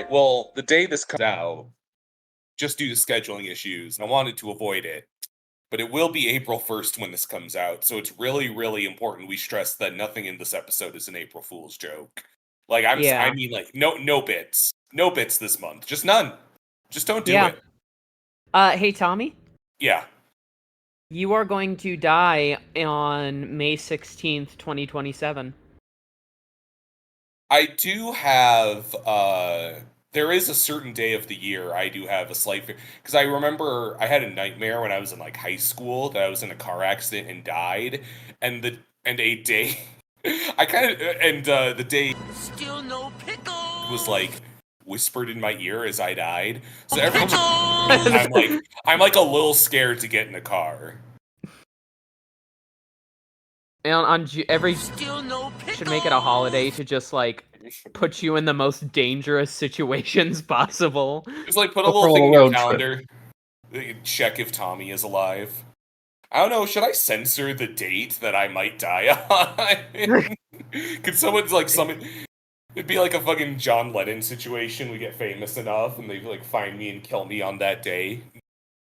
right. Well, the day this comes out, just due to scheduling issues, and I wanted to avoid it, but it will be April 1st when this comes out. So it's really, really important we stress that nothing in this episode is an April Fool's joke. Like I mean, like no bits, no bits this month, just none. Just don't do it. Hey Tommy, Yeah. you are going to die on May 16th, 2027. I do have there is a certain day of the year I do have a slight fear, because I remember I had a nightmare when I was in like high school that I was in a car accident and died, and a day I kind of the day Still no pickle was like whispered in my ear as I died. So every time I'm like a little scared to get in a car. And every Still no pickle should make it a holiday to just like put you in the most dangerous situations possible. Just like put a little thing in your calendar. Check if Tommy is alive. I don't know, should I censor the date that I might die on? Could someone like summon... It'd be like a fucking John Lennon situation. We get famous enough and they like find me and kill me on that day.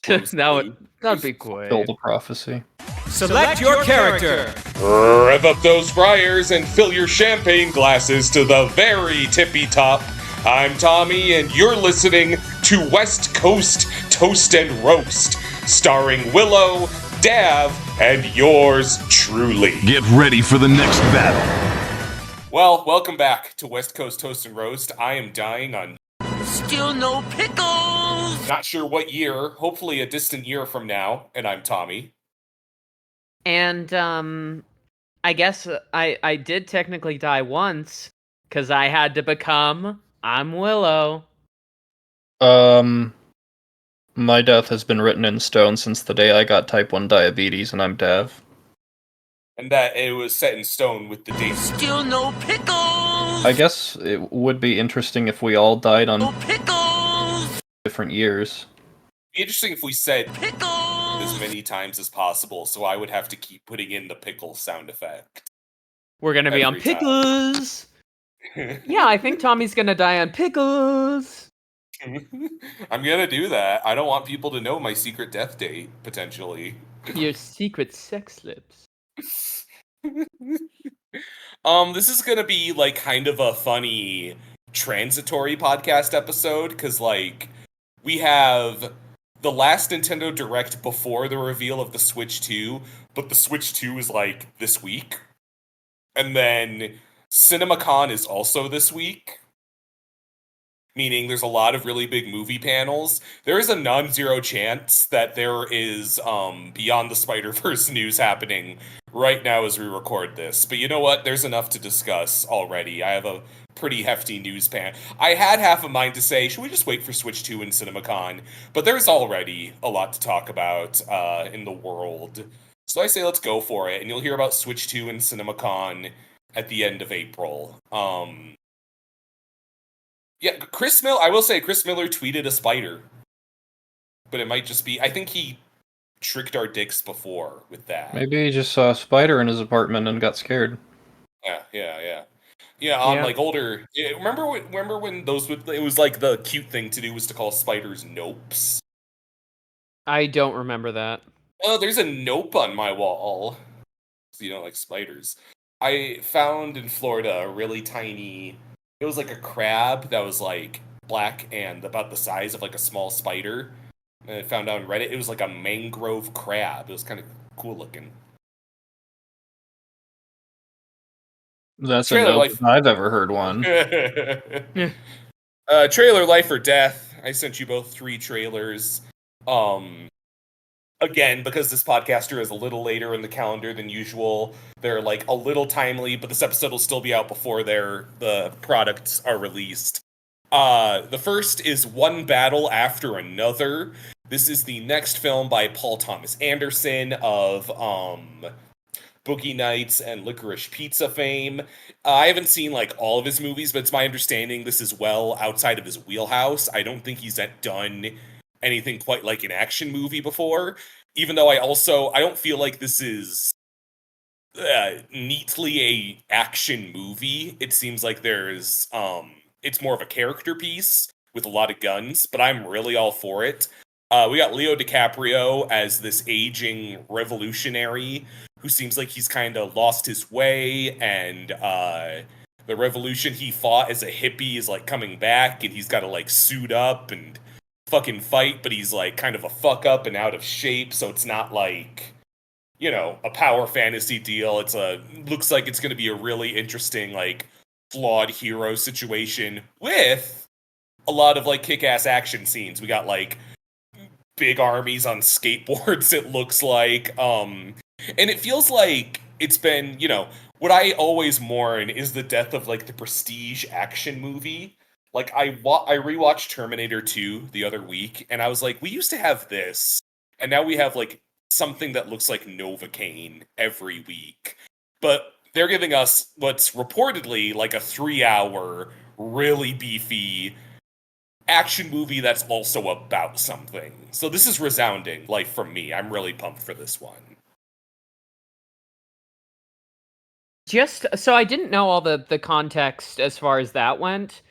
That'd be great. Fill the prophecy. Select your character. Rev up those fryers and fill your champagne glasses to the very tippy top. I'm Tommy, and you're listening to West Coast Toast and Roast, starring Willow, Dav, and yours truly. Get ready for the next battle. Well, welcome back to West Coast Toast and Roast. I am dying on... Still no pickles Not sure what year, hopefully a distant year from now, and I'm Tommy. And, I guess I did technically die once, because I had to become... I'm Willow. My death has been written in stone since the day I got type 1 diabetes, and I'm Dav. And that it was set in stone with the date. Still no pickles I guess it would be interesting if we all died on No pickles different years. It'd be interesting if we said Pickles as many times as possible, so I would have to keep putting in the pickle sound effect. We're gonna be on Every time. pickles. Yeah, I think Tommy's gonna die on pickles. I'm gonna do that. I don't want people to know my secret death date, potentially. Your secret sex lips. This is gonna be like kind of a funny transitory podcast episode, because like we have the last Nintendo Direct before the reveal of the Switch 2, but the Switch 2 is like this week. And then CinemaCon is also this week. Meaning there's a lot of really big movie panels. There is a non-zero chance that there is Beyond the Spider-Verse news happening right now as we record this. But you know what? There's enough to discuss already. I have a pretty hefty news pan. I had half a mind to say, should we just wait for Switch 2 and CinemaCon? But there's already a lot to talk about in the world. So I say let's go for it. And you'll hear about Switch 2 and CinemaCon at the end of April. Yeah, I will say Chris Miller tweeted a spider. But it might just be, I think he tricked our dicks before with that. Maybe he just saw a spider in his apartment and got scared. Yeah, on like older, remember when those would, it was like the cute thing to do was to call spiders nopes? I don't remember that. Oh, there's a nope on my wall. So you don't like spiders. I found in Florida a really tiny, it was like a crab that was like black and about the size of like a small spider. And I found out on Reddit it was like a mangrove crab. It was kind of cool looking. That's Trailer a note life. I've ever heard one. Trailer Life or Death. I sent you both 3 trailers. Again, because this podcaster is a little later in the calendar than usual, they're like a little timely, but this episode will still be out before the products are released. The first is One Battle After Another. This is the next film by Paul Thomas Anderson of Boogie Nights and Licorice Pizza fame. I haven't seen like all of his movies, but it's my understanding this is well outside of his wheelhouse. I don't think he's done anything quite like an action movie before, even though I don't feel like this is neatly a action movie. It seems like there's it's more of a character piece with a lot of guns, but I'm really all for it. We got Leo DiCaprio as this aging revolutionary who seems like he's kind of lost his way, and the revolution he fought as a hippie is like coming back, and he's got to like suit up and fucking fight, but he's like kind of a fuck up and out of shape, so it's not like, you know, a power fantasy deal. Looks like it's going to be a really interesting, like, flawed hero situation with a lot of like kick-ass action scenes. We got like big armies on skateboards, it looks like, and it feels like it's been, you know, what I always mourn is the death of like the prestige action movie. Like I rewatched Terminator 2 the other week, and I was like, we used to have this, and now we have like something that looks like Novocaine every week. But they're giving us what's reportedly like a 3-hour, really beefy action movie that's also about something. So this is resounding, like, from me. I'm really pumped for this one. Just so I didn't know all the context as far as that went,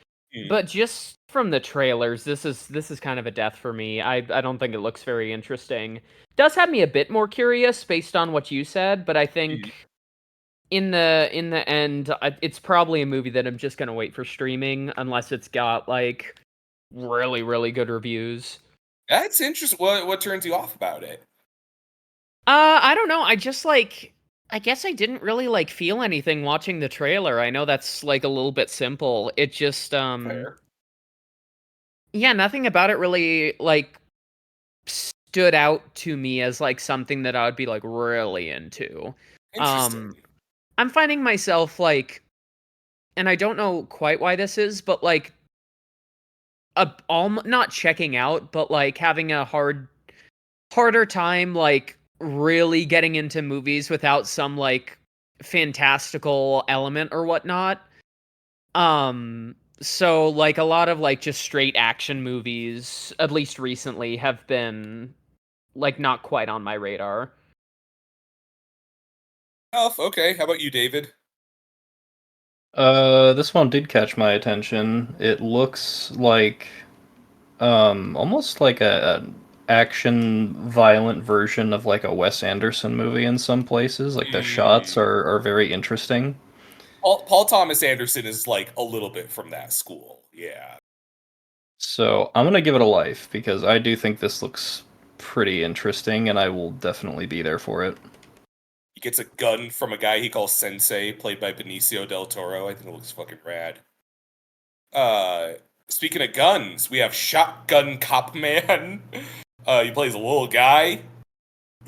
but just from the trailers, this is kind of a death for me. I don't think it looks very interesting. Does have me a bit more curious based on what you said, but I think in the end, it's probably a movie that I'm just gonna wait for streaming unless it's got like really, really good reviews. That's interesting. What turns you off about it? I don't know. I just like, I guess I didn't really like feel anything watching the trailer. I know that's like a little bit simple. It just Fair. yeah, nothing about it really like stood out to me as like something that I would be like really into. Interesting. I'm finding myself like, and I don't know quite why this is, but like not checking out, but like having a harder time like really getting into movies without some like fantastical element or whatnot. So like a lot of like just straight action movies, at least recently, have been like not quite on my radar. Oh, okay. How about you, David? This one did catch my attention. It looks like almost like an action violent version of like a Wes Anderson movie in some places. Like the shots are very interesting. Paul Thomas Anderson is like a little bit from that school. Yeah. So I'm gonna give it a life because I do think this looks pretty interesting, and I will definitely be there for it. He gets a gun from a guy he calls Sensei, played by Benicio del Toro. I think it looks fucking rad. Speaking of guns, we have Shotgun Cop Man. He plays a little guy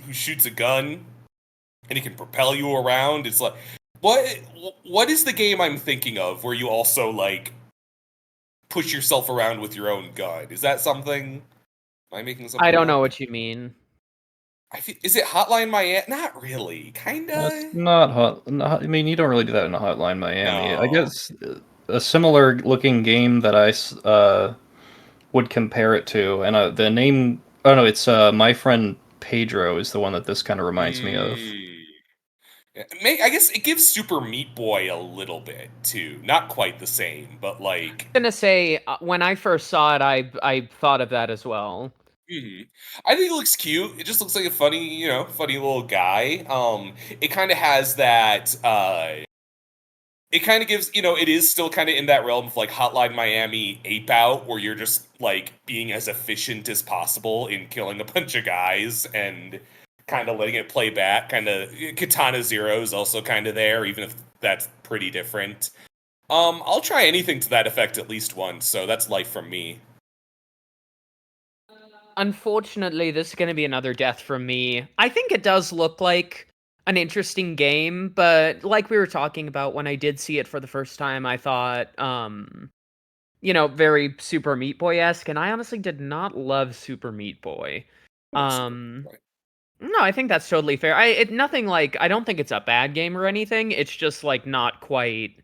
who shoots a gun, and he can propel you around. It's like, what is the game I'm thinking of where you also like push yourself around with your own gun? Is that something? Am I making something? I don't up? know what you mean. Is it Hotline Miami? Not really. Kinda. That's not hot. I mean, you don't really do that in a Hotline Miami. I No. guess a similar looking game that I would compare it to, and the name. Oh no, it's My Friend Pedro is the one that this kind of reminds me of. Yeah, I guess it gives Super Meat Boy a little bit too. Not quite the same, but like. I'm gonna say when I first saw it, I thought of that as well. I think it looks cute. It just looks like a funny, funny little guy. It kind of has that. It kind of gives, it is still kind of in that realm of like Hotline Miami Ape Out, where you're just like being as efficient as possible in killing a bunch of guys and kind of letting it play back. Kind of Katana Zero is also kind of there, even if that's pretty different. I'll try anything to that effect at least once, so that's life from me. Unfortunately, this is going to be another death from me. I think it does look like an interesting game, but like we were talking about when I did see it for the first time, I thought, very Super Meat Boy-esque, and I honestly did not love Super Meat Boy. No, I think that's totally fair. Nothing like, I don't think it's a bad game or anything. It's just like not quite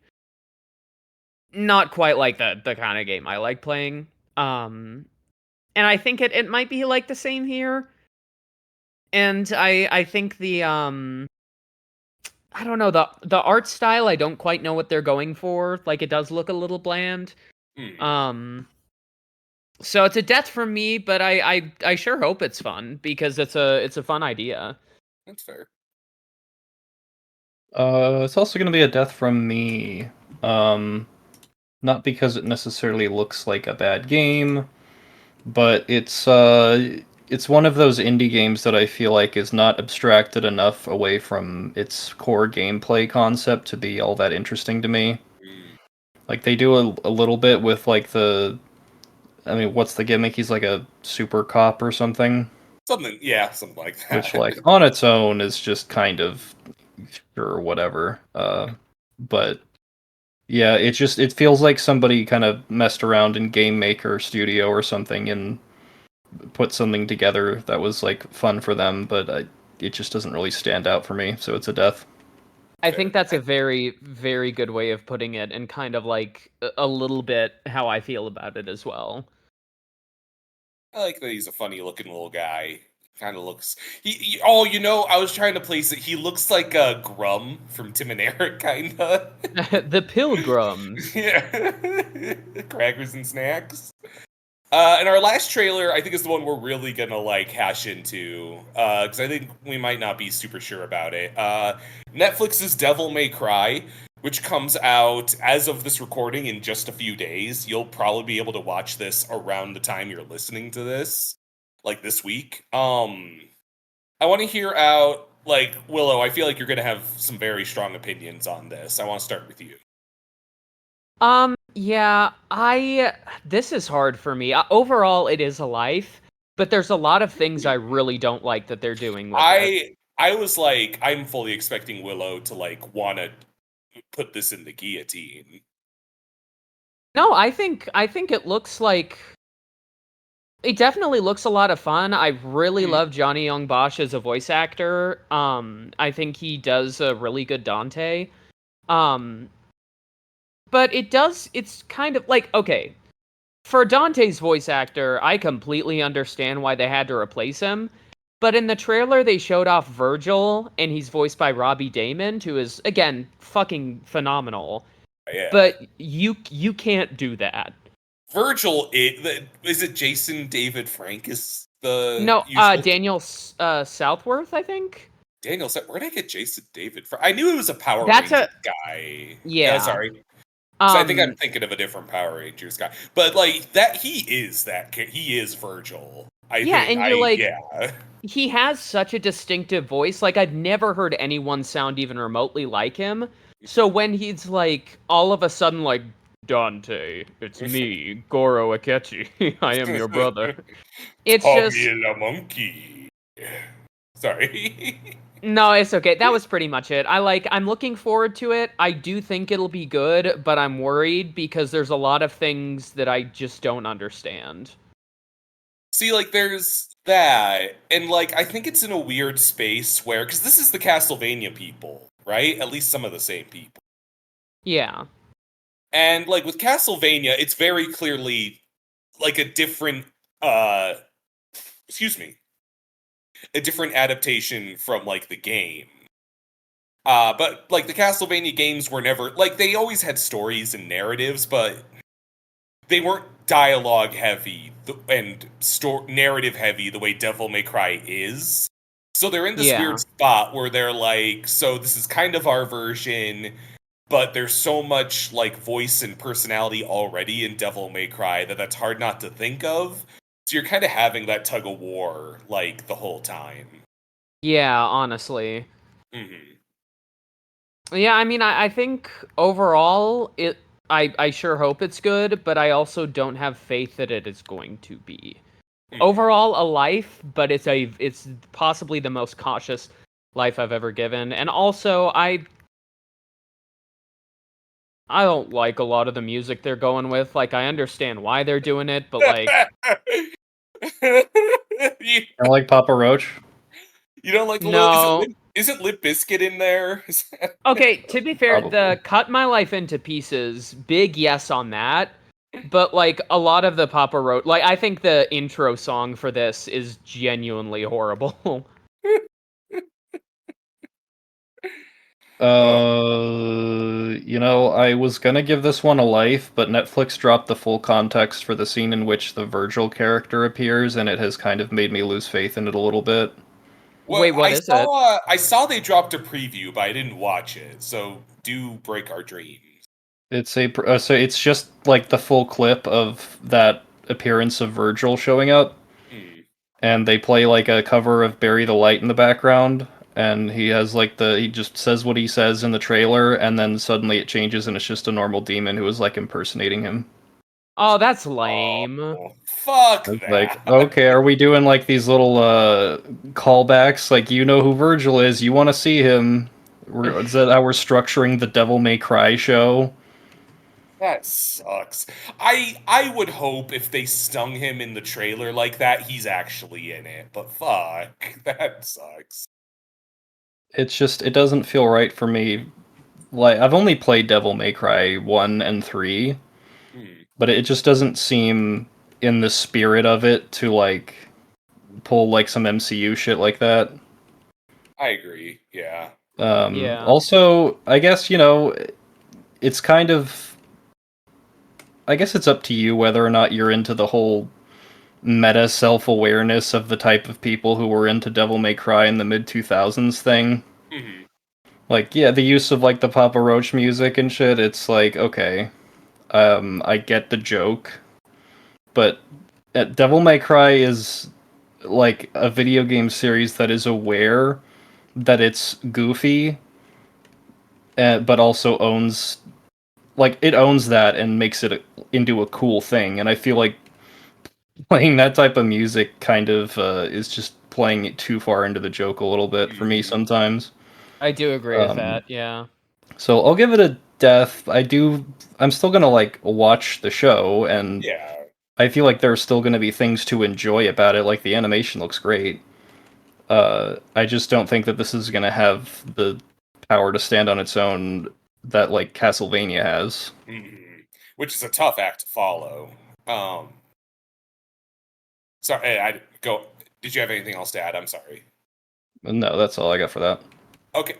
like the kind of game I like playing. And I think it might be like the same here. And I think the I don't know, the art style, I don't quite know what they're going for. Like, it does look a little bland. Mm, So it's a death from me, but I sure hope it's fun because it's a fun idea. that's fair. It's also going to be a death from me. Not because it necessarily looks like a bad game, but it's one of those indie games that I feel like is not abstracted enough away from its core gameplay concept to be all that interesting to me. Mm. Like they do a little bit with like I mean, what's the gimmick? He's like a super cop or something, Something like that. which like on its own is just kind of sure whatever. But yeah, it feels like somebody kind of messed around in Game Maker Studio or something and put something together that was like fun for them, but it just doesn't really stand out for me, so it's a death. I think that's a very, very good way of putting it, and kind of like a little bit how I feel about it as well. I like that he's a funny looking little guy. Kind of looks. Oh, I was trying to place it. He looks like a Grum from Tim and Eric, kind of. The Pilgrims. Yeah. Crackers and snacks. And our last trailer, I think, is the one we're really gonna like hash into, because I think we might not be super sure about it. Netflix's Devil May Cry, which comes out as of this recording in just a few days. You'll probably be able to watch this around the time you're listening to this, like this week. I want to hear out, like, Willow. I feel like you're gonna have some very strong opinions on this. I want to start with you. Yeah, this is hard for me. Overall, it is a life, but there's a lot of things I really don't like that they're doing with it. I was like, I'm fully expecting Willow to like want to put this in the guillotine. No, I think it looks like it definitely looks a lot of fun. I really love Johnny Young Bosch as a voice actor. I think he does a really good Dante. But it's kind of like, okay, for Dante's voice actor, I completely understand why they had to replace him. But in the trailer, they showed off Virgil, and he's voiced by Robbie Daymond, who is, again, fucking phenomenal. Yeah. But you can't do that. Virgil, is it Jason David Frank is the No, usual- Daniel Southworth, I think. Daniel said, where'd I get Jason David Frank? I knew he was a Power That's Rangers guy. Yeah. Sorry. So I think I'm thinking of a different Power Rangers guy. But like that, he is Virgil. He has such a distinctive voice. Like, I've never heard anyone sound even remotely like him. So when he's like, all of a sudden, like, Dante, it's me, Goro Akechi. I am your brother. It's just a monkey. Sorry. No, it's okay. That was pretty much it. I'm looking forward to it. I do think it'll be good, but I'm worried because there's a lot of things that I just don't understand. See, like, there's that, and like, I think it's in a weird space where, because this is the Castlevania people, right? At least some of the same people. Yeah. And like with Castlevania, it's very clearly like a different a different adaptation from like the game. But like the Castlevania games were never like, they always had stories and narratives, but they weren't dialogue heavy and narrative heavy the way Devil May Cry is. So they're in this weird spot where they're like, so this is kind of our version, but there's so much like voice and personality already in Devil May Cry that's hard not to think of. So you're kind of having that tug of war like the whole time. Yeah, honestly. Mm-hmm. Yeah, I mean, I think overall I sure hope it's good, but I also don't have faith that it is going to be. Mm-hmm. Overall, a life, but it's possibly the most cautious life I've ever given. And also, I don't like a lot of the music they're going with. Like, I understand why they're doing it, but like, you I like Papa Roach. You don't like No. Isn't Limp Bizkit in there? Okay, to be fair, Probably. the Cut My Life into Pieces, big yes on that. But like a lot of the Papa Roach, like I think the intro song for this is genuinely horrible. I was gonna give this one a life, but Netflix dropped the full context for the scene in which the Virgil character appears, and it has kind of made me lose faith in it a little bit. Wait, what is it? I saw they dropped a preview, but I didn't watch it. So do break our dreams. So it's just like the full clip of that appearance of Virgil showing up, and they play like a cover of Bury the Light in the background, and he just says what he says in the trailer, and then suddenly it changes and it's just a normal demon who is like impersonating him. Oh, that's lame. Oh, fuck It's that. like, okay, are we doing like these little callbacks? Like, you know who Virgil is, you want to see him. Is that how we're structuring the Devil May Cry show? That sucks. I would hope if they stung him in the trailer like that, he's actually in it. But fuck, that sucks. It's just, it doesn't feel right for me. Like, I've only played Devil May Cry 1 and 3, but it just doesn't seem in the spirit of it to, like, pull, like, some MCU shit like that. I agree, yeah. Yeah. Also, I guess, it's kind of... I guess it's up to you whether or not you're into the whole meta self-awareness of the type of people who were into Devil May Cry in the mid-2000s thing. Like, yeah, the use of, like, the Papa Roach music and shit, it's like, okay, I get the joke, but Devil May Cry is, like, a video game series that is aware that it's goofy, but also owns, like, it owns that and makes it into a cool thing, and I feel like playing that type of music kind of is just playing it too far into the joke a little bit for me sometimes. I do agree with that, yeah. So I'll give it a death. I'm still gonna, like, watch the show, and Yeah. I feel like there's still gonna be things to enjoy about it, like the animation looks great. I just don't think that this is gonna have the power to stand on its own that, like, Castlevania has. Which is a tough act to follow. Sorry, did you have anything else to add? I'm sorry. No, that's all I got for that. Okay.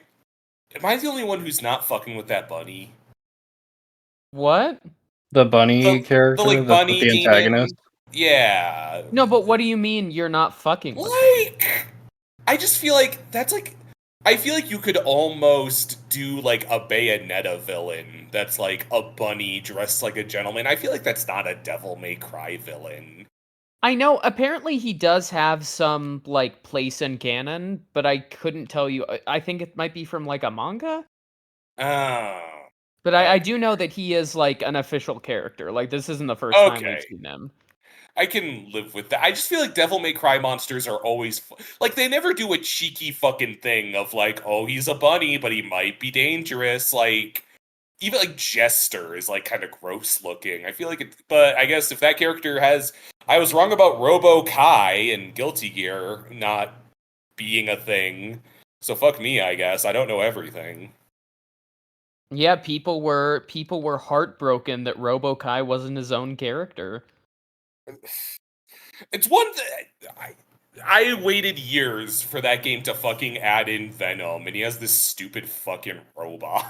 Am I the only one who's not fucking with that bunny? What? The bunny character, like, bunny the antagonist? Yeah. No, but what do you mean you're not fucking with Like, I just feel like that's like... I feel like you could almost do, like, a Bayonetta villain that's, like, a bunny dressed like a gentleman. I feel like that's not a Devil May Cry villain. I know, apparently he does have some, like, place in canon, but I couldn't tell you. I think it might be from, like, a manga? Oh. But I do know that he is, like, an official character. Like, this isn't the first time we've seen him. I can live with that. I just feel like Devil May Cry monsters are always... like, they never do a cheeky fucking thing of, like, oh, he's a bunny, but he might be dangerous. Like, even, like, Jester is, like, kind of gross looking. I feel like it... But I guess if that character has... I was wrong about Robo Kai and Guilty Gear not being a thing. So fuck me, I guess. I don't know everything. Yeah, people were heartbroken that Robo Kai wasn't his own character. It's one that... I waited years for that game to fucking add in Venom, and he has this stupid fucking robot.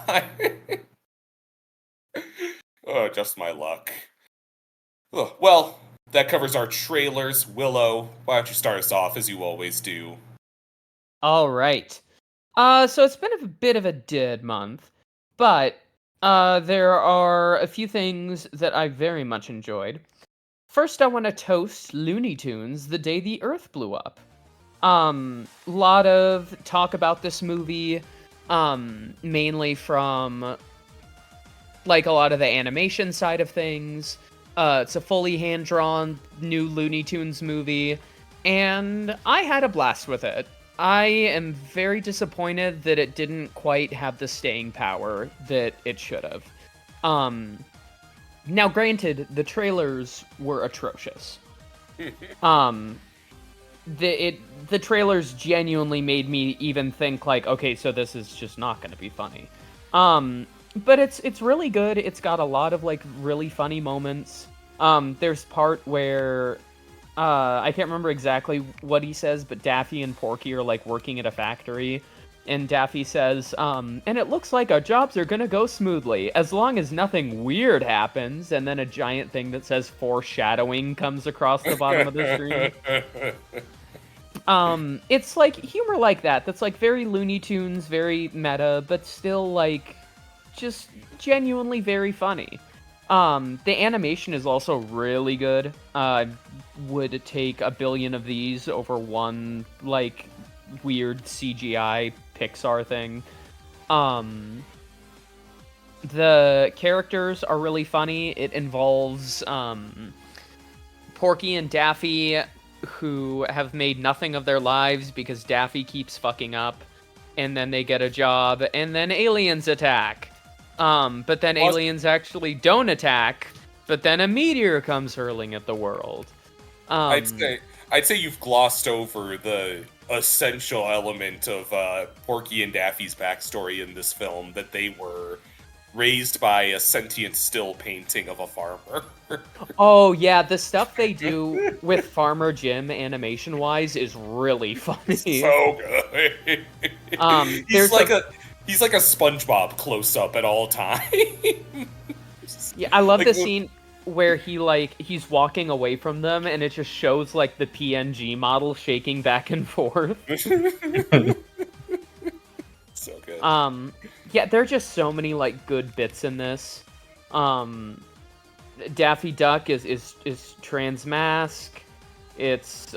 Oh, just my luck. Ugh, well, that covers our trailers. Willow, why don't you start us off, as you always do? All right. So it's been a bit of a dead month, but there are a few things that I very much enjoyed. First, I want to toast Looney Tunes, The Day the Earth Blew Up. Lot of talk about this movie, mainly from, like, a lot of the animation side of things. It's a fully hand-drawn new Looney Tunes movie, and I had a blast with it. I am very disappointed that it didn't quite have the staying power that it should have. Now, granted, the trailers were atrocious. The trailers genuinely made me even think, like, okay, so this is just not going to be funny. But it's really good. It's got a lot of, like, really funny moments. There's part where I can't remember exactly what he says, but Daffy and Porky are, like, working at a factory, And Daffy says, and it looks like our jobs are gonna go smoothly, as long as nothing weird happens, and then a giant thing that says foreshadowing comes across the bottom of the screen. It's like humor like that, that's like very Looney Tunes, very meta, but still like just genuinely very funny. The animation is also really good. Would take a billion of these over one like weird CGI Pixar thing. The characters are really funny. It involves Porky and Daffy, who have made nothing of their lives because Daffy keeps fucking up, and then they get a job, and then aliens attack. But then aliens actually don't attack, but then a meteor comes hurling at the world. I'd say you've glossed over the essential element of Porky and Daffy's backstory in this film, that they were raised by a sentient still painting of a farmer. Oh yeah, the stuff they do with Farmer Jim animation-wise is really funny. So good. He's like a SpongeBob close-up at all times. Yeah, I love Like, the scene where he's walking away from them, and it just shows like the PNG model shaking back and forth. So good. Yeah, there are just so many like good bits in this. Daffy Duck is trans mask. It's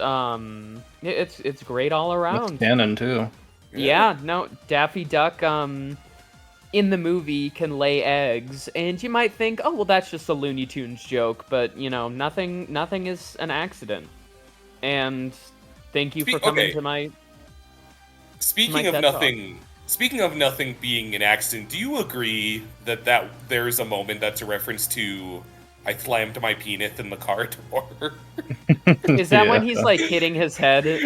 great all around. It's canon too. Yeah, no, Daffy Duck in the movie can lay eggs, and you might think, oh well, that's just a Looney Tunes joke, but you know, nothing is an accident. And thank you for coming to my. Speaking of nothing being an accident, do you agree that there's a moment that's a reference to "I slammed my penis in the car door"? Is that when he's like hitting his head in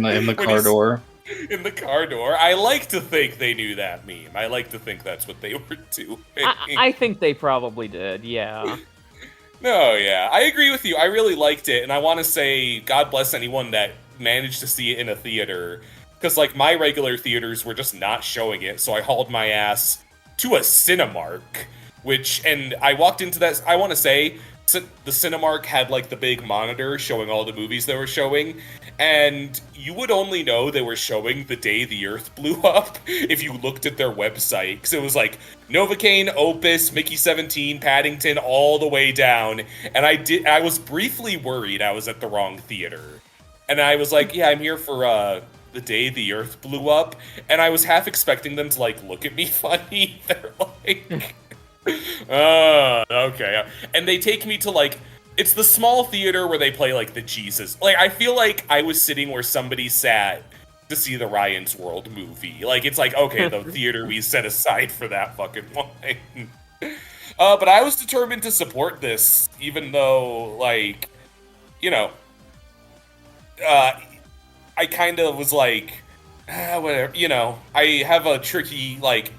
the car door? In the car door. I like to think they knew that meme. I like to think that's what they were doing. I think they probably did, yeah. No, yeah. I agree with you. I really liked it, and I want to say God bless anyone that managed to see it in a theater. Because, like, my regular theaters were just not showing it, so I hauled my ass to a Cinemark. And I walked into that, I want to say, the Cinemark had, like, the big monitor showing all the movies they were showing, and you would only know they were showing The Day the Earth Blew Up if you looked at their website, because it was, like, Novocaine, Opus, Mickey 17, Paddington, all the way down, and I was briefly worried I was at the wrong theater. And I was like, yeah, I'm here for, The Day the Earth Blew Up, and I was half expecting them to, like, look at me funny. They're like... okay. And they take me to, like, it's the small theater where they play, like, the Jesus. Like, I feel like I was sitting where somebody sat to see the Ryan's World movie. Like, it's like, okay, the theater we set aside for that fucking one. But I was determined to support this, even though, like, you know, I kind of was like, whatever, you know, I have a tricky, like,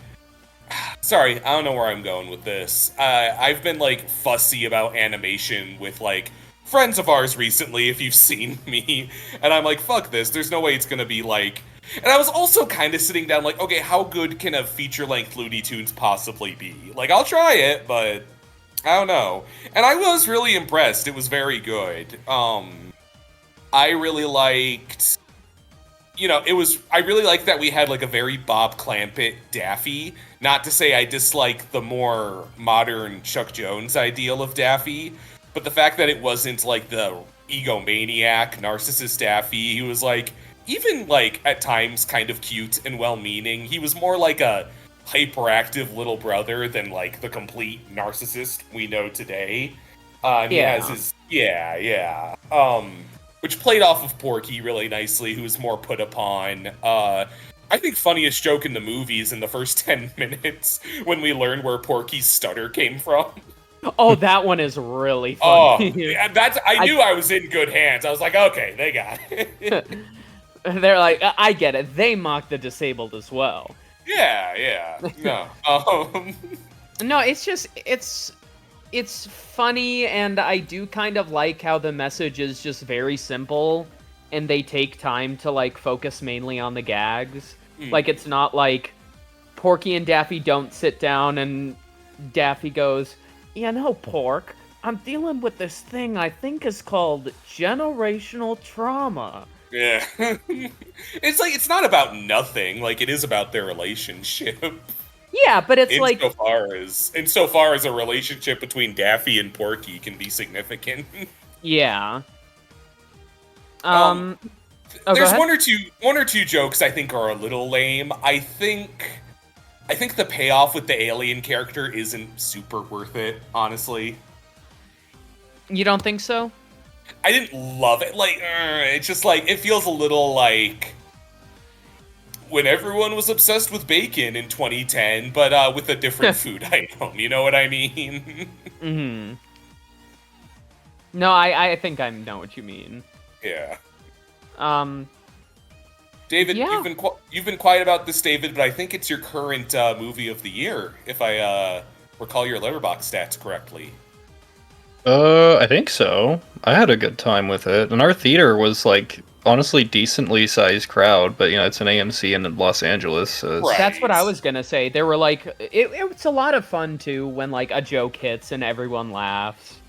sorry, I don't know where I'm going with this. I've been, like, fussy about animation with, like, friends of ours recently, if you've seen me, and I'm like, fuck this, there's no way it's gonna be, like... And I was also kind of sitting down, like, okay, how good can a feature-length Looney Tunes possibly be? Like, I'll try it, but I don't know. And I was really impressed. It was very good. I really liked... You know, I really liked that we had, like, a very Bob Clampett Daffy. Not to say I dislike the more modern Chuck Jones ideal of Daffy, but the fact that it wasn't, like, the egomaniac, narcissist Daffy. He was, like, even, like, at times kind of cute and well-meaning. He was more like a hyperactive little brother than, like, the complete narcissist we know today. And he has his... Yeah. Which played off of Porky really nicely, who was more put upon. I think funniest joke in the movie is in the first 10 minutes when we learn where Porky's stutter came from. Oh, that one is really funny. Oh, yeah, I knew I was in good hands. I was like, okay, they got it. They're like, I get it. They mock the disabled as well. Yeah. No. No, it's just, it's funny, and I do kind of like how the message is just very simple, and they take time to, like, focus mainly on the gags. Like, it's not like Porky and Daffy don't sit down and Daffy goes, "You know, Pork, I'm dealing with this thing I think is called generational trauma." Yeah. It's like, it's not about nothing. Like, it is about their relationship. Yeah, but it's like... Insofar as a relationship between Daffy and Porky can be significant. Yeah. There's go ahead. one or two jokes I think are a little lame. I think the payoff with the alien character isn't super worth it, honestly. You don't think so? I didn't love it. Like, it's just like, it feels a little like when everyone was obsessed with bacon in 2010, but with a different food item. You know what I mean? Mm-hmm. No, I think I know what you mean. Yeah. David, Yeah. you've been quiet about this, David, but I think it's your current movie of the year, if I recall your Letterboxd stats correctly. I think so. I had a good time with it, and our theater was like honestly decently sized crowd, but it's an AMC in Los Angeles, so it's... Right. That's what I was gonna say. They were like, it's a lot of fun too when like a joke hits and everyone laughs.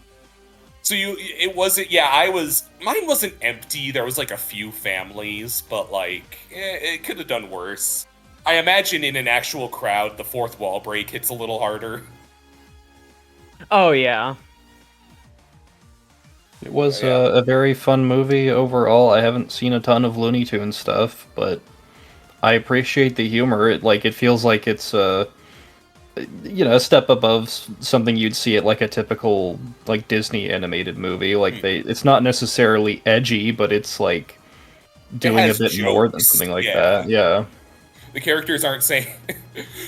So mine wasn't empty. There was like a few families, but like, it could have done worse. I imagine in an actual crowd, the fourth wall break hits a little harder. Oh yeah. It was a very fun movie overall. I haven't seen a ton of Looney Tunes stuff, but I appreciate the humor. It feels like it's a step above something you'd see at like a typical like Disney animated movie. Like it's not necessarily edgy, but it's like doing a bit jokes. more than something like that. Yeah. The characters aren't saying...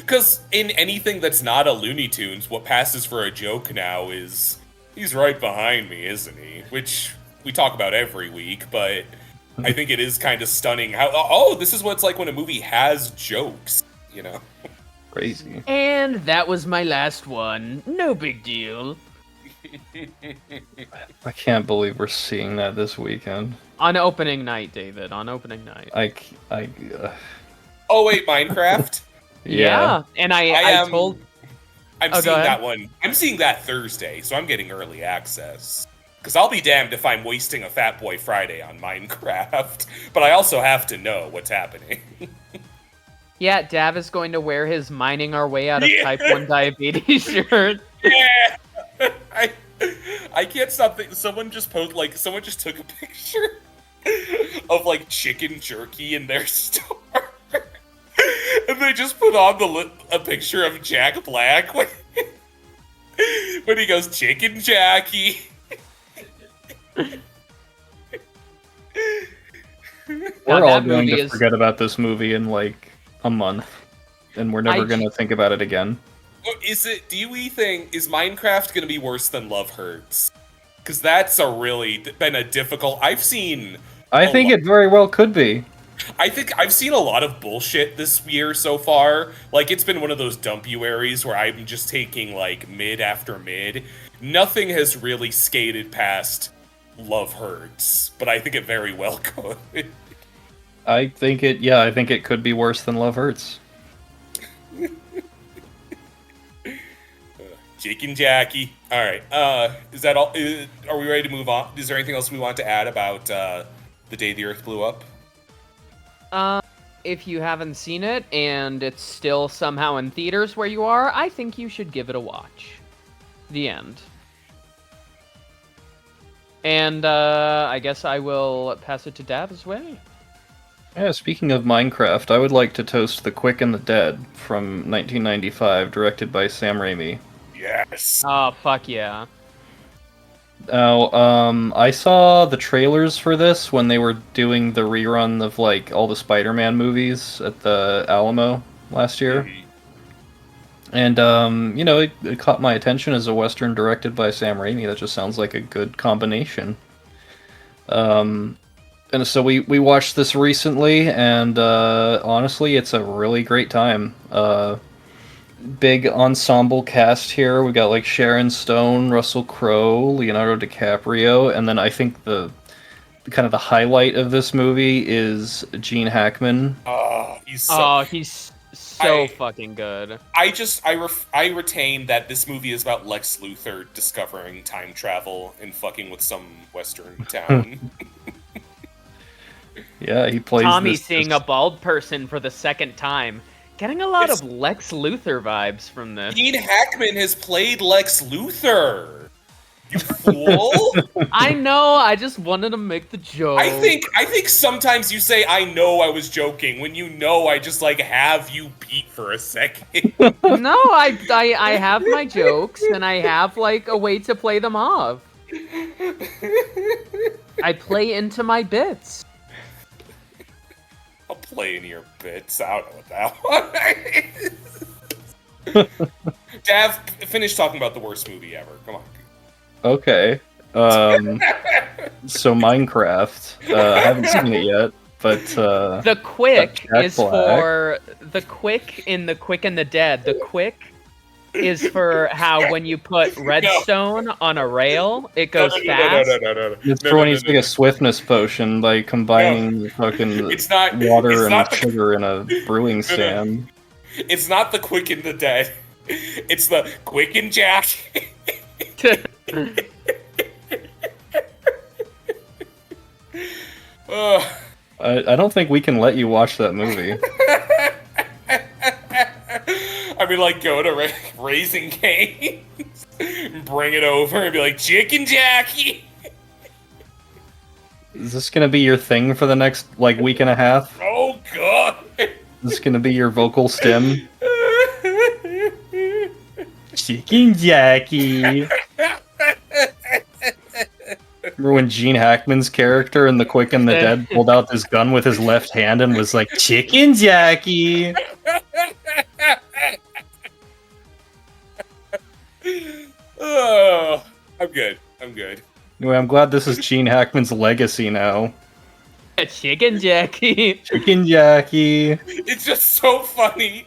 Because in anything that's not a Looney Tunes, what passes for a joke now is, "He's right behind me, isn't he?" Which we talk about every week, but I think it is kind of stunning how, this is what it's like when a movie has jokes, Crazy. And that was my last one. No big deal. I can't believe we're seeing that this weekend. On opening night, David. On opening night. Oh, wait, Minecraft? Yeah. And I told... I'm Oh, go seeing ahead. that one. I'm seeing that Thursday, so I'm getting early access. Because I'll be damned if I'm wasting a Fat Boy Friday on Minecraft. But I also have to know what's happening. Yeah, Dav is going to wear his mining our way out of type 1 diabetes shirt. Yeah! I can't stop thinking. Someone just took a picture of like chicken jerky in their store. And they just put on a picture of Jack Black when he goes, "Chicken Jackie." We're all going to forget about this movie in like a month, and we're never going to think about it again. Is Minecraft going to be worse than Love Hurts? Because that's been a difficult... I think it very well could be. I think I've seen a lot of bullshit this year so far. Like, it's been one of those dumpuaries where I'm just taking, like, mid after mid. Nothing has really skated past Love Hurts, but I think it very well could. I think it could be worse than Love Hurts. Chicken Jackie. All right. Is that all? Are we ready to move on? Is there anything else we want to add about the day the Earth blew up? If you haven't seen it and it's still somehow in theaters where you are, I think you should give it a watch. The end. And I guess I will pass it to Dav's way. Yeah, speaking of Minecraft, I would like to toast The Quick and the Dead from 1995, directed by Sam Raimi. Yes. Oh, fuck yeah. Now, I saw the trailers for this when they were doing the rerun of, like, all the Spider-Man movies at the Alamo last year. Mm-hmm. And, it caught my attention as a Western directed by Sam Raimi. That just sounds like a good combination. And so we watched this recently, and, honestly, it's a really great time. Big ensemble cast here. We got like Sharon Stone, Russell Crowe, Leonardo DiCaprio, and then I think the kind of the highlight of this movie is Gene Hackman. Oh, he's so fucking good. I retain that this movie is about Lex Luthor discovering time travel and fucking with some western town. Yeah, he plays Tommy seeing a bald person for the second time. Getting a lot It's- of Lex Luthor vibes from this. Gene Hackman has played Lex Luthor. You fool! I know, I just wanted to make the joke. I think sometimes you say I know I was joking when you know I just like have you beat for a second. No, I have my jokes and I have like a way to play them off. I play into my bits. I'll play in your bits. I don't know what that one. Dav, finish talking about the worst movie ever. Come on. Okay. So Minecraft. I haven't seen it yet, but The quick Jack is Black. for the quick in The Quick and the Dead. The quick is for how when you put redstone on a rail, it goes fast. No. it's for when you take a swiftness potion by combining fucking It's not water it's and not the- sugar in a brewing stand. It's not the Quick and the Dead. It's the Quick and Jack. Ugh. I don't think we can let you watch that movie. I mean, like, go to Raising Cane's, bring it over, and be like, Chicken Jackie. Is this gonna be your thing for the next like week and a half? Oh God. Is this gonna be your vocal stem? Chicken Jackie. Remember when Gene Hackman's character in The Quick and the Dead pulled out his gun with his left hand and was like, Chicken Jackie! Oh, I'm good. Anyway, I'm glad this is Gene Hackman's legacy now. Chicken Jackie. Chicken Jackie. It's just so funny,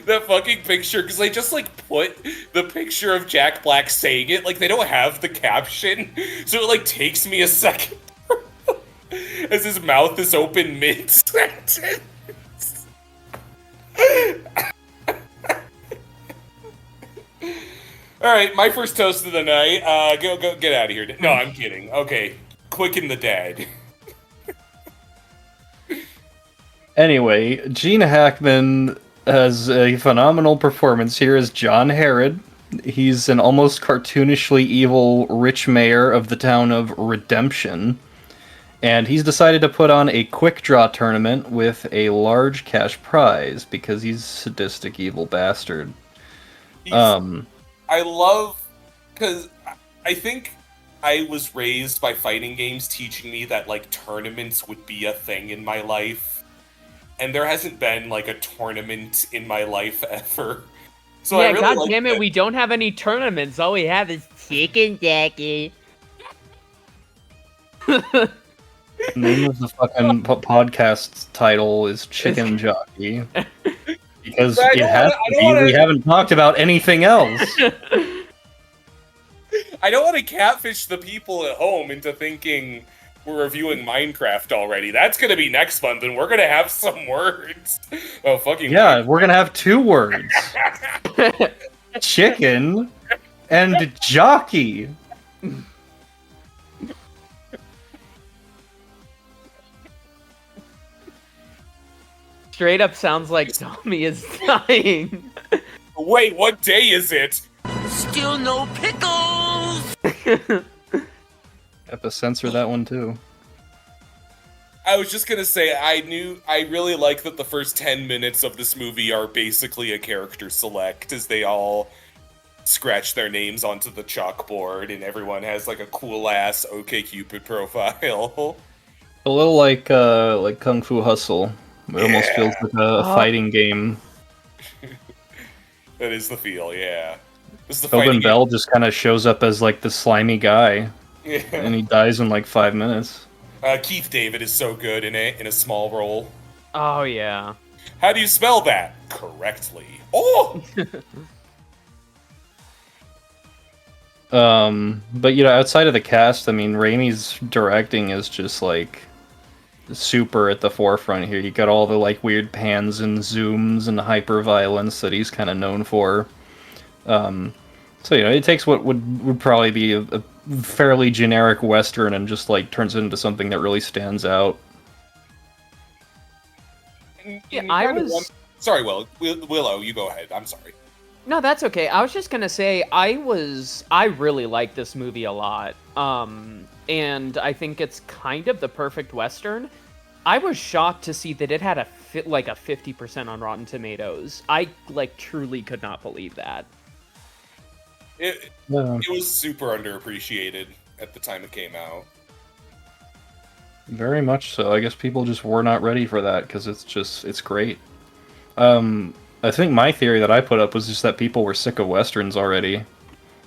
that fucking picture, because they just, like, put the picture of Jack Black saying it, like, they don't have the caption, so it, like, takes me a second as his mouth is open mid-sentence. Alright, my first toast of the night, go, get out of here. No, I'm kidding. Okay, Quick and the Dead. Anyway, Gene Hackman has a phenomenal performance here as John Herod. He's an almost cartoonishly evil rich mayor of the town of Redemption. And he's decided to put on a quick draw tournament with a large cash prize because he's a sadistic evil bastard. I love, because I think I was raised by fighting games teaching me that, like, tournaments would be a thing in my life. And there hasn't been, like, a tournament in my life ever. So Yeah, I really god like damn it, that. we don't have any tournaments. All we have is Chicken Jackie. The name of the fucking podcast title is Chicken Jockey. Because I it don't has wanna- I to don't be. wanna- We haven't talked about anything else. I don't want to catfish the people at home into thinking we're reviewing Minecraft already. That's gonna be next month, and we're gonna have some words. Oh, fucking Yeah, we're gonna have two words. Chicken and jockey. Straight up sounds like Tommy is dying. Wait, what day is it? Still no pickles. Have to censor that one too. I was just gonna say, I really like that the first 10 minutes of this movie are basically a character select, as they all scratch their names onto the chalkboard, and everyone has like a cool ass OkCupid profile. A little like Kung Fu Hustle. It almost feels like a fighting game. That is the feel, yeah. This is the Tobin fighting Bell just kind of shows up as like the slimy guy, game. and he dies in like 5 minutes. Keith David is so good in it, in a small role. Oh yeah. How do you spell that? Correctly. Oh! But outside of the cast, I mean, Raimi's directing is just like super at the forefront here. You got all the like weird pans and zooms and hyper violence that he's kind of known for. So it takes what would probably be a fairly generic western and just like turns it into something that really stands out. Yeah, Sorry, Willow, you go ahead. I'm sorry. No, that's okay. I was just gonna say I really like this movie a lot. And I think it's kind of the perfect western. I was shocked to see that it had a 50% on Rotten Tomatoes. I truly could not believe that. It was super underappreciated at the time it came out. Very much so. I guess people just were not ready for that because it's great. I think my theory that I put up was just that people were sick of westerns already,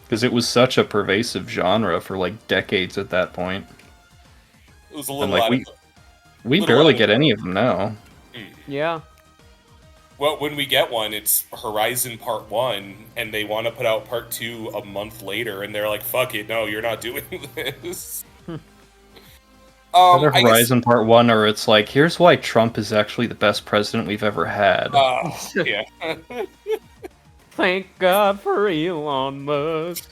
because it was such a pervasive genre for like decades at that point. It was a little we barely get any of them now. Yeah. Well, when we get one, it's Horizon Part 1, and they want to put out Part 2 a month later, and they're like, fuck it, no, you're not doing this. Either Horizon Part 1, or it's like, here's why Trump is actually the best president we've ever had. Yeah. Thank God for Elon Musk.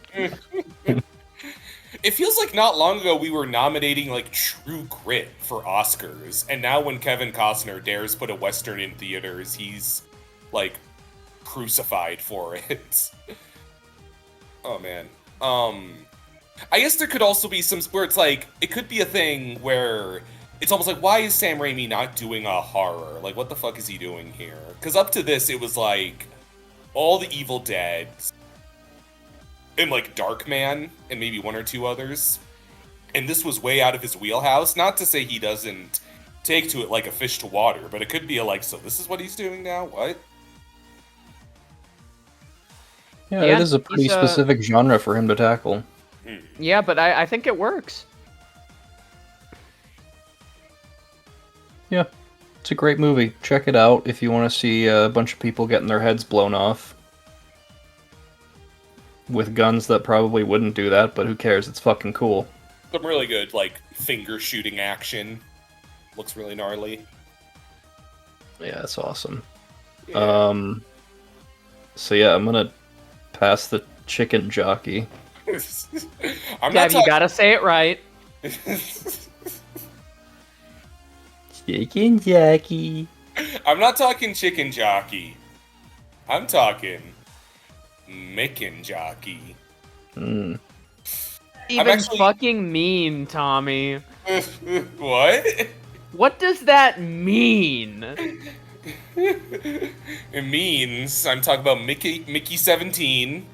It feels like not long ago we were nominating like True Grit for Oscars, and now when Kevin Costner dares put a western in theaters, he's like crucified for it. Oh man. I guess there could also be some where it's like it could be a thing where it's almost like, why is Sam Raimi not doing a horror? Like, what the fuck is he doing here? Because up to this, it was like all the Evil Dead and like Darkman and maybe one or two others, and this was way out of his wheelhouse. Not to say he doesn't take to it like a fish to water, but it could be so this is what he's doing now? What? Yeah, it is a pretty specific genre for him to tackle. Yeah, but I think it works. Yeah, it's a great movie. Check it out if you want to see a bunch of people getting their heads blown off. With guns that probably wouldn't do that, but who cares? It's fucking cool. Some really good, finger shooting action. Looks really gnarly. Yeah, it's awesome. Yeah. So yeah, I'm gonna pass the chicken jockey. Gav, you gotta say it right. Chicken jockey. I'm not talking chicken jockey. I'm talking Mickin' jockey. Even actually... fucking mean, Tommy. What? What does that mean? It means I'm talking about Mickey 17,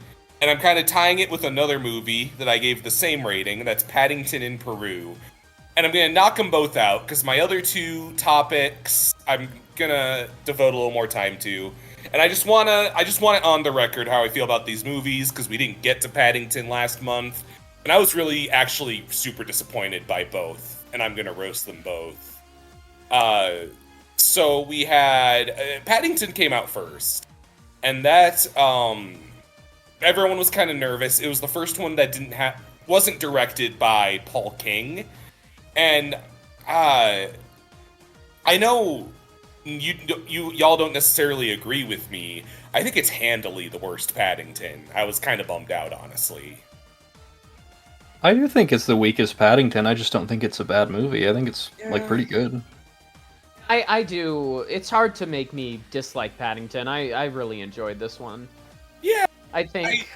and I'm kind of tying it with another movie that I gave the same rating, and that's Paddington in Peru. And I'm going to knock them both out, because my other two topics I'm going to devote a little more time to. And I just want it on the record how I feel about these movies, because we didn't get to Paddington last month. And I was really actually super disappointed by both, and I'm going to roast them both. So we had... Paddington came out first, and that... everyone was kind of nervous. It was the first one that wasn't directed by Paul King. And I know y'all don't necessarily agree with me. I think it's handily the worst Paddington. I was kind of bummed out, honestly. I do think it's the weakest Paddington. I just don't think it's a bad movie. I think it's pretty good. I do. It's hard to make me dislike Paddington. I really enjoyed this one. Yeah. I think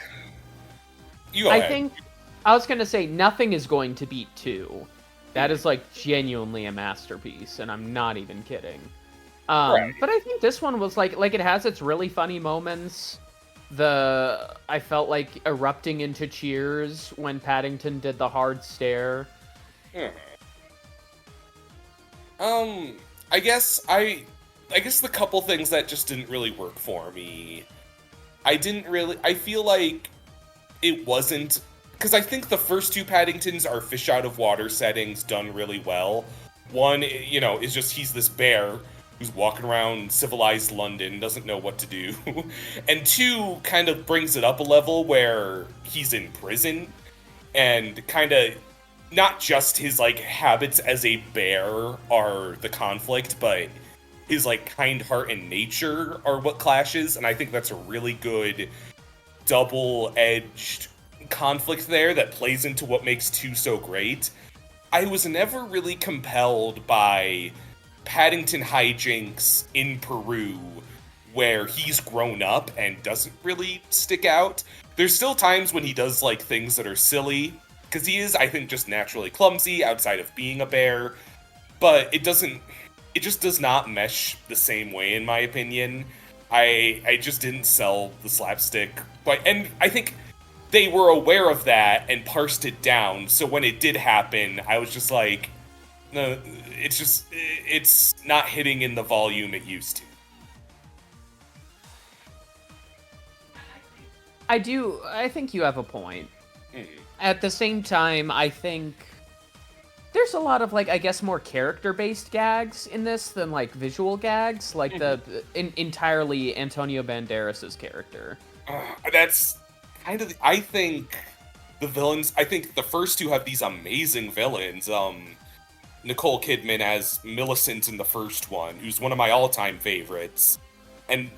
I was gonna say nothing is going to beat 2. That is genuinely a masterpiece, and I'm not even kidding. Right. But I think this one was it has its really funny moments. I felt like erupting into cheers when Paddington did the hard stare. I guess the couple things that just didn't really work for me. I feel like it wasn't, because I think the first two Paddingtons are fish out of water settings done really well. One, is just he's this bear who's walking around civilized London, doesn't know what to do. And 2 kind of brings it up a level where he's in prison and kind of not just his like habits as a bear are the conflict, but his like kind heart and nature are what clashes, and I think that's a really good double-edged conflict there that plays into what makes 2 so great. I was never really compelled by Paddington hijinks in Peru where he's grown up and doesn't really stick out. There's still times when he does like things that are silly, because he is, I think, just naturally clumsy outside of being a bear, but it just does not mesh the same way, in my opinion. I just didn't sell the slapstick, and I think they were aware of that and parsed it down, so when it did happen, I was just like, no, it's not hitting in the volume it used to. I think you have a point. At the same time, I think there's a lot of, like, I guess more character-based gags in this than, like, visual gags, like entirely Antonio Banderas' character. That's kind of, I think the villains, I think the first 2 have these amazing villains. Nicole Kidman as Millicent in the first one, who's one of my all-time favorites, and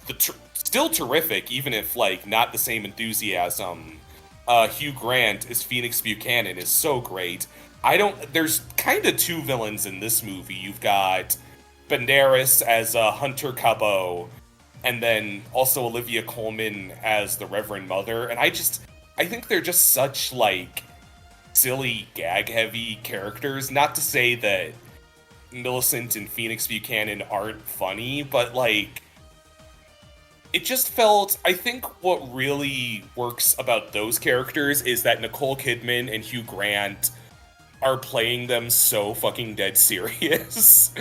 still terrific, even if, like, not the same enthusiasm. Hugh Grant as Phoenix Buchanan is so great. There's kind of 2 villains in this movie. You've got Banderas as Hunter Cabot, and then also Olivia Colman as the Reverend Mother, and I think they're just such, like, silly, gag-heavy characters. Not to say that Millicent and Phoenix Buchanan aren't funny, but, like, it just felt, I think what really works about those characters is that Nicole Kidman and Hugh Grant are playing them so fucking dead serious.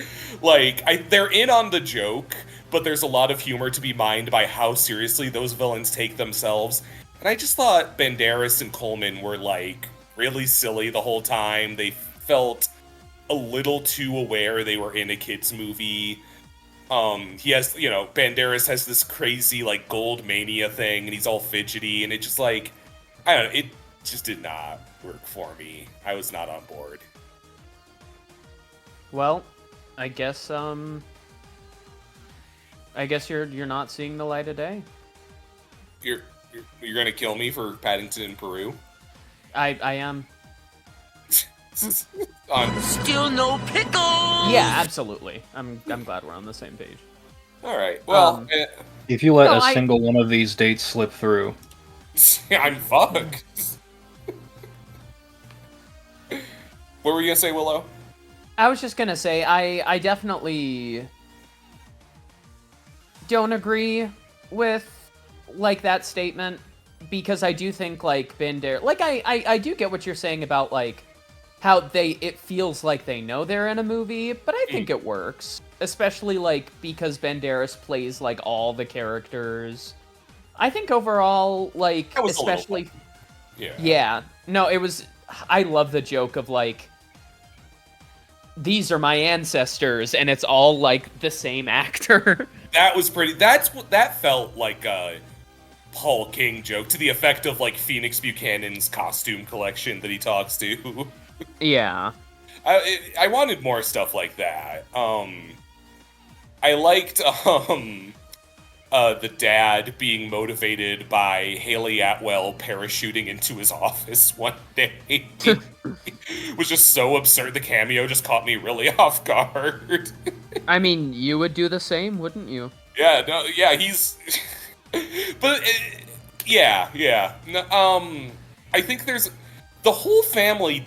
Like, they're in on the joke, but there's a lot of humor to be mined by how seriously those villains take themselves. And I just thought Banderas and Coleman were, like, really silly the whole time. They felt a little too aware they were in a kid's movie. He has, Banderas has this crazy, like, gold mania thing, and he's all fidgety, and it just, like, I don't know, it just did not work for me. I was not on board. Well, I guess you're not seeing the light of day. You're gonna kill me for Paddington in Peru? I am. Still no pickles! Yeah, absolutely. I'm glad we're on the same page. Alright, well... if you let a single one of these dates slip through... I'm fucked. What were you gonna say, Willow? I was just gonna say, I definitely don't agree with, like, that statement, because I do think, like, Banderas... Like, I do get what you're saying about, like, how it feels like they know they're in a movie, but I think it works. Especially, like, because Banderas plays, like, all the characters. I think overall, like, especially... Yeah. No, it was... I love the joke of, like, these are my ancestors, and it's all, like, the same actor. That was pretty... That felt like a Paul King joke, to the effect of, like, Phoenix Buchanan's costume collection that he talks to. Yeah. I wanted more stuff like that. I liked the dad being motivated by Haley Atwell parachuting into his office one day. It was just so absurd. The cameo just caught me really off guard. I mean, you would do the same, wouldn't you? Yeah, no, yeah, he's... but, yeah. No, I think there's... The whole family...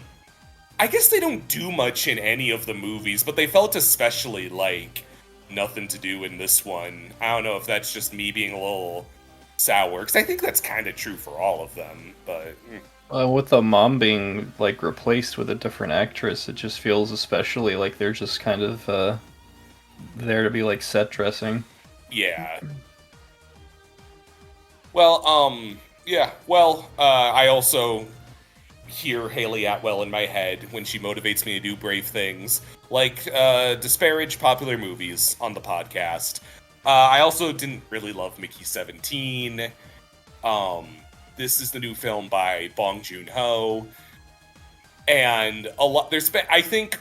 I guess they don't do much in any of the movies, but they felt especially, like, nothing to do in this one. I don't know if that's just me being a little sour, because I think that's kind of true for all of them, but... With the mom being, like, replaced with a different actress, it just feels especially like they're just kind of, there to be, like, set dressing. Yeah. Well, I also... hear Haley Atwell in my head when she motivates me to do brave things, like disparage popular movies on the podcast. I also didn't really love Mickey 17. This is the new film by Bong Joon-ho. And I think,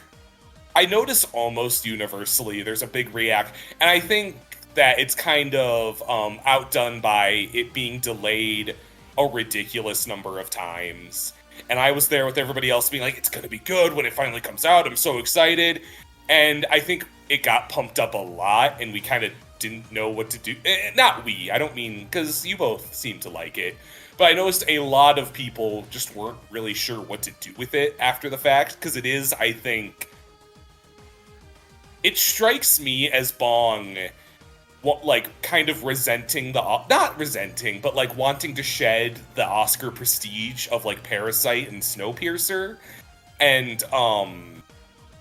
I notice almost universally there's a big react, and I think that it's kind of outdone by it being delayed a ridiculous number of times. And I was there with everybody else being like, it's gonna be good when it finally comes out, I'm so excited. And I think it got pumped up a lot, and we kind of didn't know what to do. Not we, I don't mean, because you both seem to like it. But I noticed a lot of people just weren't really sure what to do with it after the fact, because it is, I think, it strikes me as Bong, like, kind of resenting not resenting, but, like, wanting to shed the Oscar prestige of, like, Parasite and Snowpiercer. And,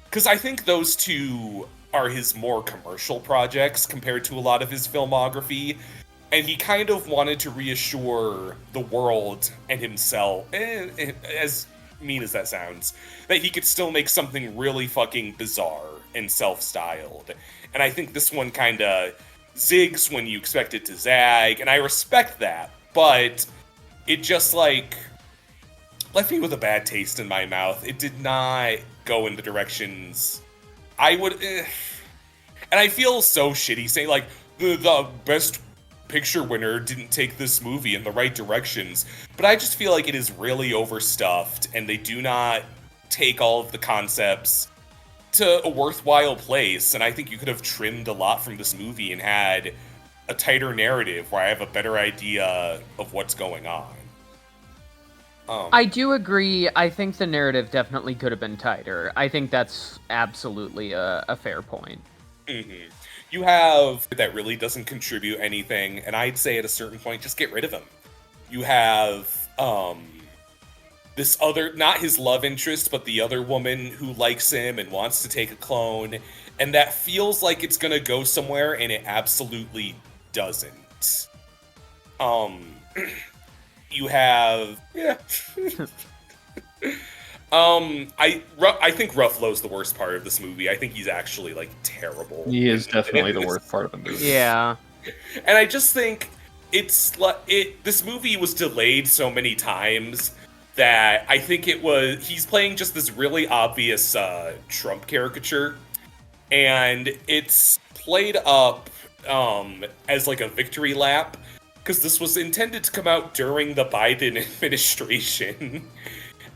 because I think those two are his more commercial projects compared to a lot of his filmography. And he kind of wanted to reassure the world and himself, as mean as that sounds, that he could still make something really fucking bizarre and self-styled. And I think this one kind of zigs when you expect it to zag, and I respect that, but it just, like, left me with a bad taste in my mouth. It did not go in the directions I would... And I feel so shitty saying, like, the best picture winner didn't take this movie in the right directions, but I just feel like it is really overstuffed, and they do not take all of the concepts to a worthwhile place. And I think you could have trimmed a lot from this movie and had a tighter narrative where I have a better idea of what's going on. I do agree. I think the narrative definitely could have been tighter. I think that's absolutely a fair point. Mm-hmm. You have that really doesn't contribute anything, and I'd say at a certain point, just get rid of him. You have this other, not his love interest, but the other woman who likes him and wants to take a clone, and that feels like it's gonna go somewhere, and it absolutely doesn't. You have, yeah. I think Ruffalo's the worst part of this movie. I think he's actually, like, terrible. He is definitely the worst part of the movie. Yeah. And I just think this movie was delayed so many times that I think he's playing just this really obvious Trump caricature, and it's played up as like a victory lap, because this was intended to come out during the Biden administration.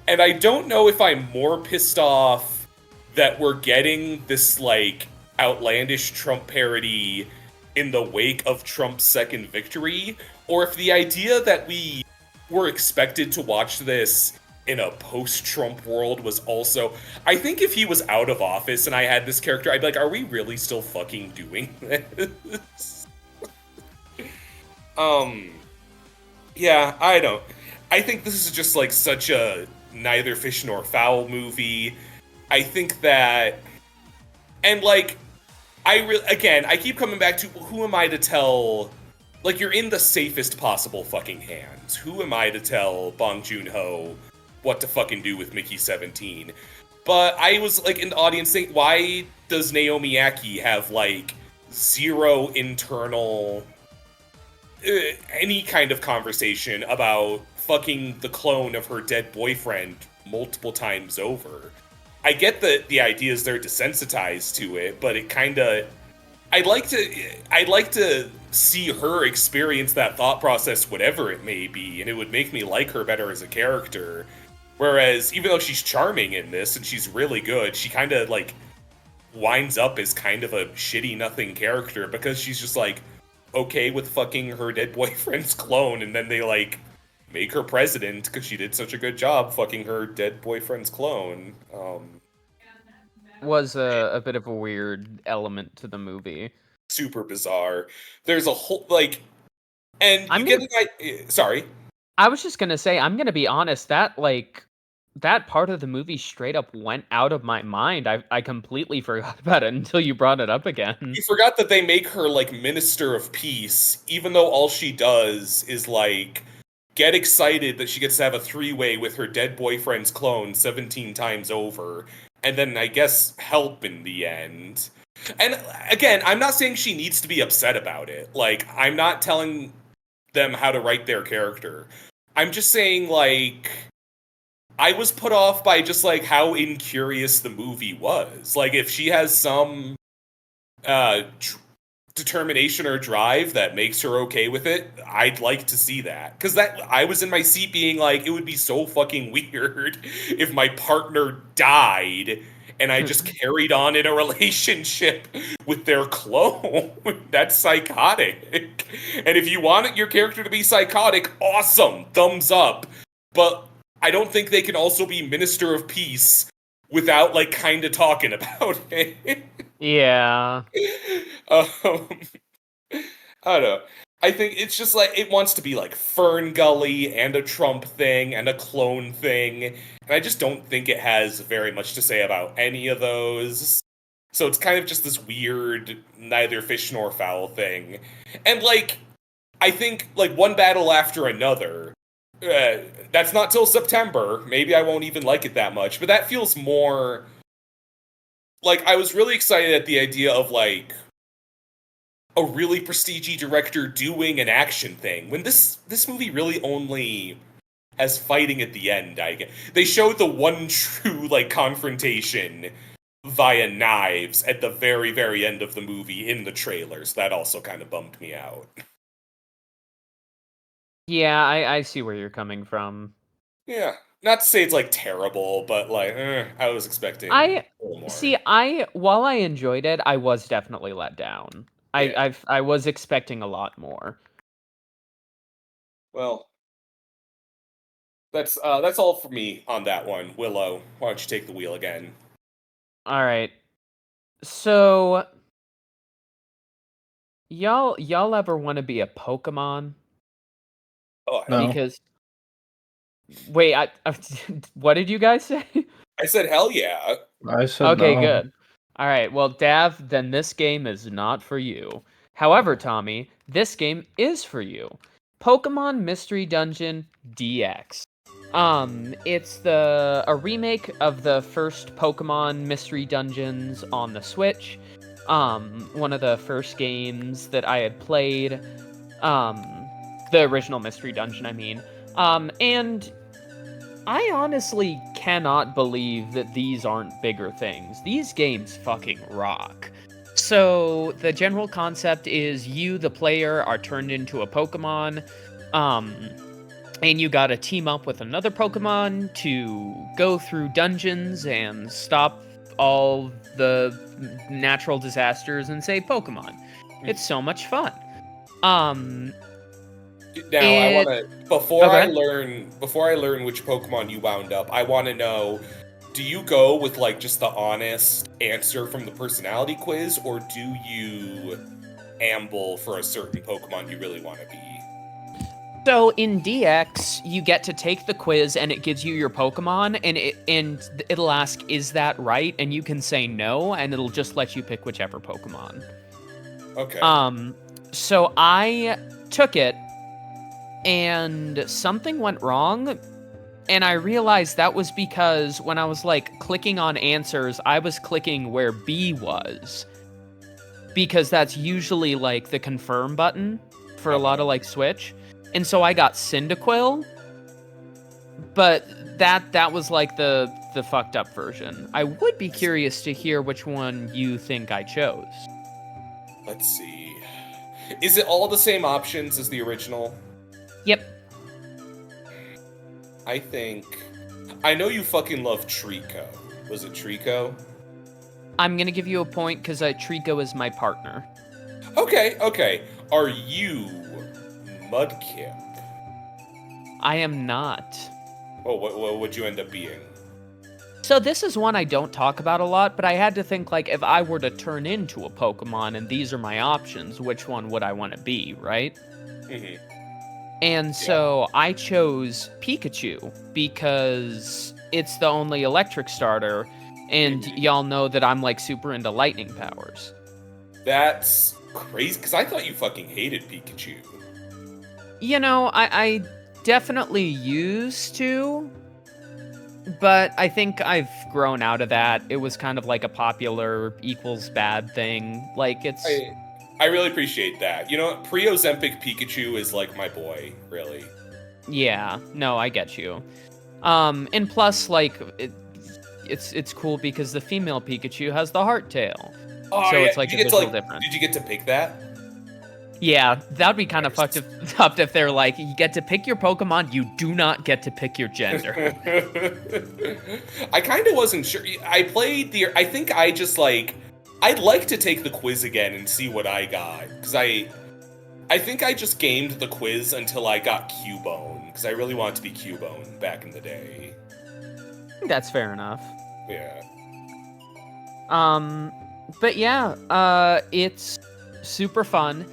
And I don't know if I'm more pissed off that we're getting this, like, outlandish Trump parody in the wake of Trump's second victory, or if the idea that we were expected to watch this in a post-Trump world was also... I think if he was out of office and I had this character, I'd be like, are we really still fucking doing this? Yeah, I think this is just, like, such a neither fish nor fowl movie. I think that... And, like, I keep coming back to, who am I to tell... Like, you're in the safest possible fucking hands. Who am I to tell Bong Joon-ho what to fucking do with Mickey 17? But I was, like, in the audience saying, why does Naomi Ackie have, like, zero internal... any kind of conversation about fucking the clone of her dead boyfriend multiple times over? I get that the idea is they're desensitized to it, but it kind of... I'd like to see her experience that thought process, whatever it may be, and it would make me like her better as a character. Whereas, even though she's charming in this, and she's really good, she kind of, like, winds up as kind of a shitty nothing character, because she's just, like, okay with fucking her dead boyfriend's clone, and then they, like, make her president because she did such a good job fucking her dead boyfriend's clone. Was a bit of a weird element to the movie. Super bizarre. There's a whole, like, and sorry. I was just gonna say, I'm gonna be honest, that part of the movie straight up went out of my mind. I completely forgot about it until you brought it up again. You forgot that they make her, like, Minister of Peace, even though all she does is, like, get excited that she gets to have a three-way with her dead boyfriend's clone 17 times over, and then I guess help in the end. And again, I'm not saying she needs to be upset about it. Like, I'm not telling them how to write their character. I'm just saying, like, I was put off by just, like, how incurious the movie was. Like, if she has some determination or drive that makes her okay with it, I'd like to see that. Because I was in my seat being like, it would be so fucking weird if my partner died and I just carried on in a relationship with their clone. That's psychotic. And if you want your character to be psychotic, awesome, thumbs up. But I don't think they can also be Minister of Peace without, like, kind of talking about it. Yeah. I don't know. I think it's just like, it wants to be like Fern Gully and a Trump thing and a clone thing. And I just don't think it has very much to say about any of those. So it's kind of just this weird, neither fish nor fowl thing. And, like, I think, like, one battle after another, that's not till September. Maybe I won't even like it that much. But that feels more... Like, I was really excited at the idea of, like, a really prestige-y director doing an action thing, when this movie really only has fighting at the end, I guess. They showed the one true, like, confrontation via knives at the very, very end of the movie in the trailers. That also kind of bummed me out. Yeah, I see where you're coming from. Yeah. Not to say it's, like, terrible, but, like, I was expecting a little more. While I enjoyed it, I was definitely let down. Yeah. I was expecting a lot more. Well, that's all for me on that one. Willow, why don't you take the wheel again? All right. So, y'all ever want to be a Pokemon? Oh, No. Because wait, what did you guys say? I said hell yeah. I said Okay, no. good. All right, well, Dav, then this game is not for you. However, Tommy, this game is for you. Pokemon Mystery Dungeon DX. It's a remake of the first Pokemon Mystery Dungeons on the Switch. One of the first games that I had played. The original Mystery Dungeon, I mean. And I honestly cannot believe that these aren't bigger things. These games fucking rock. So, the general concept is you, the player, are turned into a Pokemon, and you gotta team up with another Pokemon to go through dungeons and stop all the natural disasters and save Pokemon. It's so much fun. Now, I want to before Okay. I learn which Pokemon you wound up, I want to know, do you go with, like, just the honest answer from the personality quiz, or do you amble for a certain Pokemon you really want to be? So in DX, you get to take the quiz and it gives you your Pokemon, and it'll ask, "Is that right?" And you can say no, and it'll just let you pick whichever Pokemon. Okay. So I took it, and something went wrong, and I realized that was because when I was, like, clicking on answers, I was clicking where B was, because that's usually, like, the confirm button for a lot of, like, Switch. And so I got Cyndaquil, but that was, like, the fucked up version. I would be curious to hear which one you think I chose. Let's see. Is it all the same options as the original? Yep. I know you fucking love Trico. Was it Trico? I'm gonna give you a point because Trico is my partner. Okay. Are you Mudkip? I am not. Oh, what would you end up being? So this is one I don't talk about a lot, but I had to think, like, if I were to turn into a Pokemon and these are my options, which one would I want to be, right? Mm-hmm. And so I chose Pikachu because it's the only electric starter, and y'all know that I'm, like, super into lightning powers. That's crazy, because I thought you fucking hated Pikachu. You know, I definitely used to, but I think I've grown out of that. It was kind of like a popular equals bad thing. Like, it's... I really appreciate that. You know, pre-Ozempic Pikachu is like my boy, really. Yeah, no, I get you. And plus, like, it's cool because the female Pikachu has the heart tail. Oh, so yeah. it's like a visual difference. Did you get to pick that? Yeah, that'd be kind of fucked up if they're like, you get to pick your Pokemon, you do not get to pick your gender. I kind of wasn't sure. I think I just like... I'd like to take the quiz again and see what I got. Because I think I just gamed the quiz until I got Cubone. Because I really wanted to be Cubone back in the day. I think that's fair enough. Yeah. But yeah, it's super fun.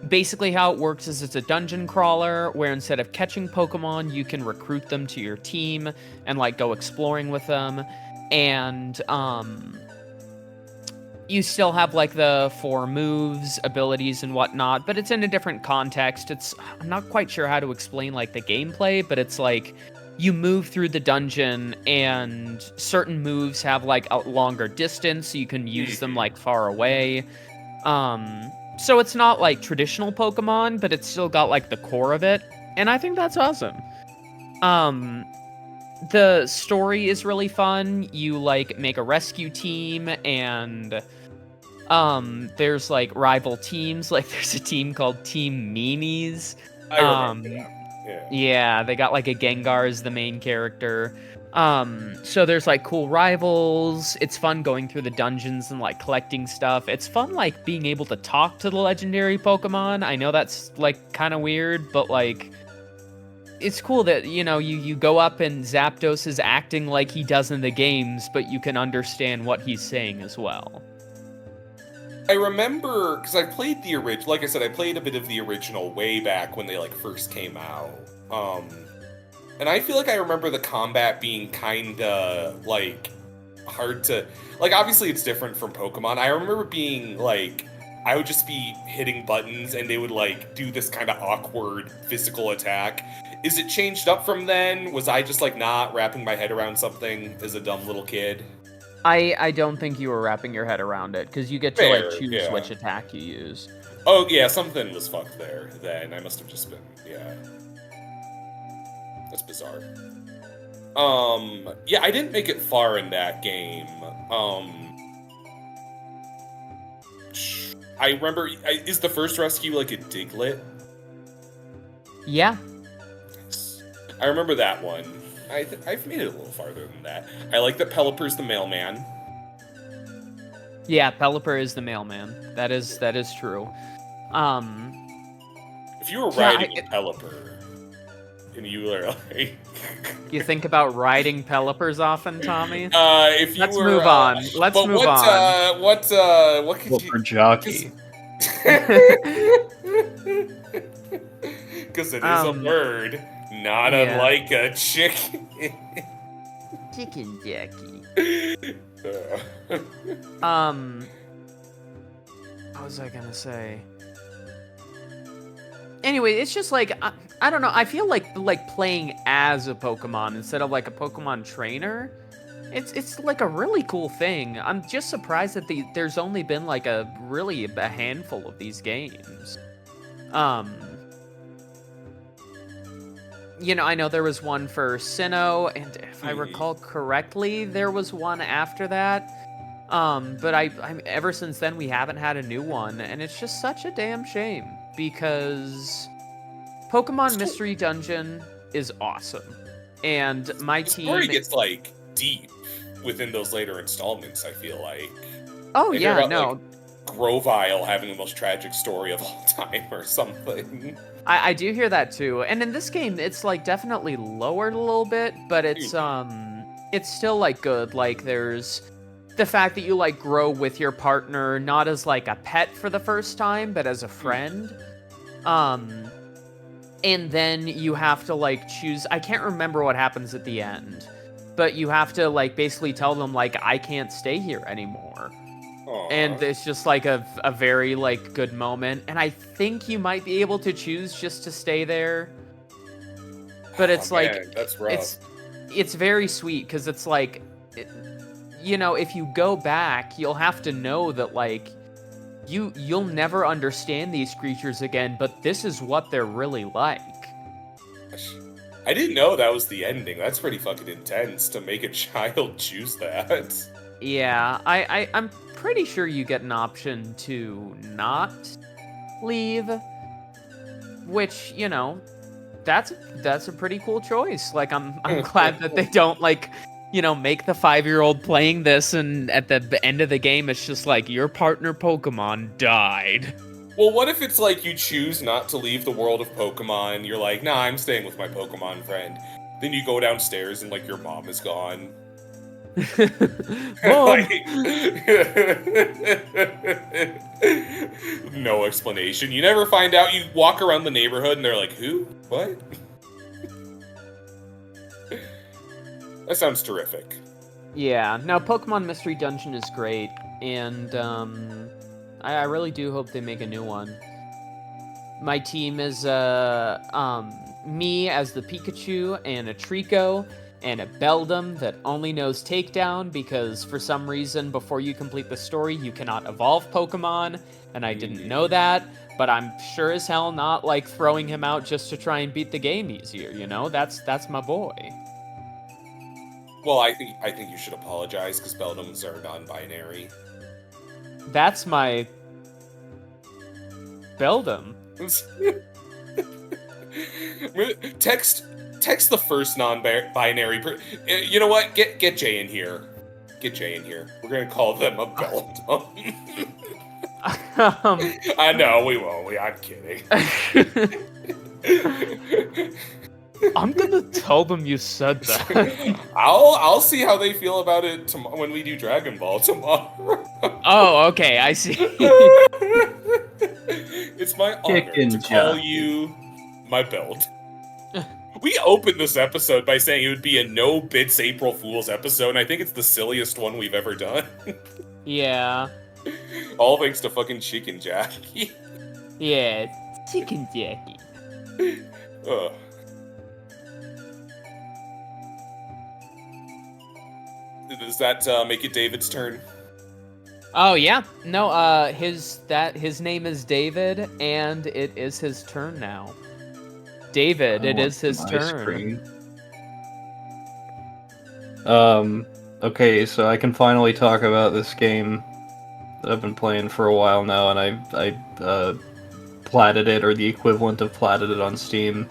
Basically how it works is it's a dungeon crawler where instead of catching Pokemon, you can recruit them to your team and like go exploring with them. And you still have like the 4 moves, abilities, and whatnot, but it's in a different context. I'm not quite sure how to explain like the gameplay, but it's like you move through the dungeon and certain moves have like a longer distance, so you can use them like far away. So it's not like traditional Pokemon, but it's still got like the core of it, and I think that's awesome. The story is really fun. You like make a rescue team, and there's like rival teams. Like there's a team called Team Meanies. I remember that. Yeah, they got like a Gengar as the main character. So there's like cool rivals. It's fun going through the dungeons and like collecting stuff. It's fun like being able to talk to the legendary Pokemon. I know that's like kind of weird, but like it's cool that, you know, you go up and Zapdos is acting like he does in the games, but you can understand what he's saying as well. I remember, because I played the original, like I said, I played a bit of the original way back when they like first came out. And I feel like I remember the combat being kinda like hard to, like obviously it's different from Pokemon. I remember being like, I would just be hitting buttons and they would like do this kind of awkward physical attack. Is it changed up from then? Was I just like not wrapping my head around something as a dumb little kid? I don't think you were wrapping your head around it, because you get to like choose which attack you use. Oh yeah, something was fucked there then. I must have just been, yeah. That's bizarre. Yeah, I didn't make it far in that game. I remember, is the first rescue like a Diglett? Yeah. I remember that one. I've made it a little farther than that. I like that Pelipper's the mailman. Yeah, Pelipper is the mailman. That is true. If you were riding a Pelipper, and you were like... You think about riding Pelippers often, Tommy? If you Let's were, move on. Let's move on. What could you... For jockey. Because it is a bird, not unlike a chicken. Chicken Jackie. What was I gonna say? Anyway, it's just like, I don't know, I feel like playing as a Pokemon instead of like a Pokemon trainer, it's like a really cool thing. I'm just surprised that there's only been like a handful of these games. You know, I know there was one for Sinnoh, and if I recall correctly, there was one after that. But I'm ever since then we haven't had a new one, and it's just such a damn shame, because Pokemon Mystery Dungeon is awesome, and my team... The story gets like deep within those later installments, I feel like. Oh I yeah, about, no. Like, Grovyle having the most tragic story of all time or something. I do hear that too, and in this game it's like definitely lowered a little bit, but it's still like good. Like there's the fact that you like grow with your partner, not as like a pet for the first time, but as a friend. And then you have to like choose, I can't remember what happens at the end, but you have to like basically tell them like, I can't stay here anymore. Aww. And it's just like a very like good moment, and I think you might be able to choose just to stay there. But it's like man, that's rough. it's very sweet because it's like, if you go back, you'll have to know that like you'll never understand these creatures again, but this is what they're really like. I didn't know that was the ending. That's pretty fucking intense to make a child choose that. Yeah, I'm pretty sure you get an option to not leave, which, that's a pretty cool choice. Like, I'm glad that they don't, like, make the 5-year-old playing this, and at the end of the game, it's just like, your partner Pokemon died. Well, what if it's like you choose not to leave the world of Pokemon? You're like, nah, I'm staying with my Pokemon friend. Then you go downstairs and, like, your mom is gone. Mom! No explanation. You never find out. You walk around the neighborhood and they're like, who? What? That sounds terrific. Yeah, now Pokemon Mystery Dungeon is great, and I really do hope they make a new one. My team is me as the Pikachu, and a Trico, and a Beldum that only knows Takedown, because for some reason before you complete the story you cannot evolve Pokemon, and I didn't know that, but I'm sure as hell not like throwing him out just to try and beat the game easier, That's my boy. Well, I think you should apologize, because Beldums are non-binary. That's my Beldum. Text the first non-binary. You know what? Get Jay in here. Get Jay in here. We're gonna call them a Beldum. I know we won't. I'm kidding. I'm gonna tell them you said that. I'll see how they feel about it when we do Dragon Ball tomorrow. Oh, okay, I see. It's my honor to call you my belt. We opened this episode by saying it would be a no bits April Fool's episode, and I think it's the silliest one we've ever done. Yeah. All thanks to fucking Chicken Jackie. Yeah, Chicken Jackie. Ugh. Does that make it David's turn? Oh yeah, no. His name is David, and it is his turn now. David, it is his turn. Okay, so I can finally talk about this game that I've been playing for a while now, and I platted it, or the equivalent of platted it on Steam.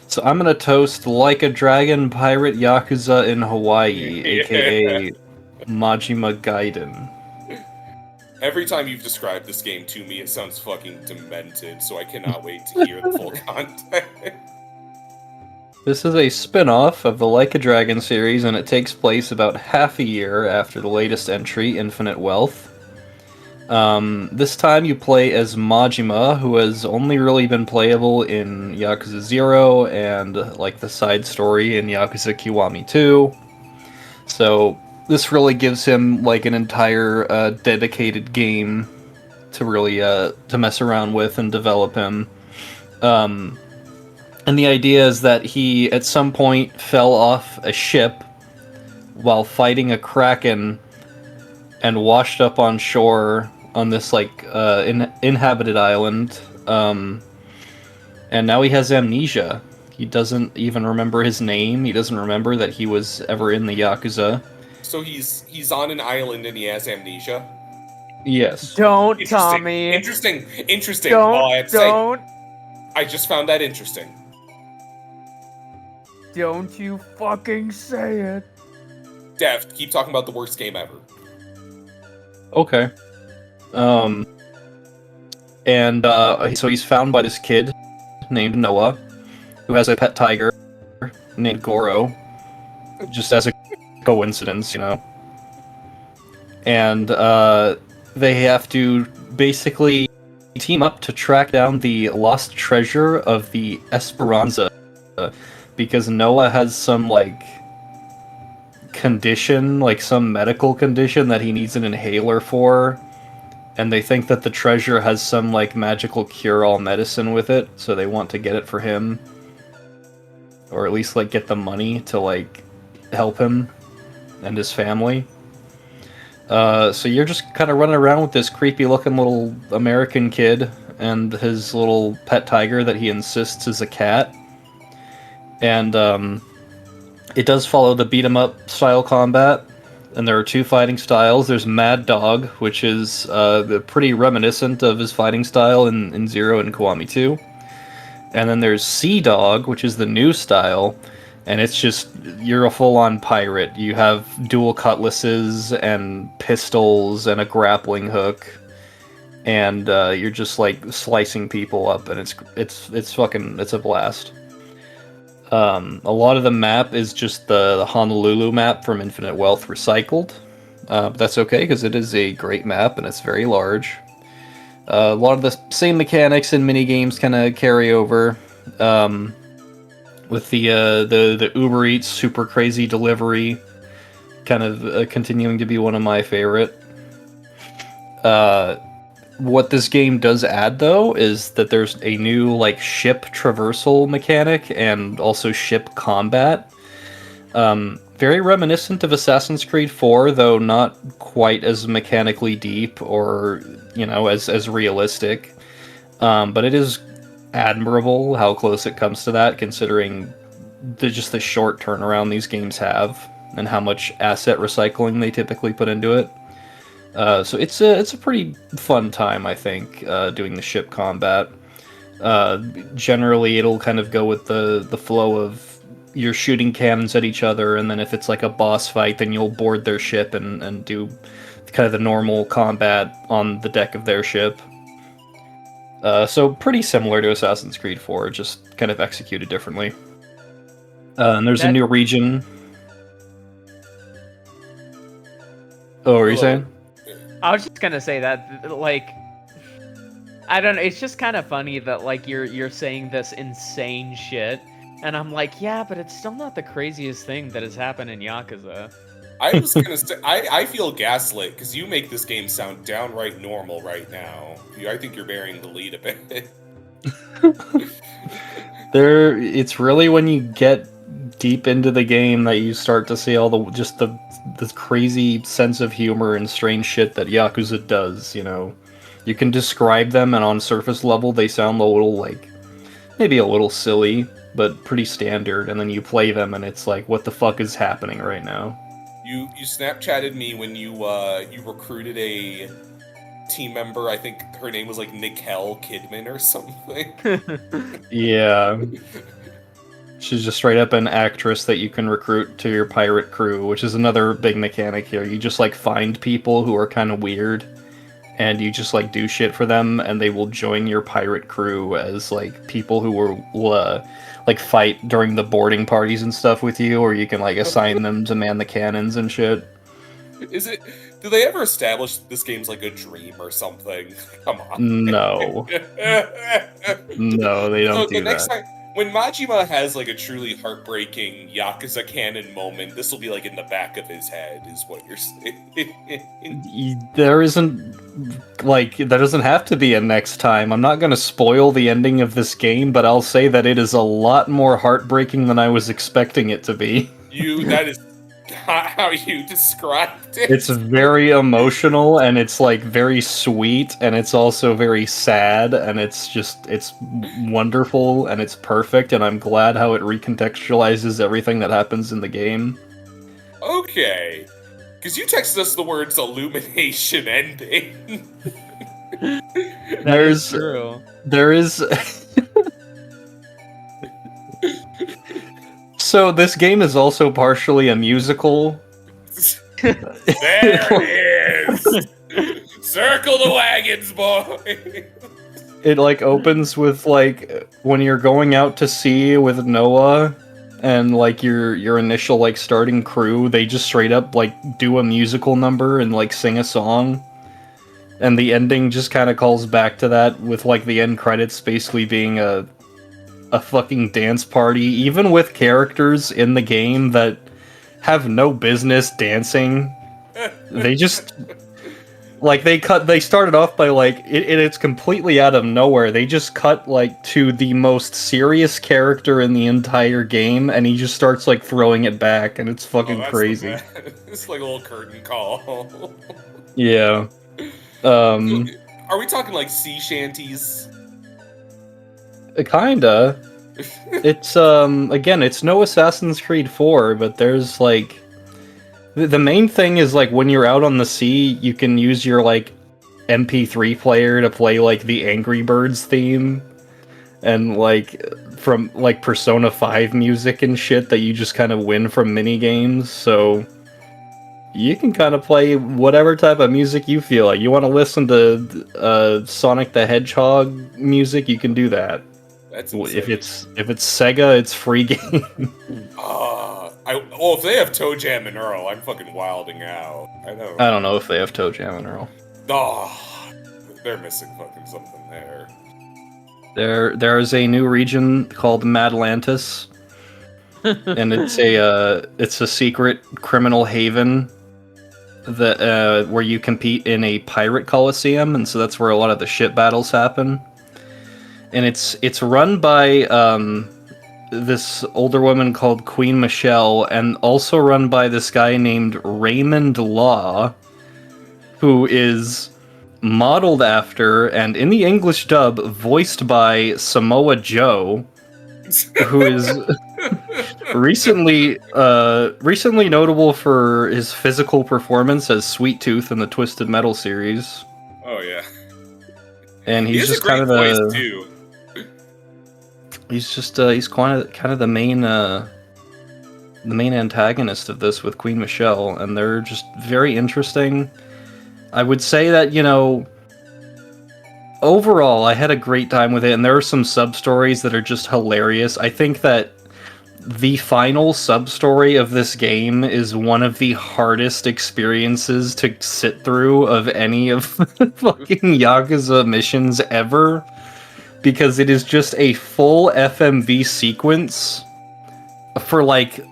So I'm gonna toast Like a Dragon Pirate Yakuza in Hawaii, aka Majima Gaiden. Every time you've described this game to me, it sounds fucking demented, so I cannot wait to hear the full content. This is a spin-off of the Like a Dragon series, and it takes place about half a year after the latest entry, Infinite Wealth. This time you play as Majima, who has only really been playable in Yakuza 0 and like the side story in Yakuza Kiwami 2. So this really gives him like an entire dedicated game to really to mess around with and develop him. And the idea is that he at some point fell off a ship while fighting a kraken and washed up on shore on this like inhabited island, and now he has amnesia. He doesn't even remember his name. He doesn't remember that he was ever in the Yakuza. So he's on an island and he has amnesia? Yes. Don't, Tommy. Interesting. Don't. I just found that interesting. Don't you fucking say it. Dev, keep talking about the worst game ever. Okay. So he's found by this kid named Noah, who has a pet tiger named Goro, just as a coincidence, And they have to basically team up to track down the lost treasure of the Esperanza, because Noah has some, condition, some medical condition that he needs an inhaler for, and they think that the treasure has some, magical cure-all medicine with it, so they want to get it for him. or at least like get the money to like help him and his family. So you're just kind of running around with this creepy looking little American kid and his little pet tiger that he insists is a cat. And it does follow the beat 'em up style combat. And there are two fighting styles. There's Mad Dog, which is pretty reminiscent of his fighting style in Zero and Kiwami 2. And then there's Sea Dog, which is the new style. And it's just, you're a full-on pirate. You have dual cutlasses and pistols and a grappling hook. And you're just like slicing people up, and it's a blast. A lot of the map is just the Honolulu map from Infinite Wealth recycled. But that's okay, because it is a great map, and it's very large. A lot of the same mechanics and mini-games kind of carry over. With the Uber Eats super crazy delivery kind of continuing to be one of my favorite. What this game does add, though, is that there's a new like ship traversal mechanic and also ship combat. Very reminiscent of Assassin's Creed 4, though not quite as mechanically deep or, you know, as realistic. But it is admirable how close it comes to that, considering just the short turnaround these games have and how much asset recycling they typically put into it. So it's a pretty fun time, I think, doing the ship combat. Generally, it'll kind of go with the flow of you're shooting cannons at each other, and then if it's like a boss fight, then you'll board their ship and do kind of the normal combat on the deck of their ship. So pretty similar to Assassin's Creed 4, just kind of executed differently. And there's a new region. Oh, what were you saying? I was just gonna say that, like, I don't know, it's just kind of funny that, like, you're saying this insane shit, and I'm like, yeah, but it's still not the craziest thing that has happened in Yakuza. I was gonna say, I feel gaslit, because you make this game sound downright normal right now. I think you're bearing the lead a bit. It's really when you get deep into the game that you start to see all the crazy sense of humor and strange shit that Yakuza does, you know. You can describe them, and on surface level they sound a little, like, maybe a little silly, but pretty standard, and then you play them and it's like, what the fuck is happening right now? You Snapchatted me when you recruited a team member. I think her name was like Nicole Kidman or something. Yeah. She's just straight up an actress that you can recruit to your pirate crew, which is another big mechanic here. You just like find people who are kind of weird, and you just like do shit for them, and they will join your pirate crew as like people who will like fight during the boarding parties and stuff with you, or you can like assign them to man the cannons and shit. Do they ever establish this game's like a dream or something? Come on. No. No, they don't do next that. time, when Majima has like a truly heartbreaking Yakuza canon moment, this will be like in the back of his head, is what you're saying. There isn't, like, there doesn't have to be a next time. I'm not going to spoil the ending of this game, but I'll say that it is a lot more heartbreaking than I was expecting it to be. That is not how you described it. It's very emotional, and it's like very sweet, and it's also very sad, and it's wonderful, and it's perfect, and I'm glad how it recontextualizes everything that happens in the game. Okay. Because you texted us the words illumination ending. That's true. There is... So this game is also partially a musical. There it is! Circle the wagons, boy! It like opens with like when you're going out to sea with Noah and like your initial like starting crew, they just straight up like do a musical number and like sing a song. And the ending just kind of calls back to that, with like the end credits basically being a fucking dance party, even with characters in the game that have no business dancing. They just Like they started off by like it's completely out of nowhere. They just cut like to the most serious character in the entire game, and he just starts like throwing it back, and it's fucking crazy. It's like a little curtain call. Yeah. Are we talking like sea shanties? Kinda. It's again, it's no Assassin's Creed 4, but there's like the main thing is like when you're out on the sea, you can use your like MP3 player to play like the Angry Birds theme and like from like Persona 5 music and shit that you just kind of win from mini games. So you can kind of play whatever type of music you feel like. You want to listen to Sonic the Hedgehog music, you can do that. That's If it's Sega, it's free game. If they have Toe Jam and Earl, I'm fucking wilding out. I don't know if they have Toe Jam and Earl. Oh, they're missing fucking something there. There is a new region called Madlantis, and it's a secret criminal haven that where you compete in a pirate coliseum, and so that's where a lot of the ship battles happen. And it's run by this older woman called Queen Michelle, and also run by this guy named Raymond Law, who is modeled after, and in the English dub, voiced by Samoa Joe, who is recently notable for his physical performance as Sweet Tooth in the Twisted Metal series. Oh yeah. And he's just kind of voice too. He's just he's kind of the main antagonist of this with Queen Michelle, and they're just very interesting. I would say that, you know, overall I had a great time with it, and there are some sub-stories that are just hilarious. I think that the final sub-story of this game is one of the hardest experiences to sit through of any of the fucking Yakuza missions ever. Because it is just a full FMV sequence for like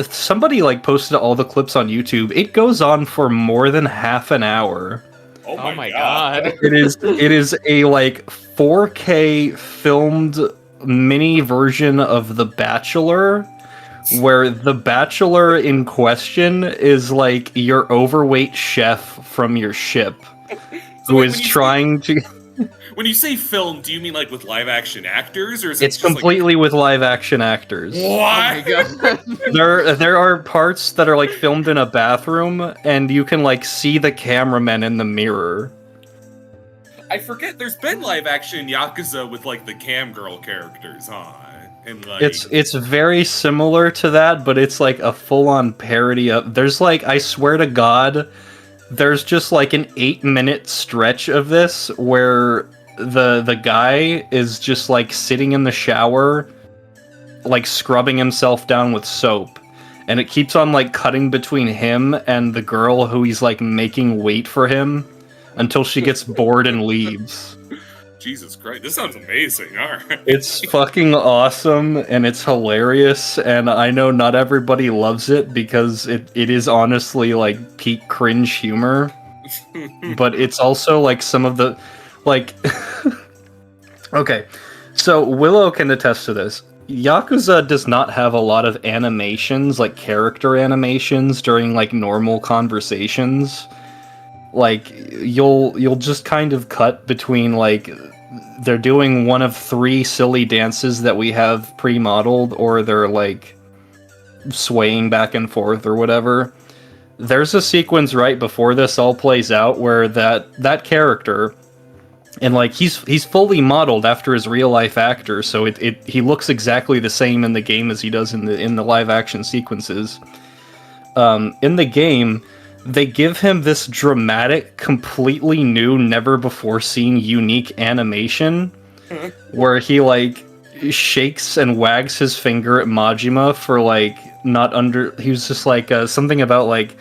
somebody like posted all the clips on YouTube. It goes on for more than half an hour. Oh my god! It is a like 4K filmed mini version of The Bachelor, where the bachelor in question is like your overweight chef from your ship, who is trying to. When you say film, do you mean like with live action actors, or is it's completely with live action actors? What? Oh my god. There are parts that are like filmed in a bathroom, and you can like see the cameraman in the mirror. I forget there's been live action Yakuza with like the cam girl characters, huh? And like it's very similar to that, but it's like a full-on parody of. There's like, I swear to God, there's just like an 8-minute stretch of this where the guy is just like sitting in the shower, like scrubbing himself down with soap, and it keeps on like cutting between him and the girl who he's like making wait for him until she gets bored and leaves. Jesus Christ, this sounds amazing. All right. It's fucking awesome, and it's hilarious, and I know not everybody loves it because it is honestly like peak cringe humor, but it's also like some of the like okay, so Willow can attest to this. Yakuza does not have a lot of animations, like character animations during like normal conversations. Like you'll just kind of cut between like they're doing one of 3 silly dances that we have pre-modeled, or they're like swaying back and forth or whatever. There's a sequence right before this all plays out where that character, and like he's fully modeled after his real life actor, so he looks exactly the same in the game as he does in the live action sequences. In the game, they give him this dramatic, completely new, never before seen, unique animation where he like shakes and wags his finger at Majima for like he was just like something about like,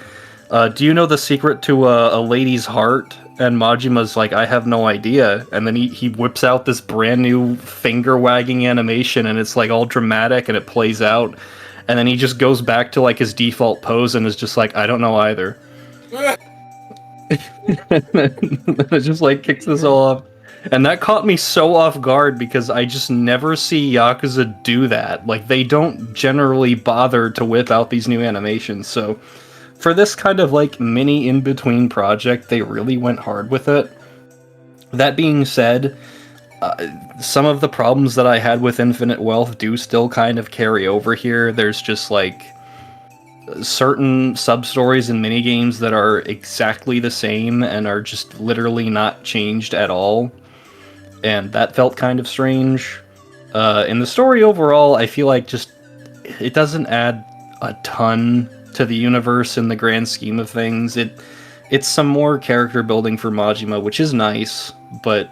do you know the secret to a lady's heart? And Majima's like, I have no idea. And then he whips out this brand new finger wagging animation, and it's like all dramatic, and it plays out. And then he just goes back to like his default pose and is just like, I don't know either. It just like kicks this all off. And that caught me so off guard because I just never see Yakuza do that. Like, they don't generally bother to whip out these new animations, so for this kind of like mini in-between project, they really went hard with it. That being said, some of the problems that I had with Infinite Wealth do still kind of carry over here. There's just like certain sub-stories and minigames that are exactly the same and are just literally not changed at all. And that felt kind of strange. In the story overall, I feel like just it doesn't add a ton to the universe in the grand scheme of things. It's some more character building for Majima, which is nice, but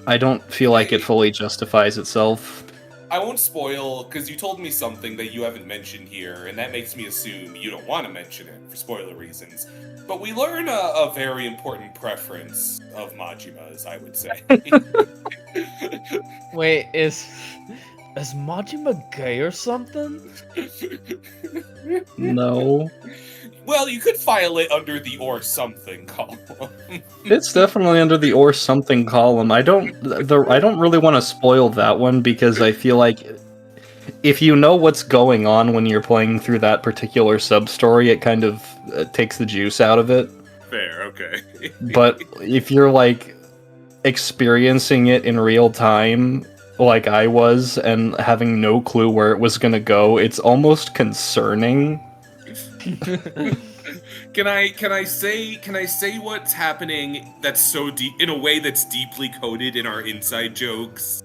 I don't feel like it fully justifies itself. I won't spoil, because you told me something that you haven't mentioned here, and that makes me assume you don't want to mention it for spoiler reasons. But we learn a very important preference of Majima's, I would say. Wait, is Majima gay or something? No. Well, you could file it under the or something column. It's definitely under the or something column. I don't really want to spoil that one because I feel like if you know what's going on when you're playing through that particular sub-story, it kind of takes the juice out of it. Fair, okay. But if you're like experiencing it in real time, like I was, and having no clue where it was gonna go, it's almost concerning. Can I say what's happening that's so deep in a way that's deeply coded in our inside jokes,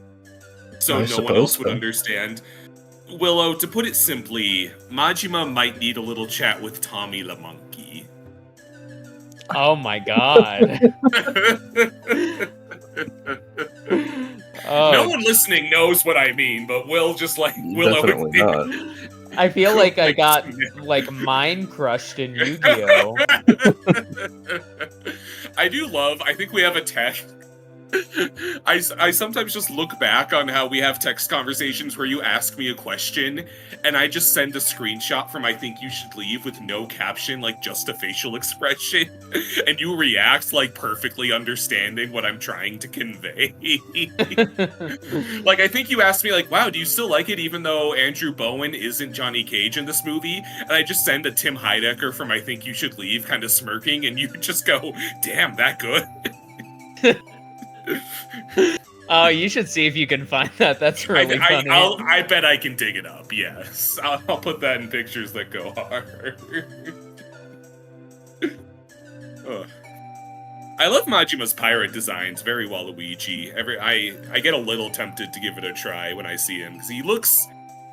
so no one else would understand? Willow, to put it simply, Majima might need a little chat with Tommy the monkey. Oh my god. No one listening knows what I mean, but Willow. Definitely not. I feel like I got like mind crushed in Yu-Gi-Oh. I think we have a tech. I sometimes just look back on how we have text conversations where you ask me a question, and I just send a screenshot from I think you should leave with no caption, like just a facial expression, and you react like perfectly understanding what I'm trying to convey. Like, I think you asked me like, wow, do you still like it even though Andrew Bowen isn't Johnny Cage in this movie? And I just send a Tim Heidecker from I think you should leave kind of smirking, and you just go, damn, that good? Oh, you should see if you can find that. That's really funny. I bet I can dig it up, yes. I'll put that in pictures that go hard. I love Majima's pirate designs, very Waluigi. I get a little tempted to give it a try when I see him, because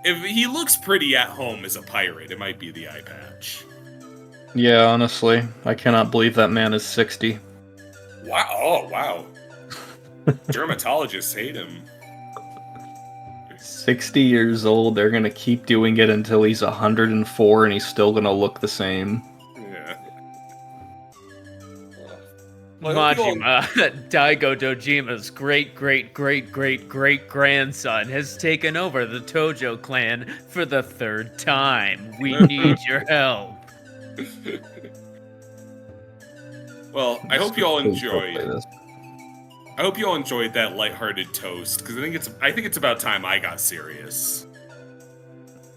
if he looks pretty at home as a pirate, it might be the eye patch. Yeah, honestly, I cannot believe that man is 60. Wow, oh, wow. Dermatologists hate him. 60 years old, they're gonna keep doing it until he's 104 and he's still gonna look the same. Yeah. Majima, Daigo Dojima's great-great-great-great-great-grandson, has taken over the Tojo clan for the 3rd time. We need your help. Well, I hope you all enjoyed that lighthearted toast, because I think it's about time I got serious.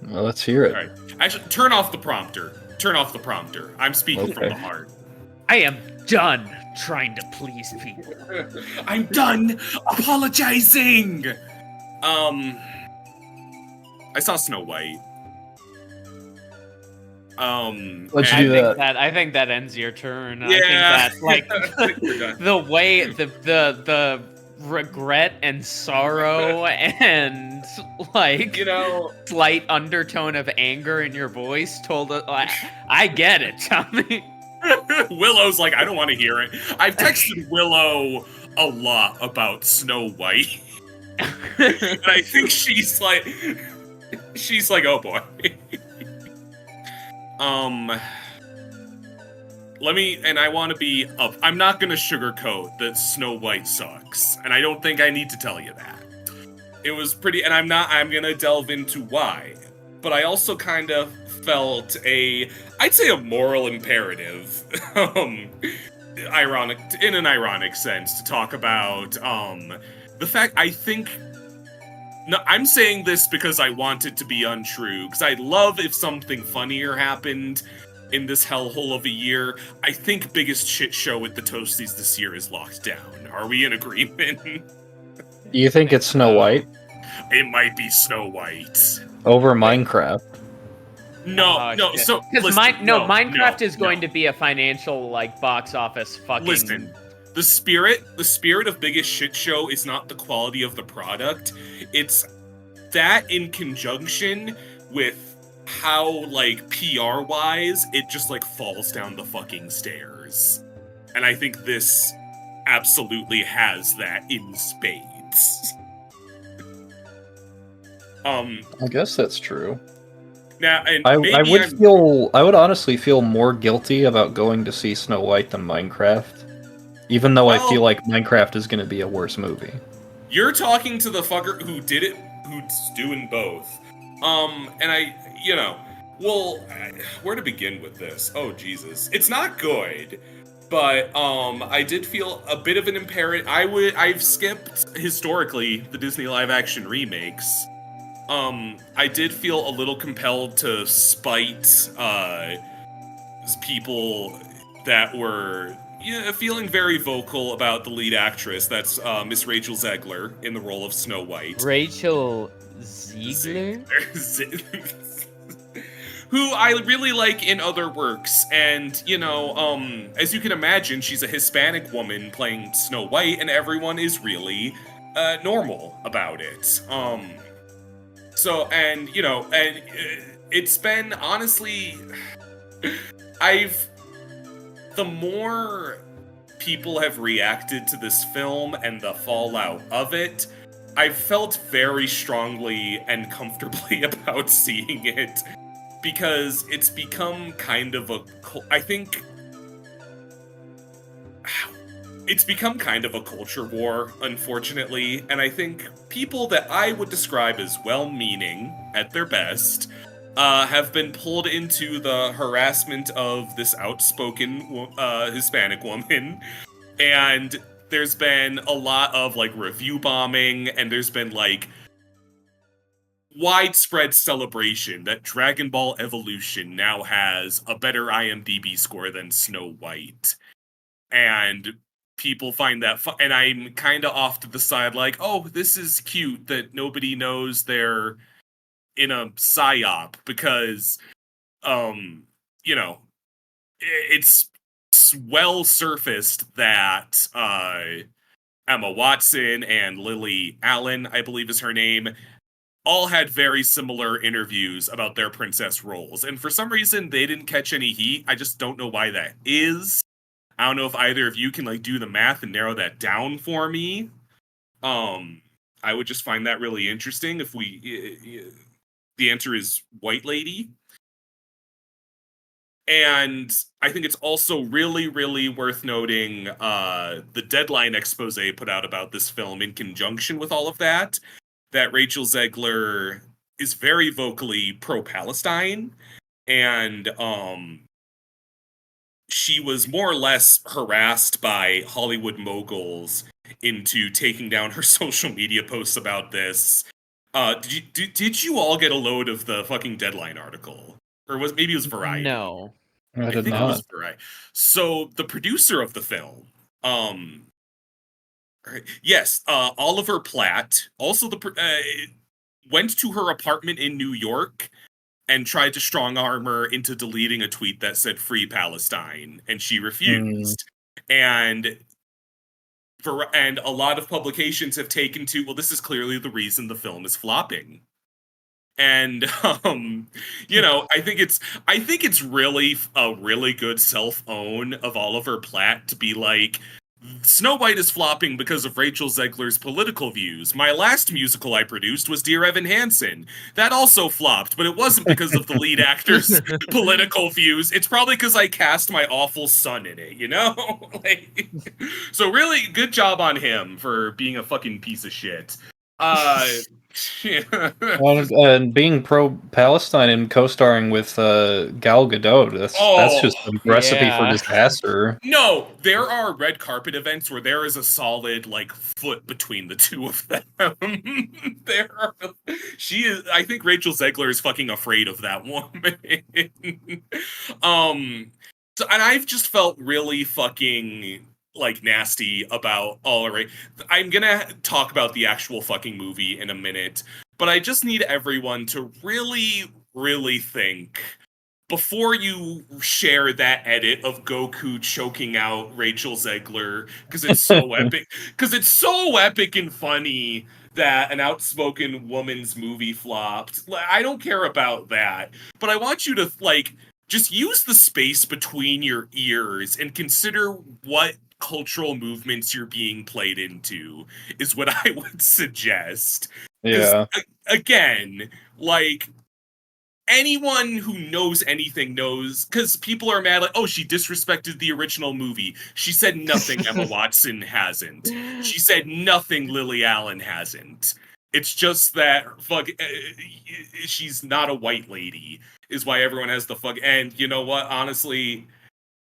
Well, let's hear it. All right. Actually, turn off the prompter. I'm speaking from the heart. I am done trying to please people. I'm done apologizing! I saw Snow White. Let's do that. I think that ends your turn. Yeah. I think that, the way the regret and sorrow and slight undertone of anger in your voice told us. I get it, Tommy. Willow's like, I don't want to hear it. I've texted Willow a lot about Snow White, and I think she's like, oh boy. I want to be up. I'm not going to sugarcoat that Snow White sucks, and I don't think I need to tell you that. It was pretty, and I'm going to delve into why. But I also kind of felt I'd say a moral imperative, in an ironic sense, to talk about the fact I think. No, I'm saying this because I want it to be untrue, because I'd love if something funnier happened in this hellhole of a year. I think biggest shit show with the Toasties this year is locked down. Are we in agreement? You think it's Snow White? It might be Snow White. Over Minecraft. No, shit. so because Minecraft is going no. to be a financial box office fucking. Listen, the spirit of biggest shit show is not the quality of the product. It's that in conjunction with how PR wise it just falls down the fucking stairs. And I think this absolutely has that in spades. I guess that's true. Now, and I would honestly feel more guilty about going to see Snow White than Minecraft. Even though I feel like Minecraft is going to be a worse movie. You're talking to the fucker who did it, who's doing both. Where to begin with this? Oh, Jesus. It's not good, but, I did feel a bit of an imperative. I've skipped, historically, the Disney live-action remakes. I did feel a little compelled to spite, people that were... feeling very vocal about the lead actress. That's Miss Rachel Zegler in the role of Snow White. Rachel Zegler? Who I really like in other works. And, as you can imagine, she's a Hispanic woman playing Snow White, and everyone is really normal about it. It's been, honestly... The more people have reacted to this film and the fallout of it, I've felt very strongly and comfortably about seeing it, because it's become kind of a... I think... It's become kind of a culture war, unfortunately, and I think people that I would describe as well-meaning, at their best... have been pulled into the harassment of this outspoken Hispanic woman, and there's been a lot of review bombing, and there's been widespread celebration that Dragon Ball Evolution now has a better IMDb score than Snow White, and people find that fun, and I'm kind of off to the side oh, this is cute that nobody knows they're in a psyop, because it's well surfaced that Emma Watson and Lily Allen, I believe is her name, all had very similar interviews about their princess roles, and for some reason they didn't catch any heat. I just don't know why that is. I don't know if either of you can do the math and narrow that down for me. I would just find that really interesting if we... The answer is white lady. And I think it's also really, really worth noting the Deadline expose put out about this film in conjunction with all of that Rachel Zegler is very vocally pro-Palestine, and she was more or less harassed by Hollywood moguls into taking down her social media posts about this. Did you all get a load of the fucking Deadline article? Or maybe it was Variety? No. I did think not. it was Variety. So, the producer of the film, Oliver Platt, also went to her apartment in New York and tried to strong arm her into deleting a tweet that said "Free Palestine," and she refused. And a lot of publications have taken to, well, this is clearly the reason the film is flopping. And I think it's really a really good self-own of Oliver Platt to be Snow White is flopping because of Rachel Zegler's political views. My last musical I produced was Dear Evan Hansen. That also flopped, but it wasn't because of the lead actor's political views. It's probably because I cast my awful son in it, So really, good job on him for being a fucking piece of shit. And being pro-Palestine and co-starring with Gal Gadot, that's just a recipe for Yeah. disaster. No, there are red carpet events where there is a solid like foot between the two of them. She is. I think Rachel Zegler is fucking afraid of that woman. So, and I've just felt really fucking like nasty about all right. I'm gonna talk about the actual fucking movie in a minute, but I just need everyone to really, really think before you share that edit of Goku choking out Rachel Zegler, because it's so epic. Because it's so epic and funny that an outspoken woman's movie flopped. I don't care about that, but I want you to like just use the space between your ears and consider what cultural movements you're being played into is what I would suggest. Yeah. Again, like anyone who knows anything knows, because people are mad like, oh, she disrespected the original movie. She said nothing Emma Watson hasn't. She said nothing Lily Allen hasn't. It's just that she's not a white lady is why everyone has the fuck. And you know what? Honestly,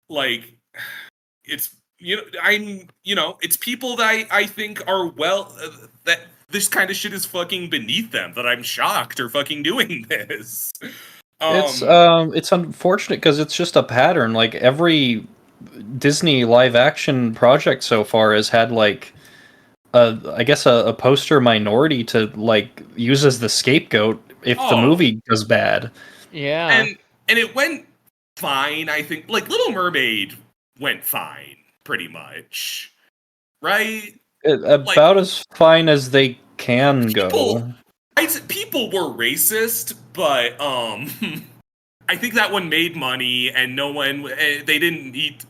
like, it's it's people that I think are that this kind of shit is fucking beneath them, that I'm shocked are fucking doing this. It's unfortunate because it's just a pattern. Like every Disney live action project so far has had like I guess a poster minority to like use as the scapegoat if the movie goes bad. Yeah. And it went fine, I think. Like Little Mermaid went fine, pretty much. Right? About as fine as they can go. People were racist, but I think that one made money and no one they didn't eat.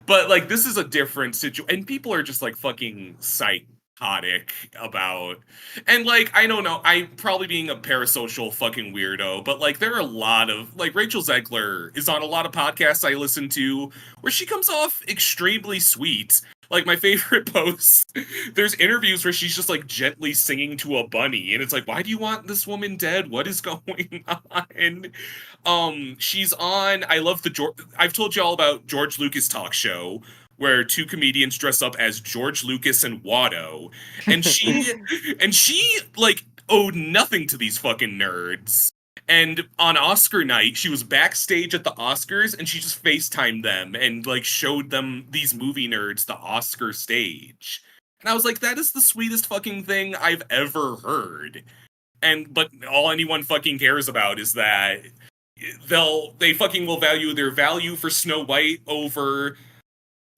But like this is a different situation, and people are just like fucking psychotic about. And like I don't know, I'm probably being a parasocial fucking weirdo, but like there are a lot of like Rachel Zegler is on a lot of podcasts I listen to where she comes off extremely sweet. Like my favorite post, there's interviews where she's just like gently singing to a bunny, and it's like, why do you want this woman dead? What is going on? She's on. I love I've told you all about George Lucas talk show where two comedians dress up as George Lucas and Watto, and she like owed nothing to these fucking nerds. And on Oscar night, she was backstage at the Oscars and she just FaceTimed them and like showed them these movie nerds the Oscar stage. And I was like, that is the sweetest fucking thing I've ever heard. But all anyone fucking cares about is that they fucking will value their value for Snow White over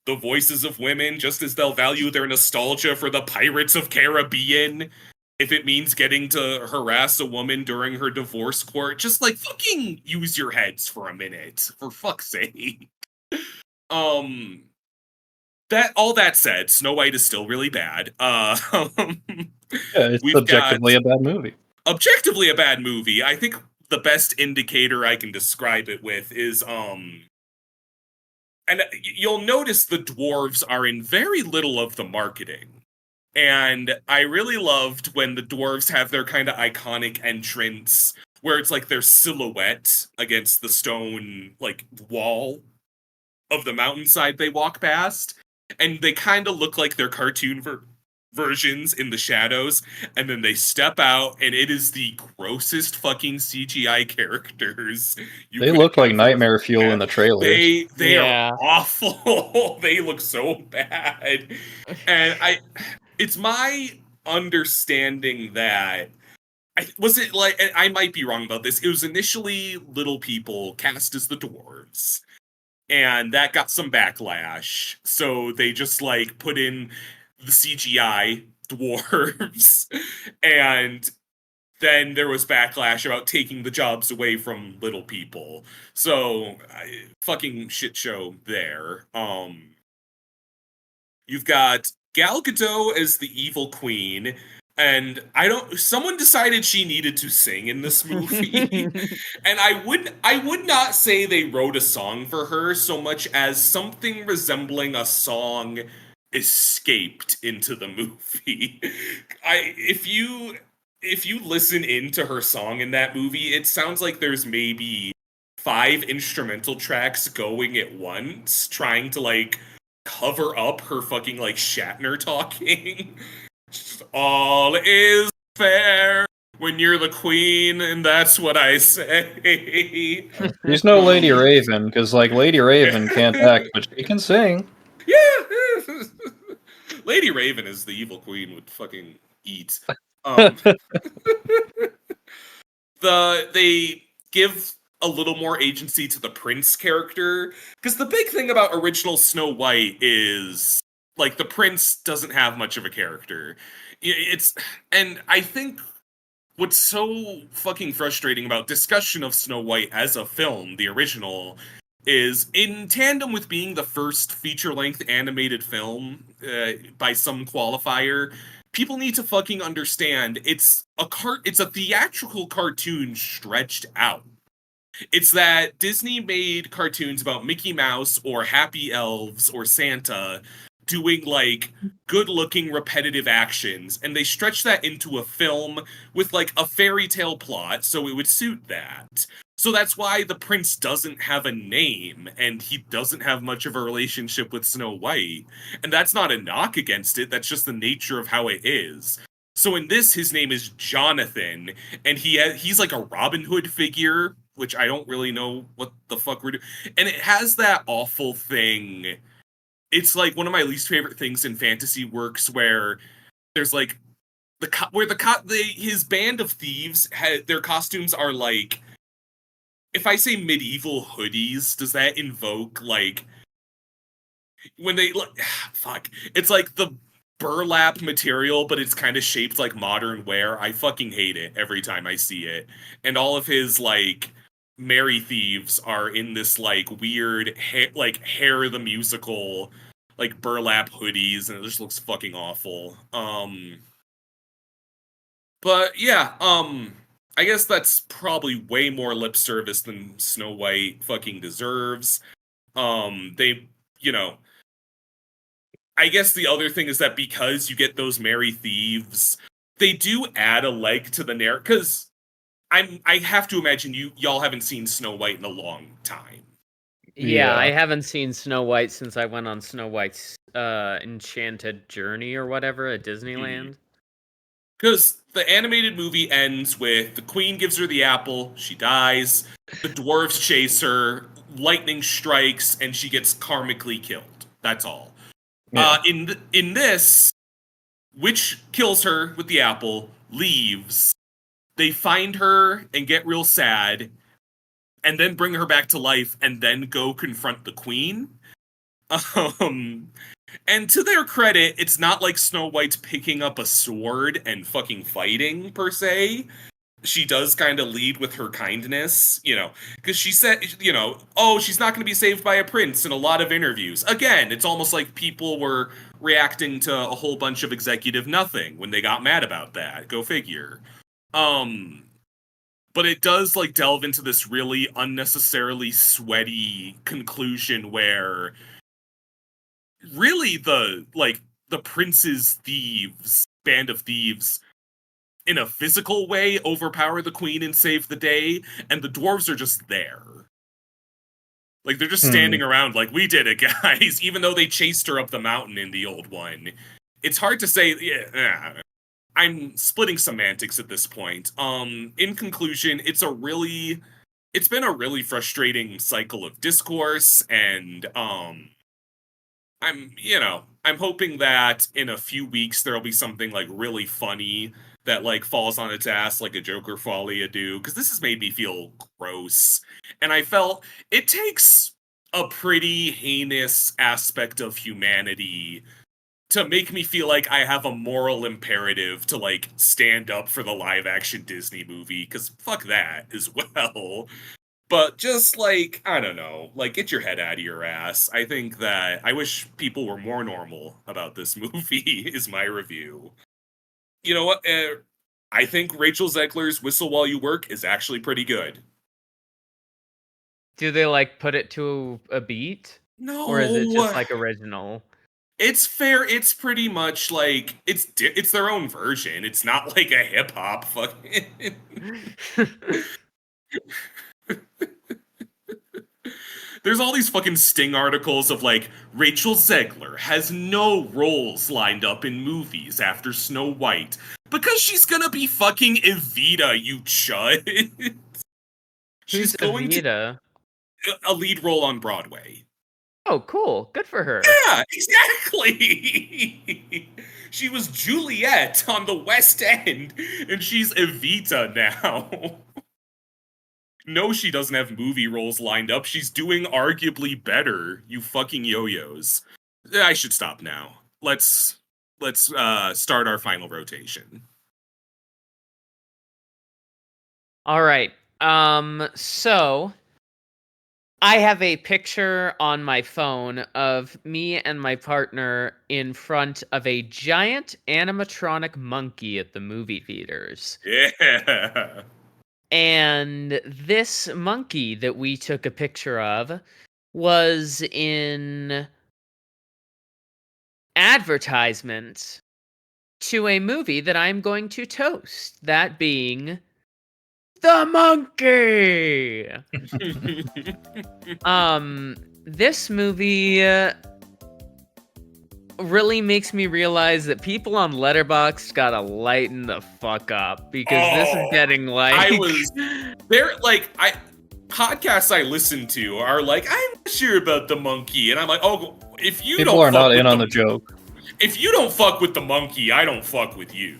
the voices of women, just as they'll value their nostalgia for the Pirates of Caribbean. If it means getting to harass a woman during her divorce court, just like fucking use your heads for a minute, for fuck's sake. That all that said, Snow White is still really bad. It's objectively a bad movie. Objectively a bad movie. I think the best indicator I can describe it with is and you'll notice the dwarves are in very little of the marketing. And I really loved when the dwarves have their kind of iconic entrance where it's like their silhouette against the stone like wall of the mountainside they walk past. And they kind of look like their cartoon versions in the shadows. And then they step out and it is the grossest fucking CGI characters. They look like nightmare fuel in the trailers. They are awful. They look so bad. And it's my understanding that I might be wrong about this. It was initially little people cast as the dwarves, and that got some backlash. So they just like put in the CGI dwarves, and then there was backlash about taking the jobs away from little people. So fucking shit show there. You've got Gal Gadot as the evil queen, and someone decided she needed to sing in this movie. And I would not say they wrote a song for her so much as something resembling a song escaped into the movie. if you listen into her song in that movie, it sounds like there's maybe 5 instrumental tracks going at once, trying to like cover up her fucking like Shatner talking. Just, all is fair when you're the queen, and that's what I say. She's no Lady Raven, because like Lady Raven can't act, but she can sing. Yeah, Lady Raven is the evil queen would fucking eat. They give a little more agency to the prince character, because the big thing about original Snow White is like the prince doesn't have much of a character. And I think what's so fucking frustrating about discussion of Snow White as a film, the original, is in tandem with being the first feature-length animated film by some qualifier, people need to fucking understand it's a theatrical cartoon stretched out. It's that Disney made cartoons about Mickey Mouse or happy elves or Santa doing like good-looking repetitive actions, and they stretched that into a film with like a fairy tale plot so it would suit that. So that's why the prince doesn't have a name, and he doesn't have much of a relationship with Snow White. And that's not a knock against it, that's just the nature of how it is. So in this, his name is Jonathan, and he's like a Robin Hood figure, which I don't really know what the fuck we're doing. And it has that awful thing. It's like one of my least favorite things in fantasy works where there's like his band of thieves their costumes are like, if I say medieval hoodies, does that invoke like when they like fuck? It's like the burlap material, but it's kind of shaped like modern wear. I fucking hate it every time I see it. And all of his like merry thieves are in this like weird Hair the Musical like burlap hoodies, and it just looks fucking awful. But yeah, I guess that's probably way more lip service than Snow White fucking deserves. They, you know, I guess the other thing is that because you get those merry thieves, they do add a leg to the narrative, because I have to imagine y'all haven't seen Snow White in a long time. Yeah, I Yeah. haven't seen Snow White since I went on Snow White's Enchanted Journey or whatever at Disneyland. Because the animated movie ends with the queen gives her the apple, she dies, the dwarves chase her, lightning strikes, and she gets karmically killed. That's all. Yeah. In this, witch kills her with the apple, leaves. They find her and get real sad, and then bring her back to life, and then go confront the queen. And to their credit, it's not like Snow White's picking up a sword and fucking fighting, per se. She does kind of lead with her kindness, because she said, oh, she's not going to be saved by a prince in a lot of interviews. Again, it's almost like people were reacting to a whole bunch of executive nothing when they got mad about that. Go figure. But it does like delve into this really unnecessarily sweaty conclusion where really the prince's band of thieves in a physical way overpower the queen and save the day, and the dwarves are just there. Like, they're just standing around like, we did it, guys, even though they chased her up the mountain in the old one. It's hard to say. I'm splitting semantics at this point. In conclusion, it's been a really frustrating cycle of discourse, and I'm hoping that in a few weeks there'll be something like really funny that like falls on its ass like a Joker Folia do, because this has made me feel gross. And I felt it takes a pretty heinous aspect of humanity to make me feel like I have a moral imperative to like stand up for the live action Disney movie, because fuck that as well. But just like, I don't know, like, get your head out of your ass. I think that I wish people were more normal about this movie, is my review. You know what? I think Rachel Zegler's Whistle While You Work is actually pretty good. Do they like put it to a beat? No. Or is it just like original? It's fair. It's pretty much like it's their own version. It's not like a hip hop fucking. There's all these fucking Sting articles of like Rachel Zegler has no roles lined up in movies after Snow White because she's gonna be fucking Evita, you chud. Who's Evita? A lead role on Broadway. Oh, cool. Good for her. Yeah, exactly. She was Juliet on the West End, and she's Evita now. No, she doesn't have movie roles lined up. She's doing arguably better, you fucking yo-yos. I should stop now. Let's start our final rotation. All right. So I have a picture on my phone of me and my partner in front of a giant animatronic monkey at the movie theaters. Yeah. And this monkey that we took a picture of was in advertisement to a movie that I'm going to toast, that being The Monkey. This movie really makes me realize that people on Letterboxd gotta lighten the fuck up, because this is getting like podcasts I listen to are like, I'm not sure about the monkey, and I'm like, oh, if you People don't are not in on the joke. If you don't fuck with the monkey, I don't fuck with you.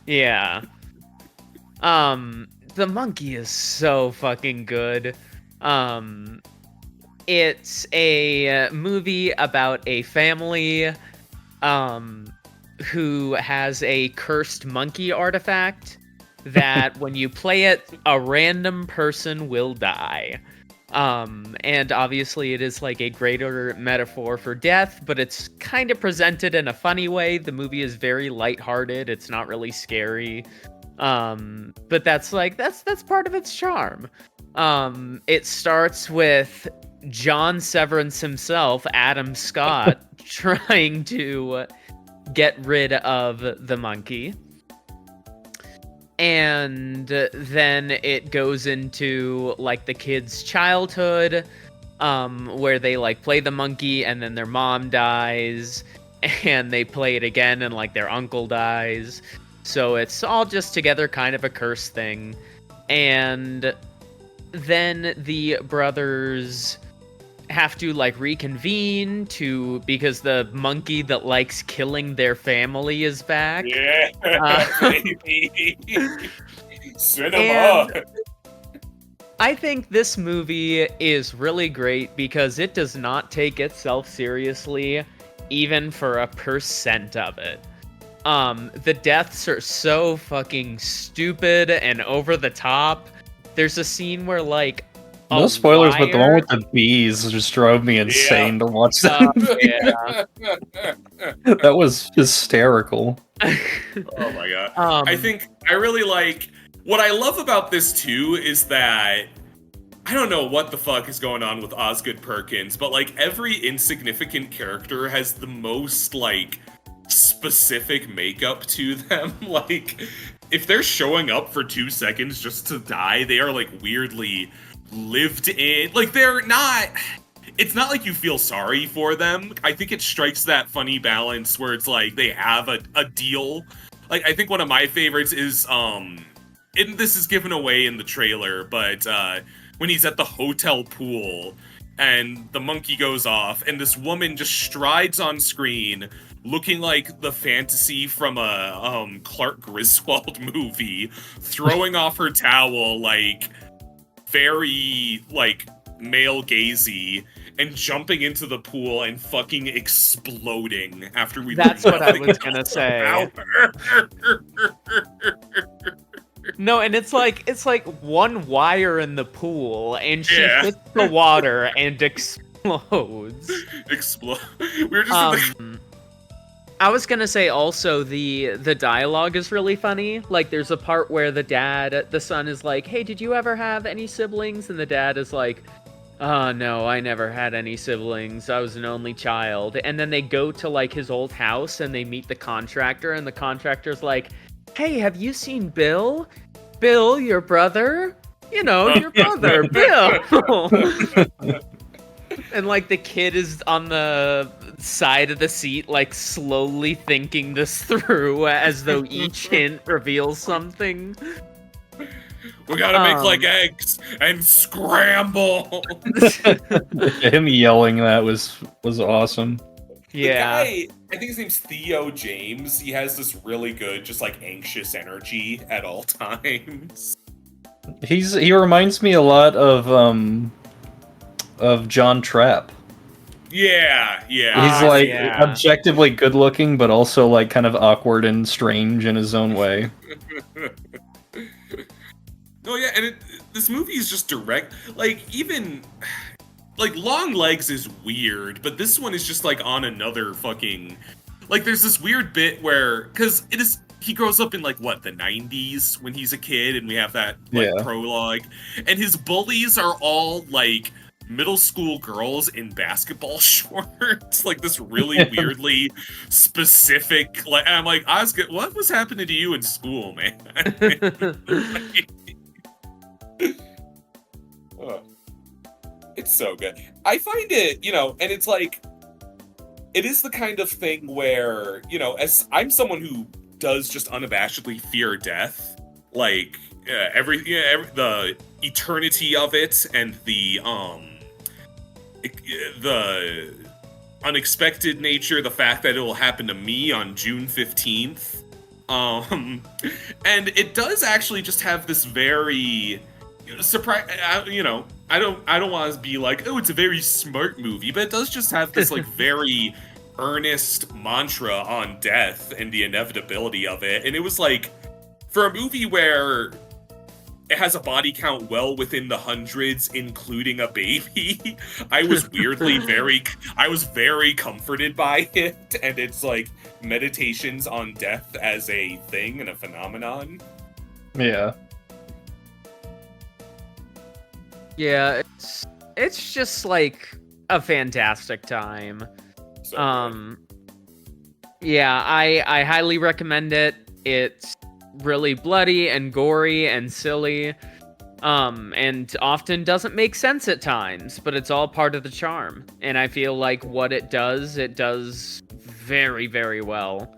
Yeah. The Monkey is so fucking good. It's a movie about a family who has a cursed monkey artifact that when you play it, a random person will die. And obviously it is like a greater metaphor for death, but it's kind of presented in a funny way. The movie is very lighthearted. It's not really scary. But that's part of its charm. It starts with John Severance himself, Adam Scott, trying to get rid of the monkey. And then it goes into like the kid's childhood, where they like play the monkey and then their mom dies and they play it again and like their uncle dies. So it's all just together kind of a curse thing. And then the brothers have to like reconvene because the monkey that likes killing their family is back. Yeah, baby. Cinema. I think this movie is really great because it does not take itself seriously, even for a percent of it. The deaths are so fucking stupid and over the top. There's a scene where like no spoilers, but the one with the bees just drove me insane to watch that. That was hysterical. Oh my god. I think I really like what I love about this too is that I don't know what the fuck is going on with Osgood Perkins, but like every insignificant character has the most like specific makeup to them. Like if they're showing up for 2 seconds just to die, they are like weirdly lived in. Like they're not, it's not like you feel sorry for them. I think it strikes that funny balance where it's like they have a deal. Like I think one of my favorites is and this is given away in the trailer, but when he's at the hotel pool and the monkey goes off and this woman just strides on screen looking like the fantasy from a Clark Griswold movie, throwing off her towel like very like male gazy and jumping into the pool and fucking exploding after we That's what I was gonna say. No, and it's like one wire in the pool and she hits the water and explodes. We were just I was gonna say also the dialogue is really funny. Like there's a part where the son is like, "Hey, did you ever have any siblings?" And the dad is like, Oh no, I never had any siblings. I was an only child. And then they go to like his old house and they meet the contractor, and the contractor's like, "Hey, have you seen Bill? Bill, your brother? You know, your brother, Bill." And like the kid is on the side of the seat, like slowly thinking this through as though each hint reveals something. We gotta make like eggs and scramble. Him yelling that was awesome. Yeah. The guy, I think his name's Theo James. He has this really good, just like anxious energy at all times. He reminds me a lot of John Trapp. Yeah. He's like objectively good looking, but also like kind of awkward and strange in his own way. No, yeah, and this movie is just direct. Like, even like Long Legs is weird, but this one is just like on another fucking. Like, there's this weird bit where, because he grows up in like what, the 90s when he's a kid, and we have that like prologue, and his bullies are all like middle school girls in basketball shorts, like this really weirdly specific. Like, and I'm like, Oscar, what was happening to you in school, man? It's so good. I find it, and it's like, it is the kind of thing where, as I'm someone who does just unabashedly fear death, like the eternity of it and the unexpected nature, the fact that it will happen to me on June 15th. And it does actually just have this very surprise. I don't want to be like, oh, it's a very smart movie, but it does just have this like very earnest mantra on death and the inevitability of it. And it was like, for a movie where it has a body count well within the hundreds, including a baby, I was very comforted by it. And it's like meditations on death as a thing and a phenomenon. Yeah. Yeah, it's just like a fantastic time. So yeah, I highly recommend it. It's really bloody and gory and silly, and often doesn't make sense at times, but it's all part of the charm. And I feel like what it does very, very well.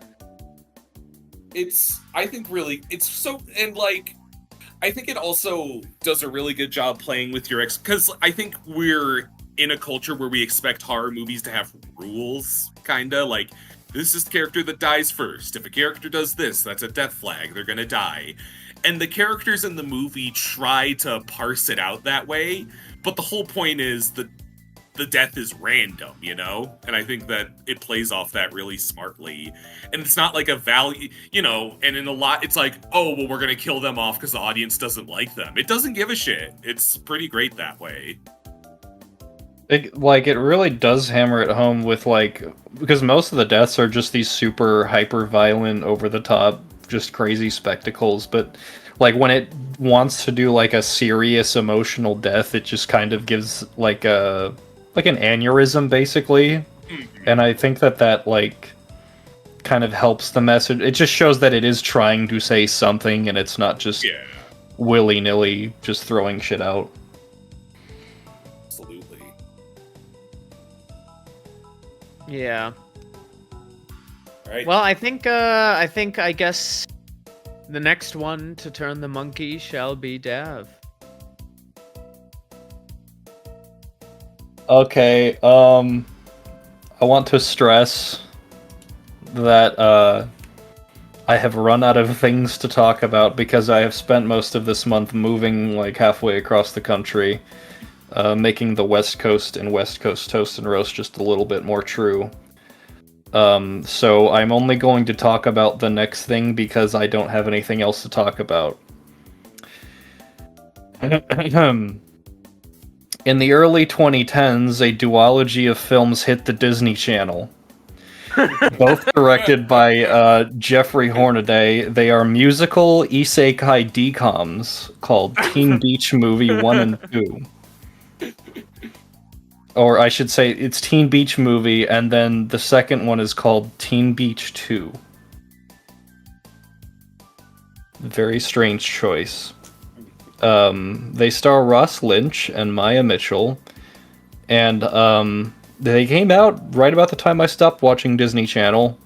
I think it also does a really good job playing with your because I think we're in a culture where we expect horror movies to have rules, kinda, like, this is the character that dies first. If a character does this, that's a death flag, they're gonna die. And the characters in the movie try to parse it out that way, but the whole point is that the death is random, And I think that it plays off that really smartly. And it's not like a value, and in a lot, it's like, oh, well, we're gonna kill them off because the audience doesn't like them. It doesn't give a shit. It's pretty great that way. It really does hammer it home with, like, because most of the deaths are just these super hyper violent, over the top, just crazy spectacles, but like when it wants to do like a serious emotional death, it just kind of gives like an aneurysm, basically. And I think that like kind of helps the message. It just shows that it is trying to say something, and it's not just willy-nilly just throwing shit out. Absolutely. Yeah. Right. Well, I guess the next one to turn the monkey shall be Dav. Okay, I want to stress that I have run out of things to talk about because I have spent most of this month moving like halfway across the country, making the West Coast and West Coast toast and roast just a little bit more true. So I'm only going to talk about the next thing because I don't have anything else to talk about. In the early 2010s, a duology of films hit the Disney Channel. Both directed by Jeffrey Hornaday. They are musical isekai DComs called Teen Beach Movie 1 and 2. or I should say, it's Teen Beach Movie, and then the second one is called Teen Beach 2. Very strange choice. They star Ross Lynch and Maya Mitchell, and they came out right about the time I stopped watching Disney Channel,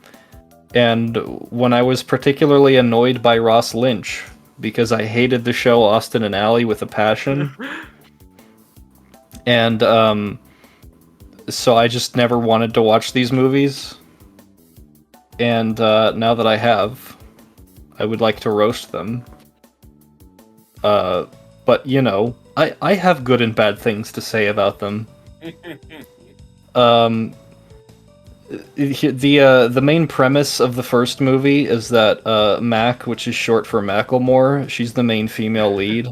and when I was particularly annoyed by Ross Lynch, because I hated the show Austin and Ally with a passion. And so I just never wanted to watch these movies. And now that I have, I would like to roast them. But, you know, I have good and bad things to say about them. The main premise of the first movie is that Mac, which is short for Macklemore, she's the main female lead,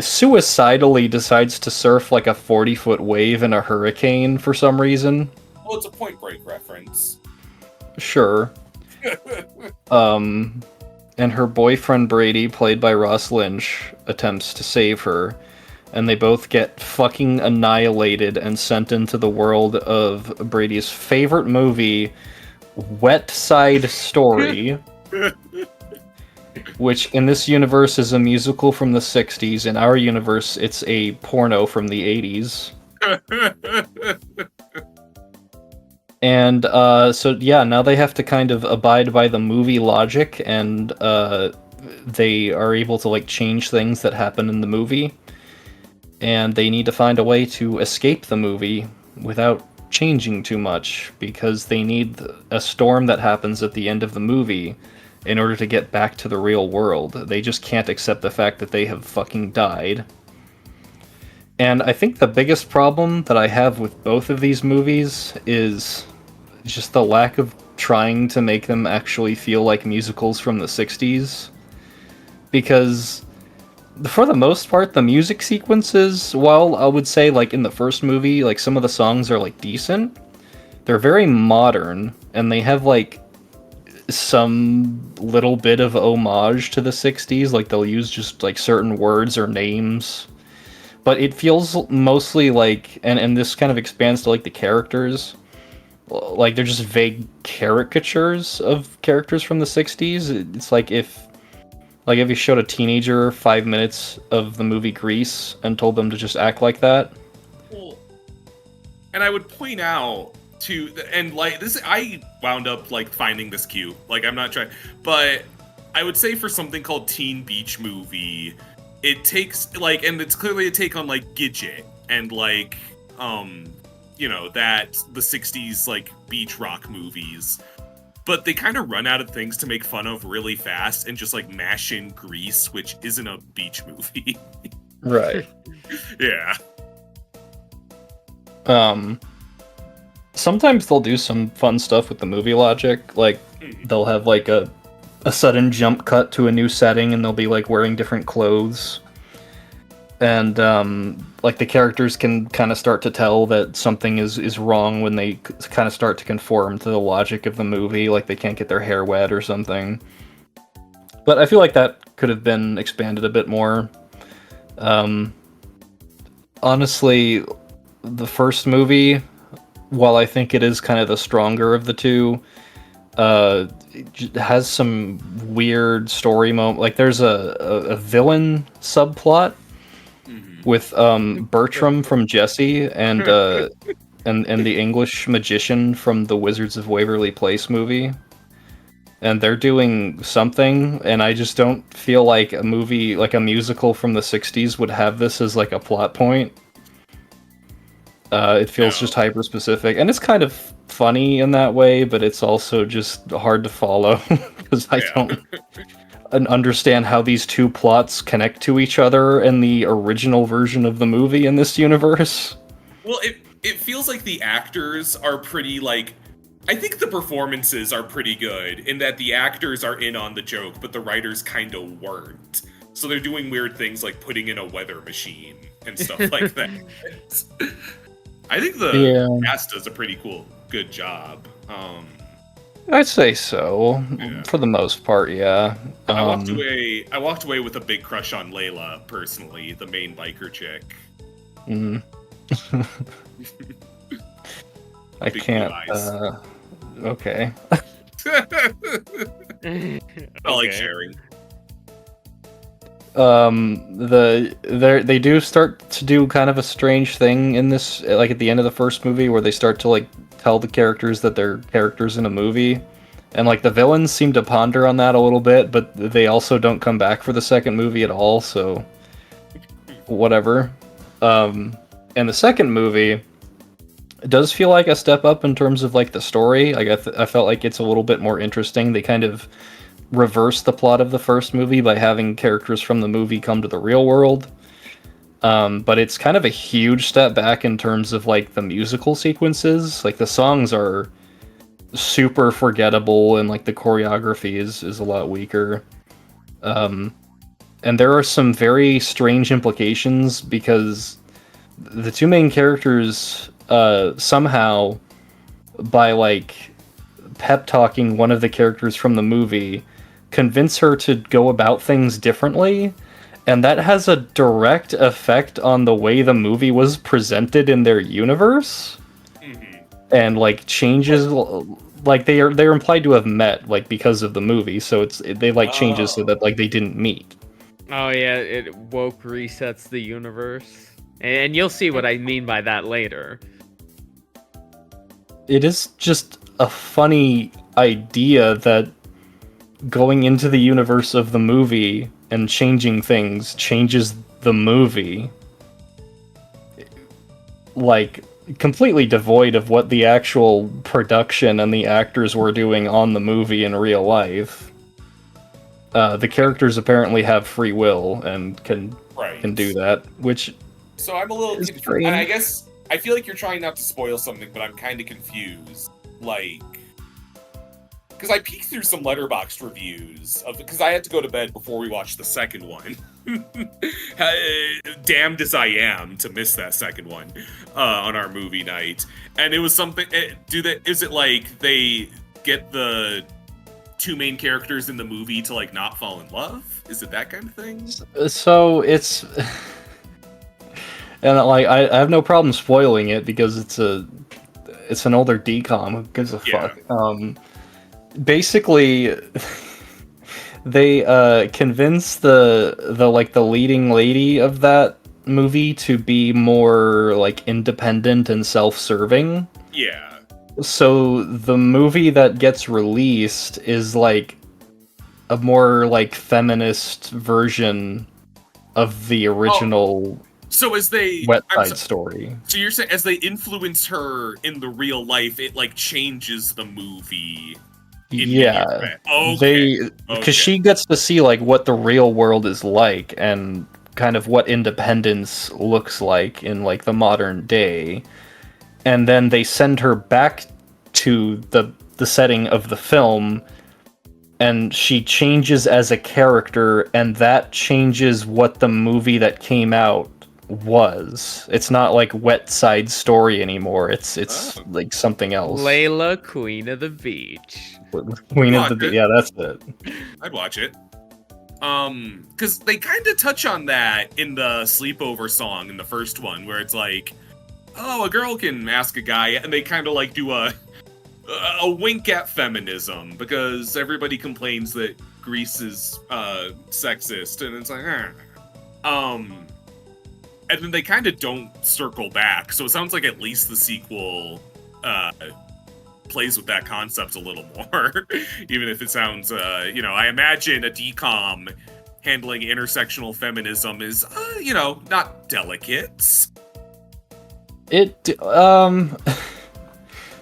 suicidally decides to surf like a 40-foot wave in a hurricane for some reason. Well, it's a Point Break reference. Sure. And her boyfriend Brady, played by Ross Lynch, attempts to save her, and they both get fucking annihilated and sent into the world of Brady's favorite movie, Wet Side Story, which in this universe is a musical from the 60s. In our universe, it's a porno from the 80s. And so yeah, now they have to kind of abide by the movie logic, and they are able to like change things that happen in the movie. And they need to find a way to escape the movie without changing too much, because they need a storm that happens at the end of the movie in order to get back to the real world. They just can't accept the fact that they have fucking died. And I think the biggest problem that I have with both of these movies is just the lack of trying to make them actually feel like musicals from the 60s. Because for the most part, the music sequences, while I would say, like, in the first movie, like, some of the songs are, like, decent, they're very modern, and they have, like, some little bit of homage to the 60s, like, they'll use just, like, certain words or names, but it feels mostly like, and this kind of expands to, like, the characters, like, they're just vague caricatures of characters from the 60s. It's like if you showed a teenager 5 minutes of the movie Grease and told them to just act like that. Cool. And I would point out to, and like this, I wound up like finding this cute. Like I'm not trying, but I would say for something called Teen Beach Movie, it takes like, and it's clearly a take on like Gidget and like, you know, that the 60s like beach rock movies. But they kind of run out of things to make fun of really fast and just like mash in Grease, which isn't a beach movie. Right. Yeah. Sometimes they'll do some fun stuff with the movie logic. Like, they'll have like a sudden jump cut to a new setting and they'll be like wearing different clothes. And like the characters can kind of start to tell that something is wrong when they kind of start to conform to the logic of the movie, like they can't get their hair wet or something. But I feel like that could have been expanded a bit more. Honestly, the first movie, while I think it is kind of the stronger of the two, it has some weird story moment. Like there's a villain subplot with Bertram from Jessie and the English magician from the Wizards of Waverly Place movie. And they're doing something, and I just don't feel like a movie, like a musical from the 60s would have this as like a plot point. It feels just hyper-specific, and it's kind of funny in that way, but it's also just hard to follow, because I don't understand how these two plots connect to each other in the original version of the movie in this universe. Well, it feels like the actors are pretty, like, I think the performances are pretty good in that the actors are in on the joke, but the writers kind of weren't. So they're doing weird things like putting in a weather machine and stuff like that. I think the cast does a pretty good job. I'd say so, for the most part, yeah. I walked away with a big crush on Layla, personally, the main biker chick. I Big can't. blue eyes. Okay. I like sharing. They do start to do kind of a strange thing in this, like at the end of the first movie, where they start to like tell the characters that they're characters in a movie, and like the villains seem to ponder on that a little bit, but they also don't come back for the second movie at all. So whatever. And the second movie, it does feel like a step up in terms of like the story. Like I felt like it's a little bit more interesting. They kind of reverse the plot of the first movie by having characters from the movie come to the real world. But it's kind of a huge step back in terms of like the musical sequences. Like the songs are super forgettable, and like the choreography is a lot weaker. And there are some very strange implications because the two main characters somehow, by like pep talking one of the characters from the movie, convince her to go about things differently, and that has a direct effect on the way the movie was presented in their universe. And like changes, like they're implied to have met like because of the movie, so they like changes so that like they didn't meet. Oh yeah, it woke resets the universe, and you'll see what I mean by that later. It is just a funny idea that going into the universe of the movie and changing things changes the movie. Like, completely devoid of what the actual production and the actors were doing on the movie in real life. The characters apparently have free will and can do that, which So I'm a little confused. And I guess I feel like you're trying not to spoil something, but I'm kind of confused. Like, because I peeked through some Letterboxd reviews of, because I had to go to bed before we watched the second one. Damned as I am to miss that second one on our movie night, and it was something. Is it like they get the two main characters in the movie to like not fall in love? Is it that kind of thing? So it's. And like I have no problem spoiling it because it's an older DCOM. Who gives a fuck? Basically, they convince the leading lady of that movie to be more like independent and self-serving. Yeah. So the movie that gets released is like a more like feminist version of the original. So as they Wet Side Story. So you're saying as they influence her in the real life, it like changes the movie. Yeah, okay. Because she gets to see like what the real world is like and kind of what independence looks like in like the modern day, and then they send her back to the setting of the film, and she changes as a character, and that changes what the movie that came out was. It's not like Wet Side Story anymore. It's like something else. Layla, Queen of the Beach. Queen of the Beach. Yeah, that's it. I'd watch it. Because they kind of touch on that in the sleepover song in the first one, where it's like, oh, a girl can ask a guy, and they kind of like do a wink at feminism because everybody complains that Greece is sexist, and it's like, and then they kind of don't circle back, so it sounds like at least the sequel plays with that concept a little more, even if it sounds, I imagine a DCOM handling intersectional feminism is, not delicate.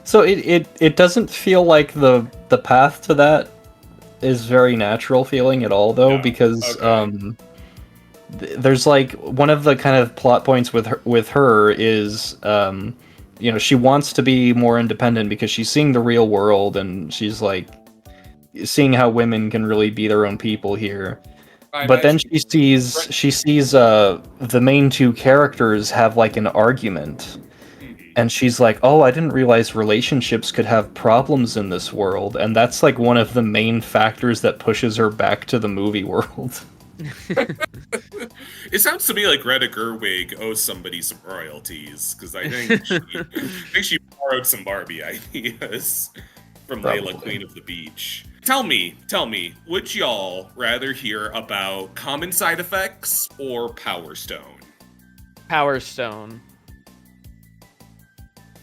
So it doesn't feel like the path to that is very natural feeling at all, though, because there's like one of the kind of plot points with her is she wants to be more independent because she's seeing the real world and she's like seeing how women can really be their own people here. But then she sees the main two characters have like an argument, and she's like, oh, I didn't realize relationships could have problems in this world, and that's like one of the main factors that pushes her back to the movie world. It sounds to me like Greta Gerwig owes somebody some royalties, because I think she borrowed some Barbie ideas from Probably. Layla, Queen of the Beach. Tell me, would y'all rather hear about common side effects or Power Stone? Power Stone.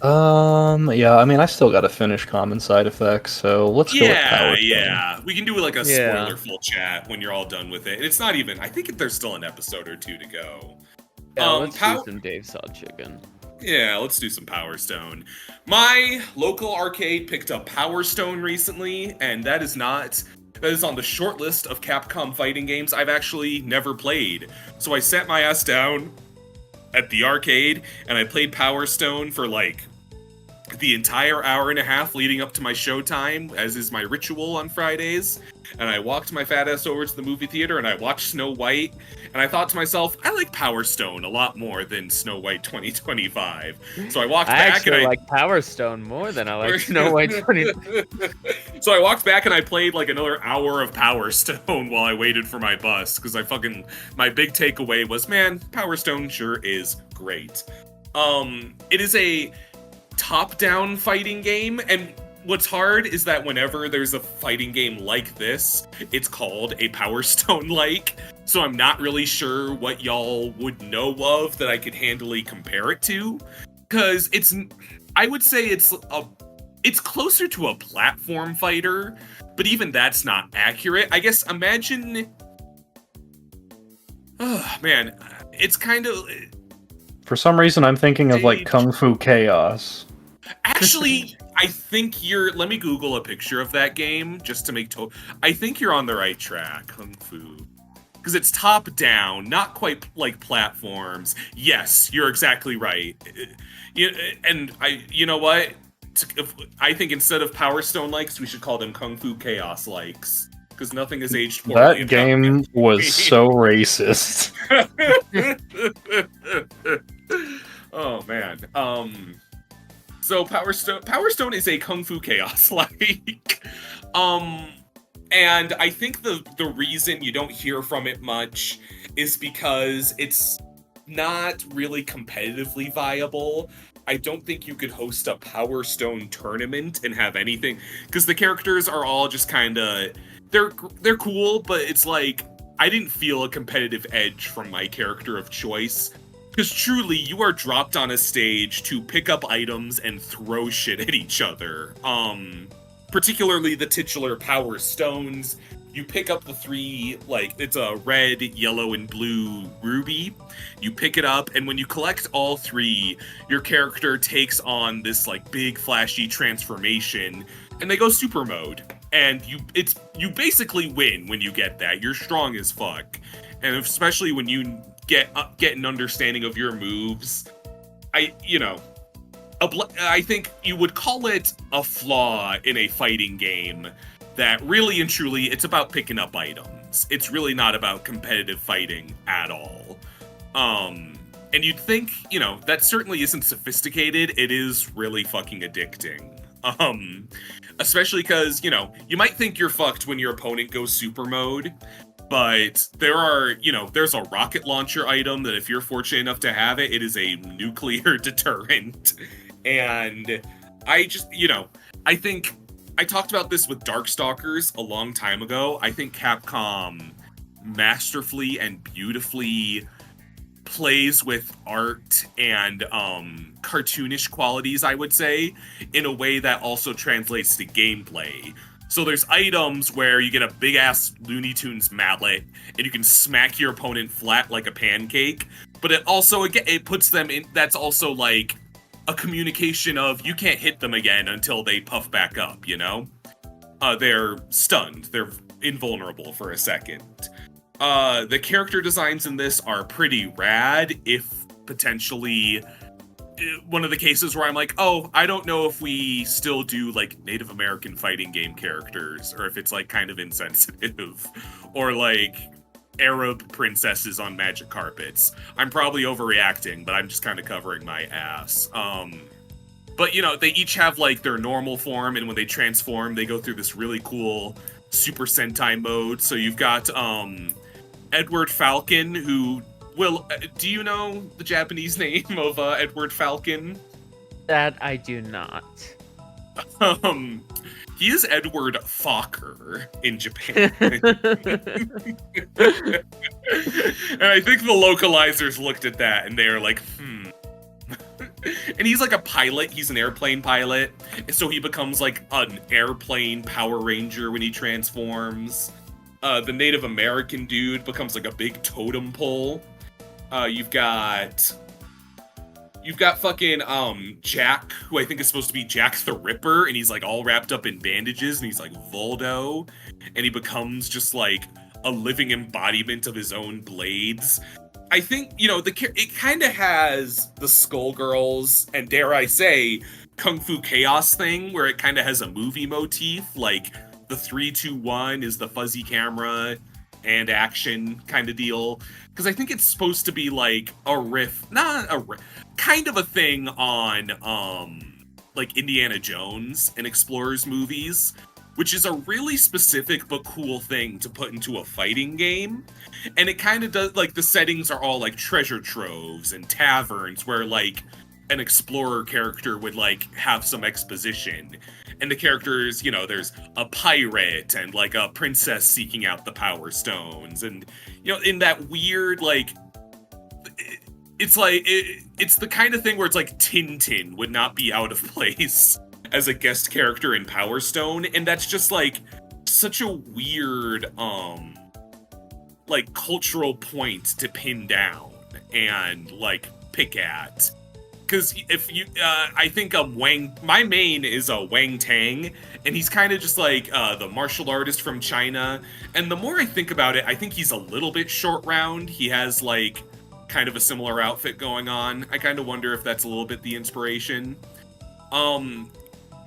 Yeah, I mean, I still gotta finish common side effects, so let's go with Power Stone. Yeah. We can do like a Yeah. spoiler-full chat when you're all done with it. And it's not even, I think there's still an episode or two to go. Yeah, let's do some Dave Saw Chicken. Yeah, let's do some Power Stone. My local arcade picked up Power Stone recently, and that is on the short list of Capcom fighting games I've actually never played. So I sat my ass down at the arcade, and I played Power Stone for like the entire hour and a half leading up to my showtime, as is my ritual on Fridays. And I walked my fat ass over to the movie theater and I watched Snow White, and I thought to myself, I like Power Stone a lot more than Snow White 2025. So I walked back and I like Power Stone more than I like Snow White 20. So I walked back and I played like another hour of Power Stone while I waited for my bus, because my big takeaway was, man, Power Stone sure is great. It is a top-down fighting game, and what's hard is that whenever there's a fighting game like this, it's called a Power Stone-like, so I'm not really sure what y'all would know of that I could handily compare it to, because I would say it's closer to a platform fighter, but even that's not accurate. I guess imagine, oh man, it's kind of, For some reason, I'm thinking of like Kung Fu Chaos. actually, I think let me Google a picture of that game just to make I think you're on the right track, Kung Fu. Because it's top down, not quite like platforms. Yes, you're exactly right. You know what? I think instead of Power Stone likes, we should call them Kung Fu Chaos likes. Because nothing has aged poorly. That game was so racist. Oh man. So Power Stone is a Kung Fu Chaos like. And I think the reason you don't hear from it much is because it's not really competitively viable. I don't think you could host a Power Stone tournament and have anything, because the characters are all just kind of, they're cool, but it's like I didn't feel a competitive edge from my character of choice. Because truly, you are dropped on a stage to pick up items and throw shit at each other. Particularly the titular Power Stones. You pick up the three, like, it's a red, yellow, and blue ruby. You pick it up, and when you collect all three, your character takes on this, like, big, flashy transformation, and they go super mode. And you basically win when you get that. You're strong as fuck. And especially when you get an understanding of your moves, I think you would call it a flaw in a fighting game that really and truly it's about picking up items. It's really not about competitive fighting at all. And you'd think, that certainly isn't sophisticated. It is really fucking addicting. Especially because, you might think you're fucked when your opponent goes super mode, but there's a rocket launcher item that if you're fortunate enough to have it, it is a nuclear deterrent. And I just, I think I talked about this with Darkstalkers a long time ago. I think Capcom masterfully and beautifully plays with art and cartoonish qualities, I would say, in a way that also translates to gameplay. So there's items where you get a big-ass Looney Tunes mallet, and you can smack your opponent flat like a pancake, but it also, it puts them in, that's also like a communication of you can't hit them again until they puff back up, They're stunned. They're invulnerable for a second. The character designs in this are pretty rad, if potentially one of the cases where I'm like, oh, I don't know if we still do like Native American fighting game characters, or if it's like kind of insensitive, or like Arab princesses on magic carpets. I'm probably overreacting, but I'm just kind of covering my ass. But they each have like their normal form, and when they transform, they go through this really cool Super Sentai mode. So you've got Edward Falcon, who Will, do you know the Japanese name of Edward Falcon? That I do not. He is Edward Fokker in Japan. And I think the localizers looked at that and they're like, And he's like a pilot. He's an airplane pilot. So he becomes like an airplane Power Ranger when he transforms. The Native American dude becomes like a big totem pole. You've got fucking Jack, who I think is supposed to be Jack the Ripper, and he's like all wrapped up in bandages, and he's like Voldo, and he becomes just like a living embodiment of his own blades. I think, it kind of has the Skullgirls and, dare I say, Kung Fu Chaos thing, where it kind of has a movie motif, like the 3-2-1 is the fuzzy camera and action kind of deal. Because I think it's supposed to be like a riff, not a riff, kind of a thing on like Indiana Jones and Explorers movies, which is a really specific but cool thing to put into a fighting game. And it kind of does, like, the settings are all like treasure troves and taverns where like an explorer character would like have some exposition. And the characters, there's a pirate and like a princess seeking out the power stones. And, in that weird, like, it's like, it's the kind of thing where it's like Tintin would not be out of place as a guest character in Power Stone. And that's just like such a weird, like cultural point to pin down and like pick at. Because if you, I think my main is a Wang Tang, and he's kind of just like the martial artist from China. And the more I think about it, I think he's a little bit short round. He has like kind of a similar outfit going on. I kind of wonder if that's a little bit the inspiration.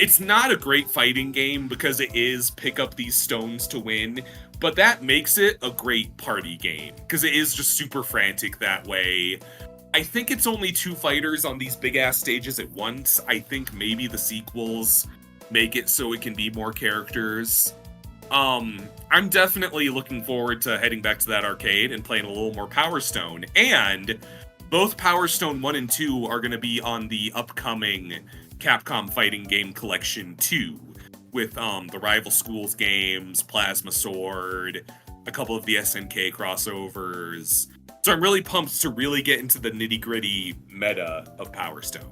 It's not a great fighting game because it is pick up these stones to win, but that makes it a great party game because it is just super frantic that way. I think it's only 2 fighters on these big-ass stages at once. I think maybe the sequels make it so it can be more characters. I'm definitely looking forward to heading back to that arcade and playing a little more Power Stone. And both Power Stone 1 and 2 are going to be on the upcoming Capcom Fighting Game Collection 2 with the Rival Schools games, Plasma Sword, a couple of the SNK crossovers. So I'm really pumped to really get into the nitty-gritty meta of Power Stone.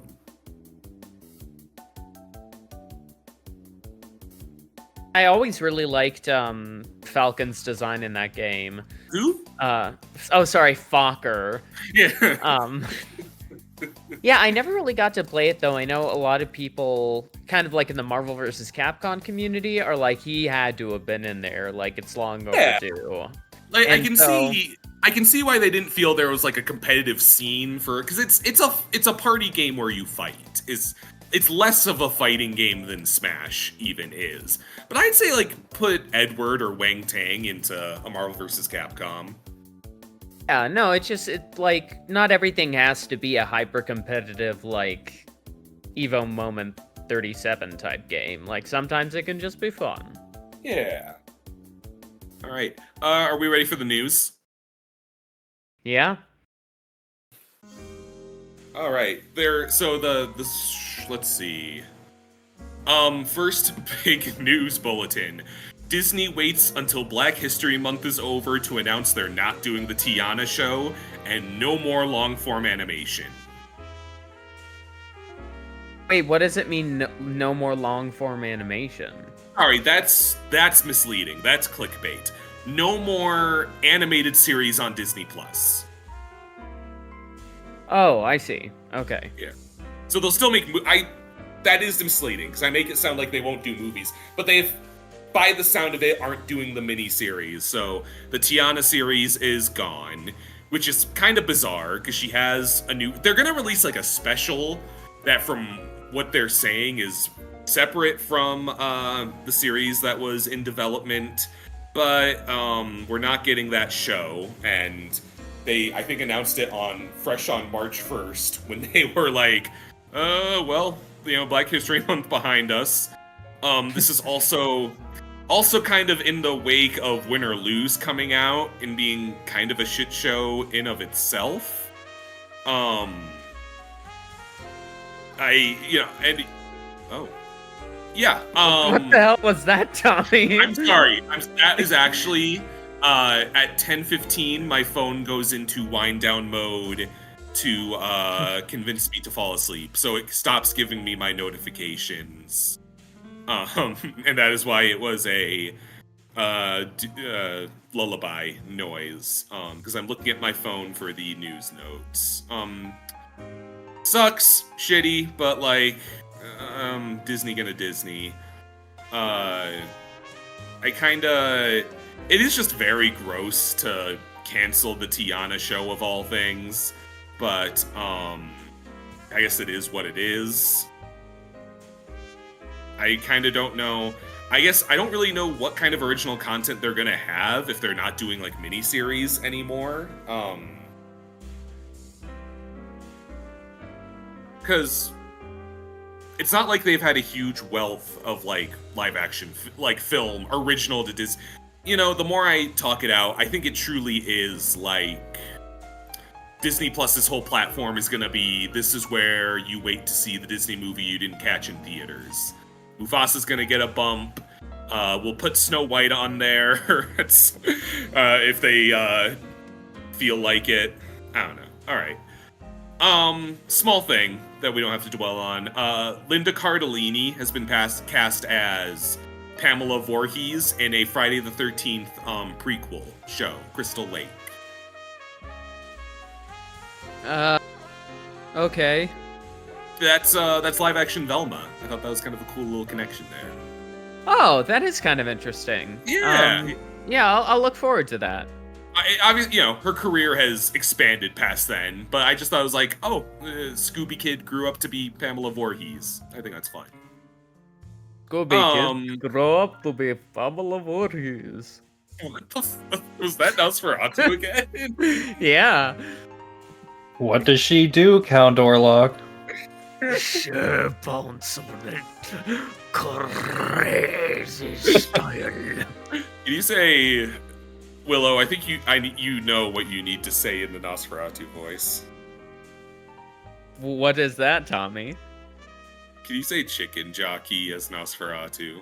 I always really liked Falcon's design in that game. Who? Sorry, Fokker. Yeah. Yeah, I never really got to play it, though. I know a lot of people, kind of like in the Marvel vs. Capcom community, are like, he had to have been in there. Like, it's long overdue. Like, I can see why they didn't feel there was like a competitive scene for, because it's a party game where you fight. It's less of a fighting game than Smash even is. But I'd say like put Edward or Wang Tang into a Marvel vs. Capcom. Yeah, no, it's like not everything has to be a hyper competitive like Evo Moment 37 type game. Like sometimes it can just be fun. Yeah. All right. Are we ready for the news? Yeah. All right. Let's see. First big news bulletin. Disney waits until Black History Month is over to announce they're not doing the Tiana show and no more long-form animation. Wait, what does it mean, no more long-form animation? Sorry, that's misleading. That's clickbait. No more animated series on Disney+. Oh, I see. Okay. Yeah. So they'll still make... that is misleading, because I make it sound like they won't do movies. But they've, by the sound of it, aren't doing the mini-series. So the Tiana series is gone, which is kind of bizarre, because she has a new... They're going to release, like, a special that, from what they're saying, is separate from the series that was in development. But we're not getting that show, and... They, I think, announced it fresh on March 1st when they were like, Black History Month behind us. This is also Also kind of in the wake of Win or Lose coming out and being kind of a shit show in of itself. Oh. Yeah. What the hell was that, Tommy? I'm sorry. That is actually at 10:15 my phone goes into wind down mode to convince me to fall asleep. So it stops giving me my notifications. And that is why it was a lullaby noise. Because I'm looking at my phone for the news notes. Sucks, shitty, but like, Disney gonna Disney. It is just very gross to cancel the Tiana show of all things, but I guess it is what it is. I kind of don't know. I guess I don't really know what kind of original content they're gonna have if they're not doing like miniseries anymore. Because it's not like they've had a huge wealth of like live action like film original to Disney. You know, the more I talk it out, I think it truly is like Disney Plus's whole platform is gonna be, this is where you wait to see the Disney movie you didn't catch in theaters. Mufasa's gonna get a bump. We'll put Snow White on there if they feel like it. I don't know. All right. Small thing that we don't have to dwell on. Linda Cardellini has been cast as Pamela Voorhees in a Friday the 13th prequel show, Crystal Lake. Okay. That's live action Velma. I thought that was kind of a cool little connection there. Oh, that is kind of interesting. Yeah. Yeah, I'll look forward to that. Obviously, you know, her career has expanded past then, but I just thought it was like, oh, Scooby Kid grew up to be Pamela Voorhees. I think that's fun. Scooby Kid grew up to be Pamela Voorhees. What the fuck? Was that Nosferatu again? Yeah. What does she do, Count Orlok? She bounce on it. Crazy style. Can you say, Willow? I think you know what you need to say in the Nosferatu voice. What is that, Tommy? Can you say chicken jockey as Nosferatu?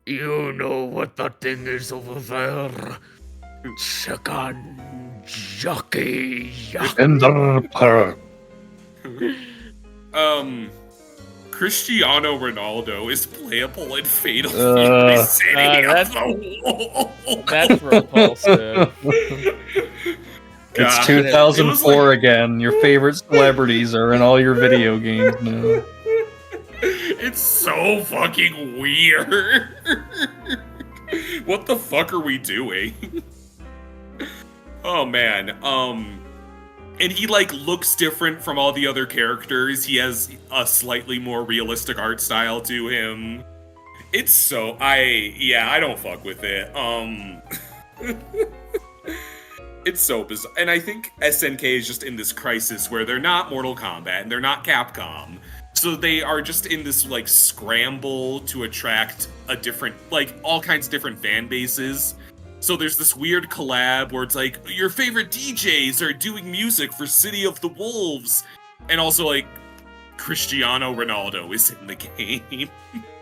You know what that thing is over there? Chicken jockey. In the park. Cristiano Ronaldo is playable in Fatal Fury City. That's repulsive. It's 2004 again. Your favorite celebrities are in all your video games now. It's so fucking weird. What the fuck are we doing? Oh man. And he like looks different from all the other characters. He has a slightly more realistic art style to him. It's so I don't fuck with it. It's so bizarre. And I think SNK is just in this crisis where they're not Mortal Kombat and they're not Capcom. So they are just in this like scramble to attract a different, like all kinds of different fan bases. So there's this weird collab where it's like, your favorite DJs are doing music for City of the Wolves. And also like, Cristiano Ronaldo is in the game.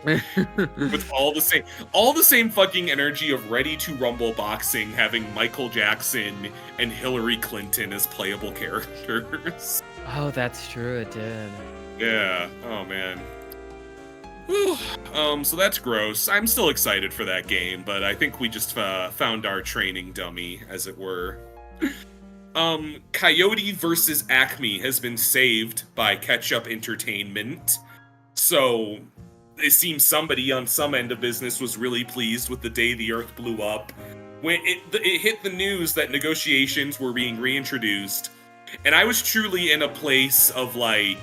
With all the same fucking energy of Ready to Rumble boxing, having Michael Jackson and Hillary Clinton as playable characters. Oh, that's true, it did. Yeah, oh man. Whew. So that's gross. I'm still excited for that game, but I think we just found our training dummy, as it were. Coyote versus Acme has been saved by Ketchup Entertainment. So it seems somebody on some end of business was really pleased with the day the Earth blew up. When it hit the news that negotiations were being reintroduced, and I was truly in a place of I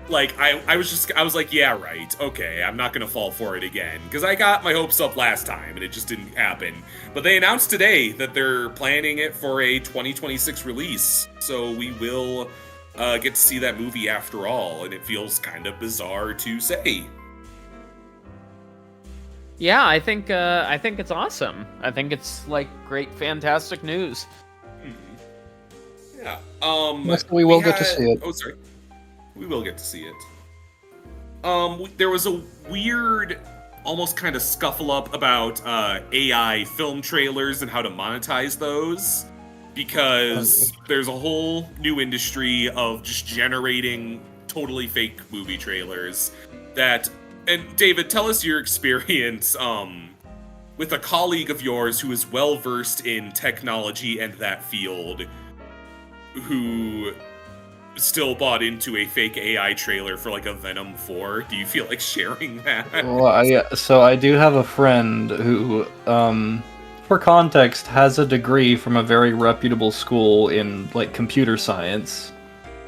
was like, yeah, right, okay, I'm not gonna fall for it again, because I got my hopes up last time and it just didn't happen. But they announced today that they're planning it for a 2026 release, so we will get to see that movie after all, and it feels kind of bizarre to say. Yeah, I think it's awesome. I think it's like great, fantastic news. Yeah. Yes, we will get to see it. Oh, sorry. We will get to see it. There was a weird, almost kind of scuffle up about AI film trailers and how to monetize those, because there's a whole new industry of just generating totally fake movie trailers. And David, tell us your experience with a colleague of yours who is well versed in technology and that field, who still bought into a fake AI trailer for like a Venom 4. Do you feel like sharing that? Well, so I do have a friend who, for context, has a degree from a very reputable school in like computer science.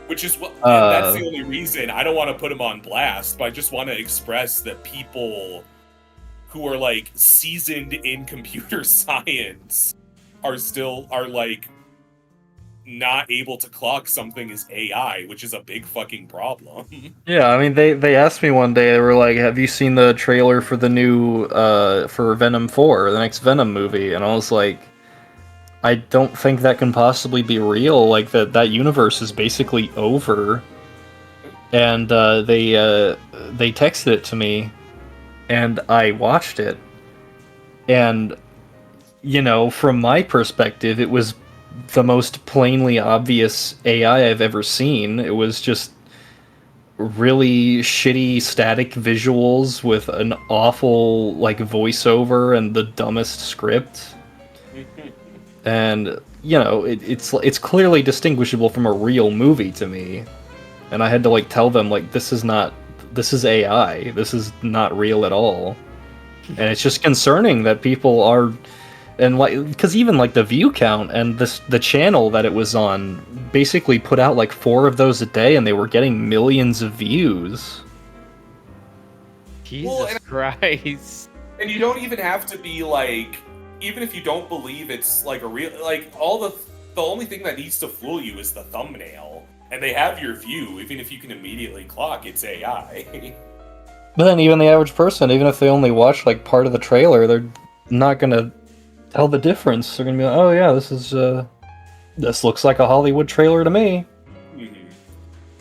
Which is what, and that's the only reason I don't want to put him on blast, but I just want to express that people who are like seasoned in computer science are like not able to clock something as AI, which is a big fucking problem. Yeah, I mean, they asked me one day, they were like, have you seen the trailer for the new, for Venom 4, the next Venom movie? And I was like, I don't think that can possibly be real, like, that universe is basically over. And, they texted it to me, and I watched it. And, you know, from my perspective, it was the most plainly obvious AI I've ever seen. It was just really shitty static visuals with an awful like voiceover and the dumbest script. And you know, it's clearly distinguishable from a real movie to me. And I had to like tell them like this is AI. This is not real at all. And it's just concerning that people are, and like, because even like the view count and the channel that it was on basically put out like 4 of those a day, and they were getting millions of views. Jesus Christ! And you don't even have to be like, even if you don't believe it's like a real, like the only thing that needs to fool you is the thumbnail, and they have your view, even if you can immediately clock it's AI. But then even the average person, even if they only watch like part of the trailer, they're not gonna tell the difference. They're gonna be like, oh yeah, this looks like a Hollywood trailer to me. Mm-hmm.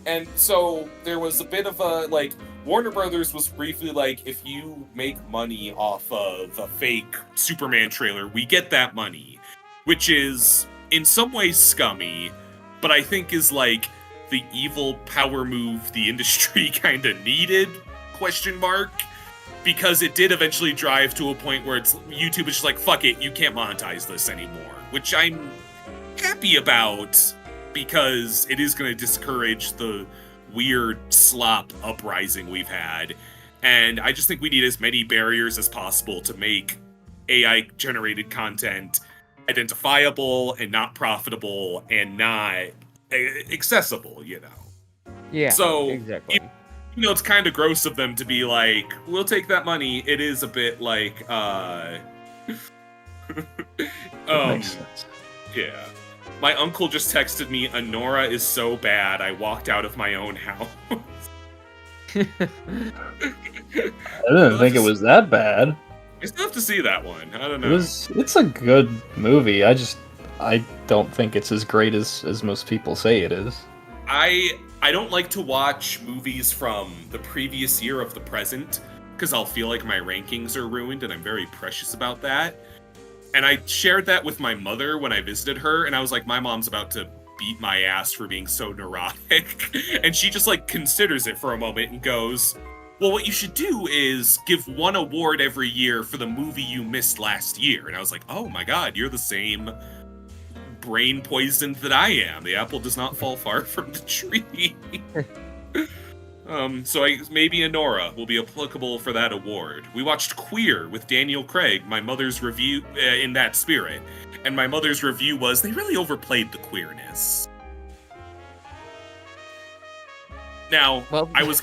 And so there was a bit of a, like, Warner Brothers was briefly like, if you make money off of a fake Superman trailer, we get that money. Which is, in some ways, scummy, but I think is like the evil power move the industry kind of needed, ? Because it did eventually drive to a point where YouTube is just like, fuck it, you can't monetize this anymore. Which I'm happy about, because it is going to discourage the weird slop uprising we've had. And I just think we need as many barriers as possible to make AI-generated content identifiable and not profitable and not accessible, you know? Yeah, so, exactly. You know, it's kind of gross of them to be like, we'll take that money. It is a bit like, Makes sense. Yeah. My uncle just texted me, Anora is so bad, I walked out of my own house. I didn't think it was that bad. I still have to see that one. I don't know. It's a good movie. I don't think it's as great as most people say it is. I don't like to watch movies from the previous year of the present, because I'll feel like my rankings are ruined, and I'm very precious about that. And I shared that with my mother when I visited her, and I was like, my mom's about to beat my ass for being so neurotic. And she just like considers it for a moment and goes, well, what you should do is give one award every year for the movie you missed last year. And I was like, oh my god, you're the same brain poisoned that I am. The apple does not fall far from the tree. So maybe Anora will be applicable for that award. We watched Queer with Daniel Craig, my mother's review, in that spirit. And my mother's review was, they really overplayed the queerness. Now, Well, I was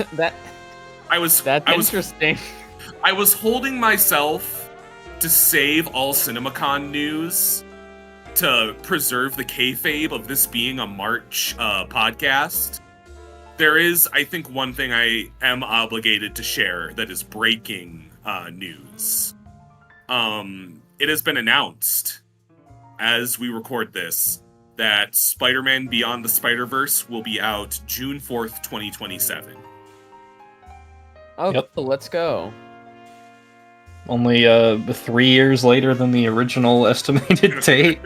interesting. I was holding myself to save all CinemaCon news to preserve the kayfabe of this being a March podcast. There is, I think, one thing I am obligated to share that is breaking news. it has been announced as we record this that Spider-Man Beyond the Spider-Verse will be out June 4th, 2027. Oh, Yep. cool, let's go. Only 3 years later than the original estimated date.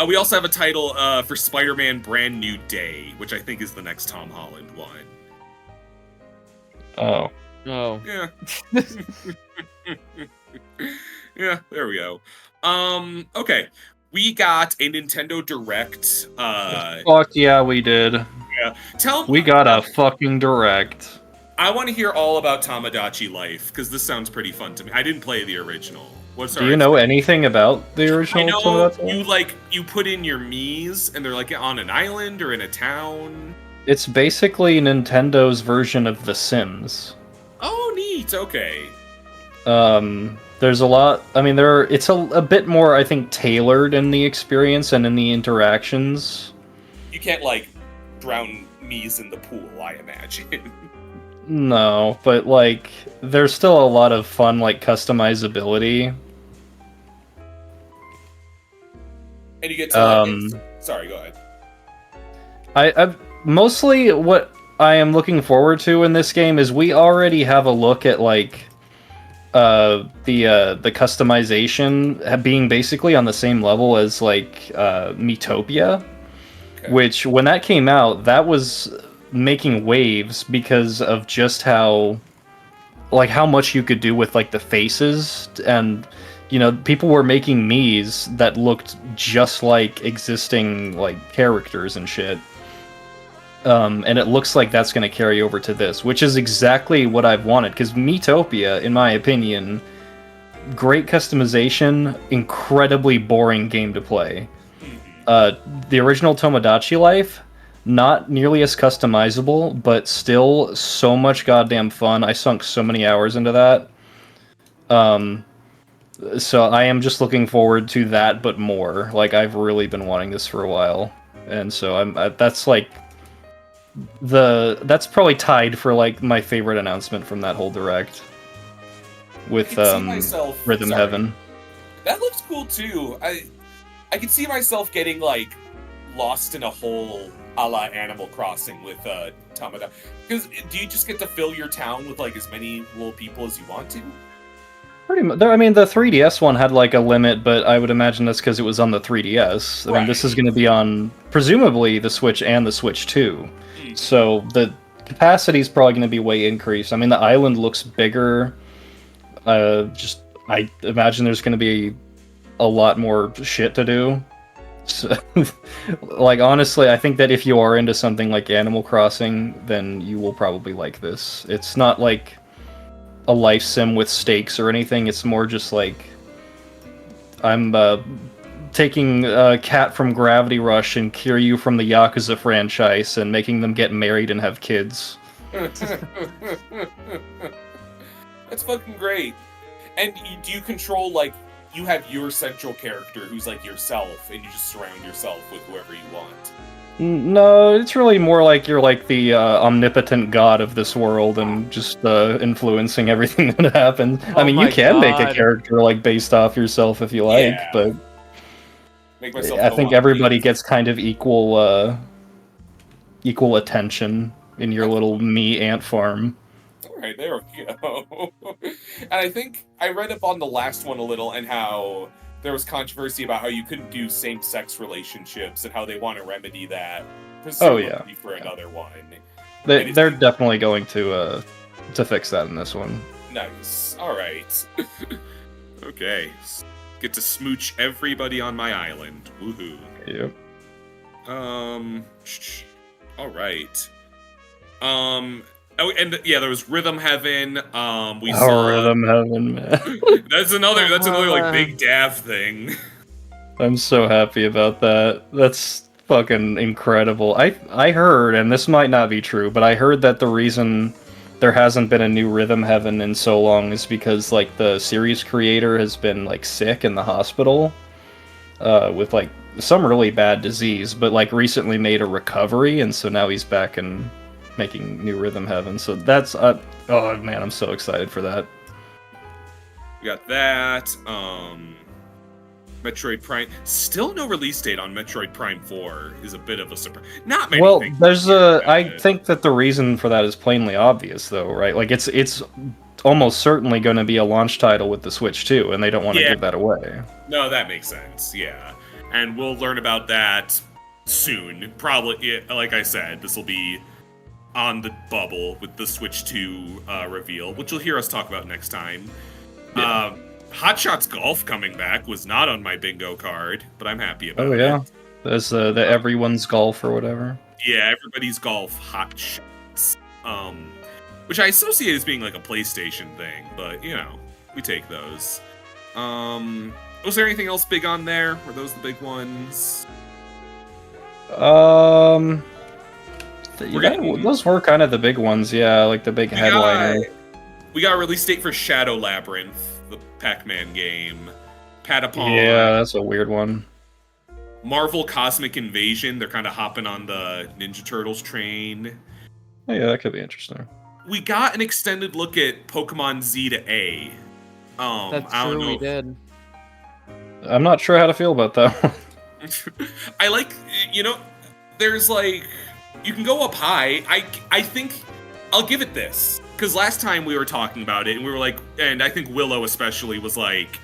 We also have a title for Spider-Man Brand New Day, which I think is the next Tom Holland one. Oh. Oh. Yeah. Yeah, there we go. Okay. We got a Nintendo Direct. Fuck yeah, we did. Yeah. We got a fucking Direct. I want to hear all about Tamodatchi Life, because this sounds pretty fun to me. I didn't play the original. Do you know anything about the original? I know Tamodatchi? you put in your Miis, and they're like on an island or in a town. It's basically Nintendo's version of The Sims. Oh, neat. Okay. There's a lot. I mean, it's a bit more, I think, tailored in the experience and in the interactions. You can't like drown Miis in the pool, I imagine. No, but like, there's still a lot of fun, like, customizability. And you get to sorry, go ahead. I mostly what I am looking forward to in this game is we already have a look at like the customization being basically on the same level as like Miitopia, which when that came out, that was making waves because of just how much you could do with like the faces, and you know, people were making Miis that looked just like existing like characters and shit. And it looks like that's going to carry over to this, which is exactly what I've wanted, because Miitopia, in my opinion, great customization, incredibly boring game to play. The original Tomodachi Life, not nearly as customizable, but still so much goddamn fun. I sunk so many hours into that. So I am just looking forward to that, but more. Like, I've really been wanting this for a while. And so that's like... That's probably tied for like my favorite announcement from that whole Direct. With Rhythm Heaven. That looks cool too. I could see myself getting like lost in a hole a la Animal Crossing with Tamodachi. Because do you just get to fill your town with like as many little people as you want to? Pretty much. I mean, the 3DS one had like a limit, but I would imagine that's because it was on the 3DS. I mean, this is going to be on presumably the Switch and the Switch 2. So the capacity is probably going to be way increased. I mean, the island looks bigger. I imagine there's going to be a lot more shit to do. So, like, honestly, I think that if you are into something like Animal Crossing, then you will probably like this. It's not like a life sim with stakes or anything. It's more just like I'm taking a cat from Gravity Rush and Kiryu from the Yakuza franchise and making them get married and have kids. That's fucking great. And do you control, like, you have your central character who's like yourself, and you just surround yourself with whoever you want? No, it's really more like you're like the omnipotent god of this world and just influencing everything that happens. I mean, you can make a character like based off yourself if you like, but I think everybody gets kind of equal attention in your little me ant farm. Alright, there we go. And I think I read up on the last one a little and how there was controversy about how you couldn't do same-sex relationships and how they want to remedy that. Presumably for another one. They're definitely going to fix that in this one. Nice. Alright. Okay. Get to smooch everybody on my island. Woohoo. Yep. Alright. Oh, and yeah, there was Rhythm Heaven. We saw Rhythm Heaven, man. That's another like big Dav thing. I'm so happy about that. That's fucking incredible. I heard, and this might not be true, but I heard that the reason there hasn't been a new Rhythm Heaven in so long is because like the series creator has been like sick in the hospital with like some really bad disease, but like recently made a recovery, and so now he's back and making new Rhythm Heaven. So that's oh man, I'm so excited for that. We got that. Metroid Prime. Still no release date on Metroid Prime 4 is a bit of a surprise. Not many Well, things. there's I think that the reason for that is plainly obvious, though, right? Like it's almost certainly going to be a launch title with the Switch too, and they don't want to give that away. No, that makes sense. Yeah, and we'll learn about that soon. Probably, like I said, this will be on the bubble with the Switch 2 reveal, which you'll hear us talk about next time. Yeah. Hot Shots Golf coming back was not on my bingo card, but I'm happy about it. Oh yeah, there's the everyone's golf or whatever. Yeah, everybody's golf Hot Shots. Which I associate as being like a PlayStation thing, but you know, we take those. Was there anything else big on there? Were those the big ones? Those were kind of the big ones, yeah, like the big headliner. We got a release date for Shadow Labyrinth, the Pac-Man game. Patapon. Yeah, that's a weird one. Marvel Cosmic Invasion. They're kind of hopping on the Ninja Turtles train. Oh, yeah, that could be interesting. We got an extended look at Pokemon Z to A. That's I don't true, know. we did. I'm not sure how to feel about that one. I like, there's like, you can go up high. I think I'll give it this. Because last time we were talking about it, and we were like, and I think Willow especially was like,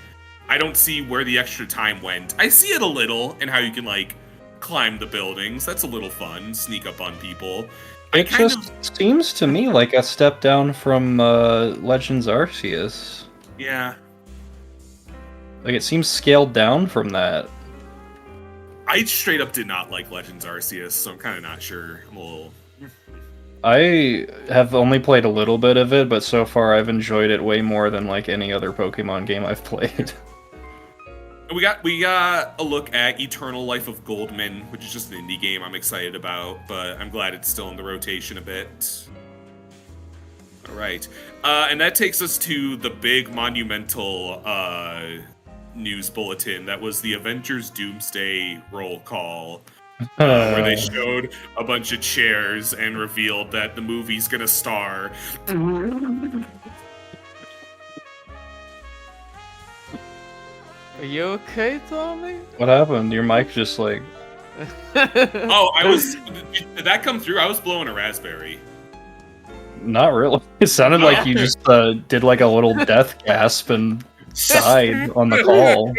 I don't see where the extra time went. I see it a little, and how you can, like, climb the buildings. That's a little fun. Sneak up on people. It just seems to me like a step down from Legends Arceus. Yeah. Like, it seems scaled down from that. I straight up did not like Legends Arceus, so I'm kind of not sure. I'm a little... I have only played a little bit of it, but so far I've enjoyed it way more than like any other Pokemon game I've played. We got a look at Eternal Life of Goldman, which is just an indie game I'm excited about, but I'm glad it's still in the rotation a bit. All right, and that takes us to the big monumental news bulletin. That was the Avengers Doomsday roll call. Where they showed a bunch of chairs and revealed that the movie's gonna star. Are you okay, Tommy? What happened? Your mic just like... Oh, did that come through? I was blowing a raspberry. Not really. It sounded like you just did like a little death gasp and sighed on the call.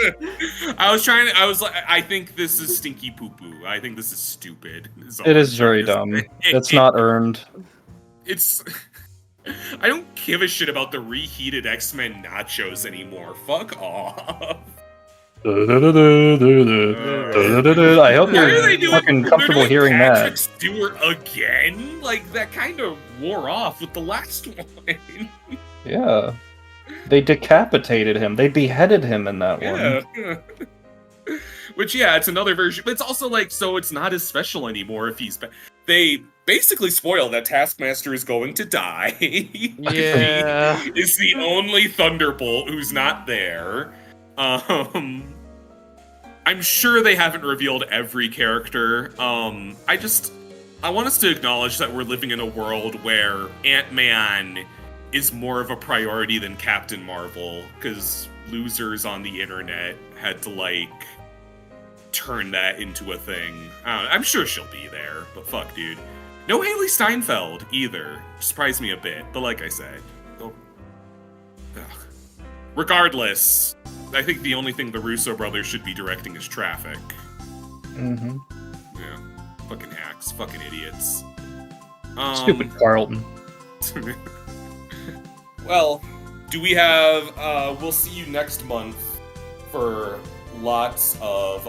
I think this is stinky poo-poo. I think this is stupid. It is very dumb. It's not earned. I don't give a shit about the reheated X-Men nachos anymore. Fuck off. I hope you're fucking comfortable hearing Patrick that. Stewart again? Like, that kind of wore off with the last one. Yeah. They decapitated him. They beheaded him in that one. Which, yeah, it's another version. But it's also like, so it's not as special anymore if he's... They basically spoil that Taskmaster is going to die. Yeah. He is the only Thunderbolt who's not there. I'm sure they haven't revealed every character. I want us to acknowledge that we're living in a world where Ant-Man is more of a priority than Captain Marvel, because losers on the internet had to, like, turn that into a thing. I'm sure she'll be there, but fuck, dude. No Haley Steinfeld, either. Surprised me a bit, but like I said. Regardless, I think the only thing the Russo brothers should be directing is Traffic. Mm-hmm. Yeah. Fucking hacks. Fucking idiots. Stupid Carlton. Well, do we have... we'll see you next month for lots of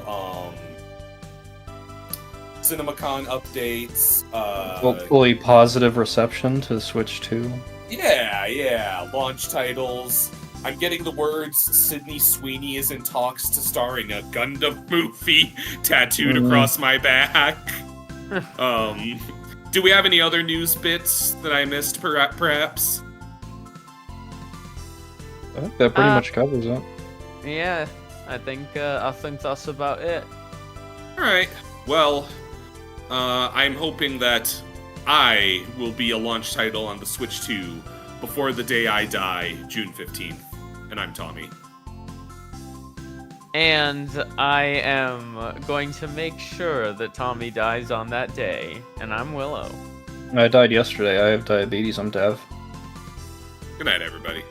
CinemaCon updates. Hopefully positive reception to Switch 2. Yeah. Launch titles. I'm getting the words Sydney Sweeney is in talks to star in a Gundam movie tattooed across my back. Do we have any other news bits that I missed, perhaps? I think that pretty much covers it. Yeah, I think that's about it. Alright, well, I'm hoping that I will be a launch title on the Switch 2 before the day I die, June 15th. And I'm Tommy. And I am going to make sure that Tommy dies on that day. And I'm Willow. I died yesterday. I have diabetes. I'm Dev. Good night, everybody.